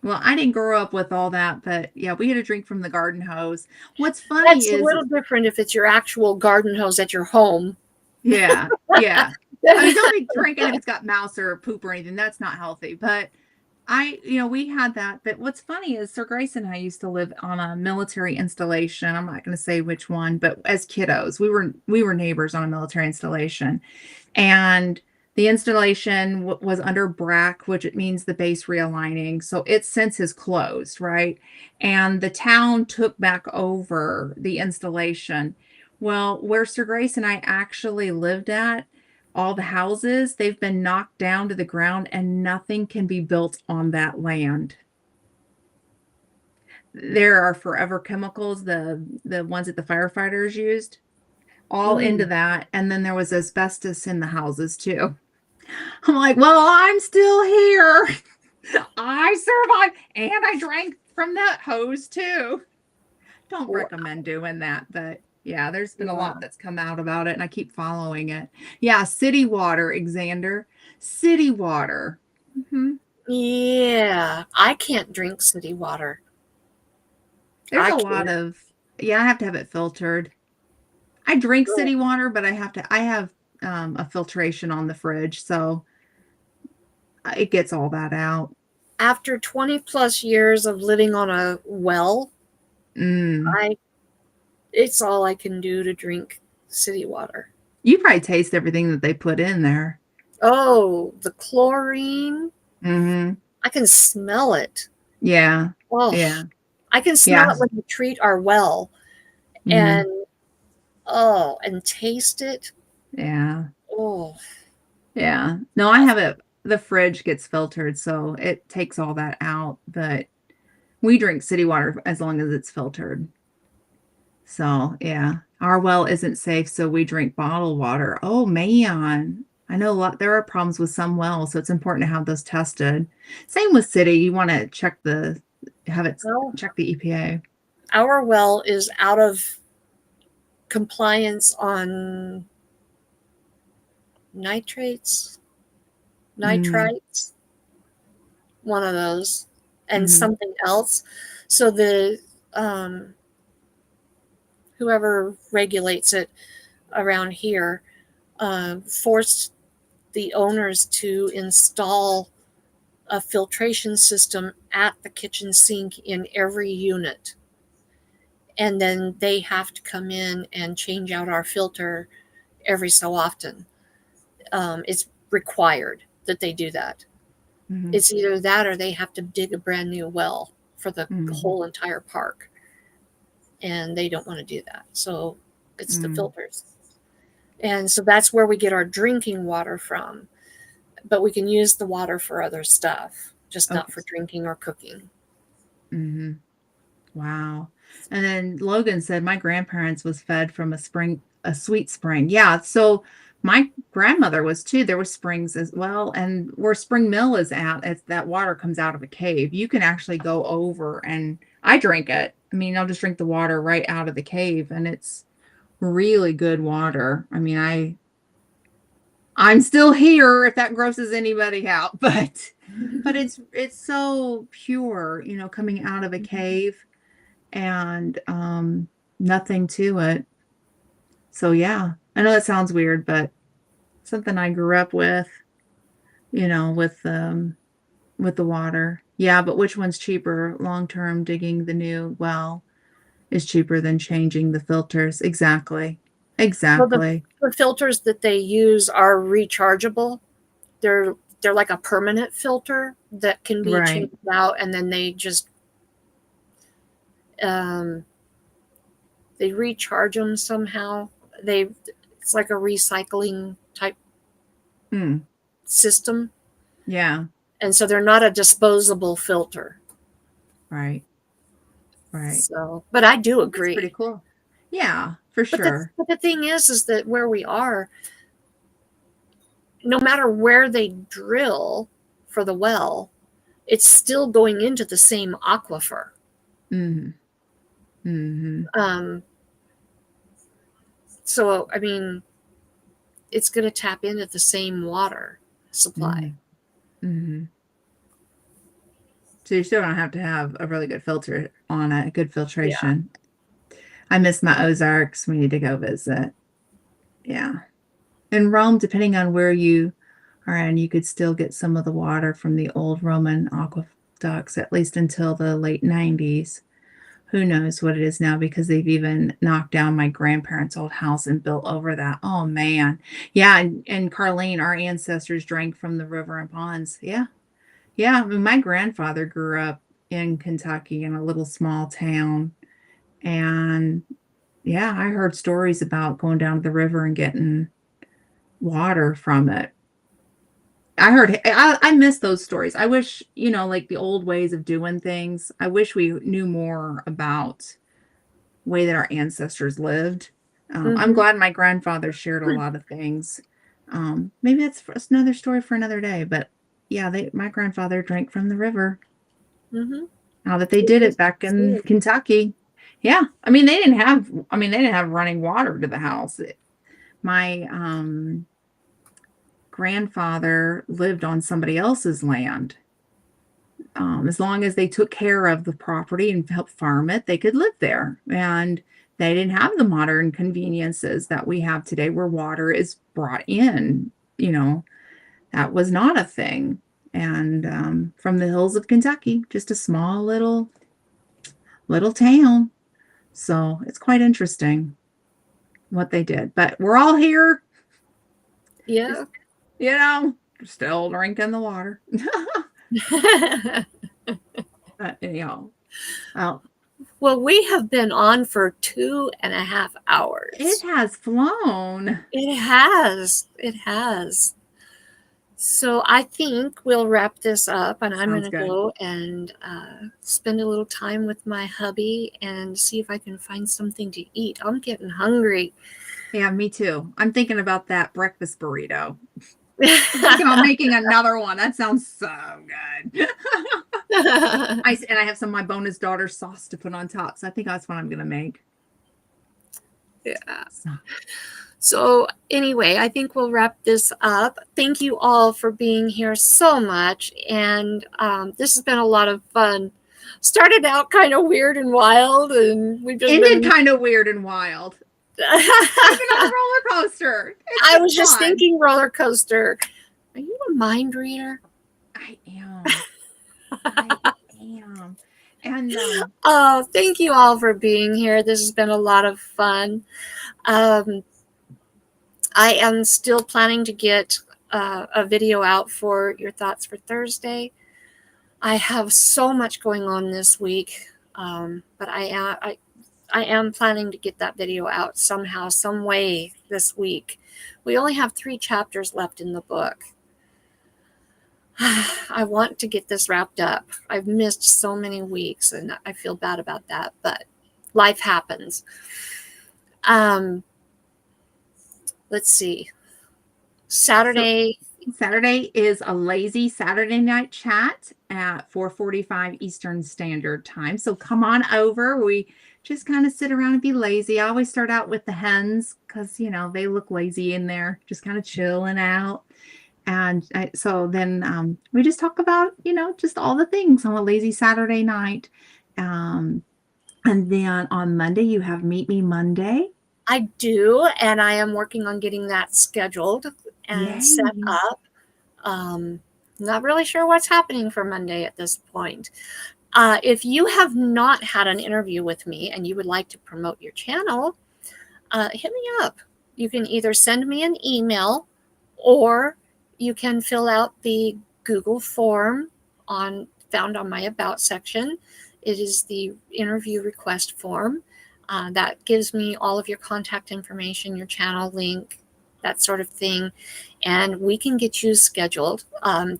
Well, I didn't grow up with all that, but yeah, we had to drink from the garden hose. What's funny that's a is, little different if it's your actual garden hose at your home. yeah, yeah. I mean, don't be drinking if it's got mouse or poop or anything. That's not healthy. But we had that. But what's funny is Sir Grace and I used to live on a military installation. I'm not going to say which one, but as kiddos, we were neighbors on a military installation, and The installation was under BRAC, which it means the base realigning. So its since is closed, right? And the town took back over the installation. Well, where Sir Grace and I actually lived at, all the houses, they've been knocked down to the ground and nothing can be built on that land. There are forever chemicals, the ones that the firefighters used, all into that. And then there was asbestos in the houses too. I'm like, well, I'm still here. I survived and I drank from that hose too. Don't recommend doing that, but yeah, there's been a lot that's come out about it and I keep following it. Yeah, city water, Xander. City water. Yeah, I can't drink city water. There's a lot of, yeah, I have to have it filtered. I drink city water, but I have a filtration on the fridge, so it gets all that out. After 20 plus years of living on a well, it's all I can do to drink city water. You probably taste everything that they put in there. Oh, the chlorine. I can smell it. Yeah. Oh, yeah. I can smell it when we treat our well and and taste it. Yeah. Oh. Yeah. No, I have it. The fridge gets filtered, so it takes all that out. But we drink city water as long as it's filtered. So, yeah. Our well isn't safe, so we drink bottled water. Oh, man. I know there are problems with some wells, so it's important to have those tested. Same with city. You want to check the EPA. Our well is out of compliance on nitrites, one of those, and something else. So the whoever regulates it around here forced the owners to install a filtration system at the kitchen sink in every unit. And then they have to come in and change out our filter every so often. It's required that they do that. It's either that or they have to dig a brand new well for the whole entire park. And they don't want to do that. So it's the filters. And so that's where we get our drinking water from. But we can use the water for other stuff, just not for drinking or cooking. Wow. And then Logan said, my grandparents was fed from a sweet spring. Yeah. So my grandmother was too. There were springs as well. And where Spring Mill is at, that water comes out of a cave. You can actually go over and I drink it. I mean, I'll just drink the water right out of the cave and it's really good water. I mean, I'm still here if that grosses anybody out, but it's so pure, coming out of a cave and nothing to it. So yeah, I know that sounds weird, but something I grew up with, with the water. Yeah, but which one's cheaper? Long term, digging the new well is cheaper than changing the filters. Exactly. Well, the filters that they use are rechargeable. They're like a permanent filter that can be changed out, and then they just they recharge them somehow. It's like a recycling type system. Yeah. And so they're not a disposable filter. Right. So, but I do agree. That's pretty cool. Yeah, for sure. But the thing is that where we are, no matter where they drill for the well, it's still going into the same aquifer. So, I mean, it's going to tap into the same water supply. So you still don't have to have a really good filter on it, good filtration. Yeah. I miss my Ozarks. We need to go visit. Yeah. In Rome, depending on where you are in, you could still get some of the water from the old Roman aqueducts, at least until the late 90s. who knows what it is now, because they've even knocked down my grandparents' old house and built over that. Oh man. Yeah, and Carlene, our ancestors drank from the river and ponds. Yeah. Yeah. I mean, my grandfather grew up in Kentucky in a little small town. And yeah, I heard stories about going down to the river and getting water from it. I miss those stories. I wish, like the old ways of doing things. I wish we knew more about way that our ancestors lived. I'm Mm-hmm. glad my grandfather shared a lot of things. Maybe that's another story for another day. But yeah, my grandfather drank from the river. Mm-hmm. Now that they did it back in Kentucky. Yeah, I mean they didn't have. I mean they didn't have running water to the house. My grandfather lived on somebody else's land. As long as they took care of the property and helped farm it, they could live there. And they didn't have the modern conveniences that we have today where water is brought in. That was not a thing. And from the hills of Kentucky, just a small little town. So it's quite interesting what they did. But we're all here, Yeah. still drinking the water. But anyhow, well, Well, we have been on for 2.5 hours. it has flown. It has. It has. So I think we'll wrap this up, and I'm going to go and spend a little time with my hubby and see if I can find something to eat. I'm getting hungry. Yeah, me too. I'm thinking about that breakfast burrito. I'm thinking about making another one. That sounds so good. I have some of my bonus daughter sauce to put on top, so I think that's what I'm going to make. Yeah. So anyway, I think we'll wrap this up. Thank you all for being here so much. And this has been a lot of fun. Started out kind of weird and wild, and we've just ended kind of weird and wild. Even on the roller coaster. I was just thinking roller coaster. Are you a mind reader? I am. I am. And oh, thank you all for being here. This has been a lot of fun. I am still planning to get a video out for your thoughts for Thursday. I have so much going on this week, but I am planning to get that video out somehow, some way this week. We only have 3 chapters left in the book. I want to get this wrapped up. I've missed so many weeks, and I feel bad about that, but life happens. Let's see. Saturday is a lazy Saturday night chat at 4:45 Eastern Standard Time. So come on over. We just kind of sit around and be lazy. I always start out with the hens because, they look lazy in there, just kind of chilling out. And so then we just talk about, just all the things on a lazy Saturday night. And then on Monday, you have Meet Me Monday. I do, and I am working on getting that scheduled and set up. Not really sure what's happening for Monday at this point. If you have not had an interview with me and you would like to promote your channel, hit me up. You can either send me an email or you can fill out the Google form found on my About section. It is the interview request form. That gives me all of your contact information, your channel link, that sort of thing, and we can get you scheduled.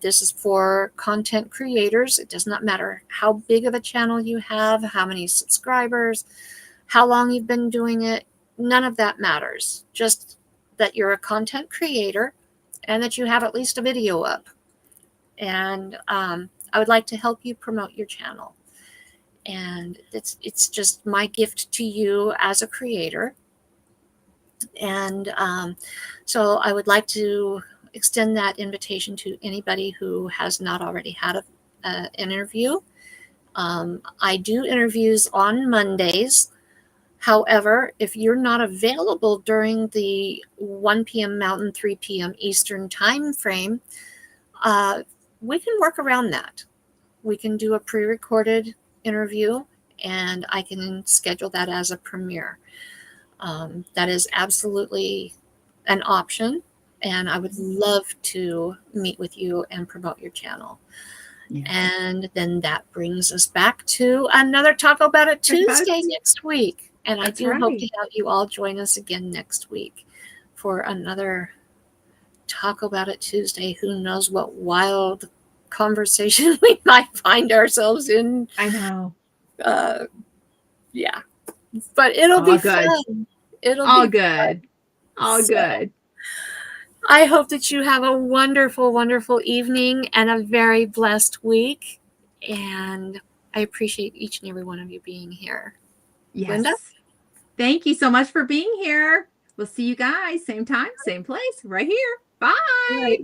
This is for content creators. It does not matter how big of a channel you have, how many subscribers, how long you've been doing it. None of that matters. Just that you're a content creator and that you have at least a video up. And I would like to help you promote your channel. And it's just my gift to you as a creator. And so I would like to extend that invitation to anybody who has not already had an interview. I do interviews on Mondays. However, if you're not available during the 1 p.m. Mountain, 3 p.m. Eastern time frame, we can work around that. We can do a pre-recorded interview and I can schedule that as a premiere. That is absolutely an option, and I would love to meet with you and promote your channel. Yeah. And then that brings us back to another Talk About It Tuesday next week. And I do hope to have you all join us again next week for another Talk About It Tuesday. Who knows what wild conversation we might find ourselves in. I know. Yeah. But it'll be good. fun. It'll all be good. Fun. All So, good. I hope that you have a wonderful, wonderful evening and a very blessed week. And I appreciate each and every one of you being here. Yes. Glenda? Thank you so much for being here. We'll see you guys same time, same place, right here. Bye. Right.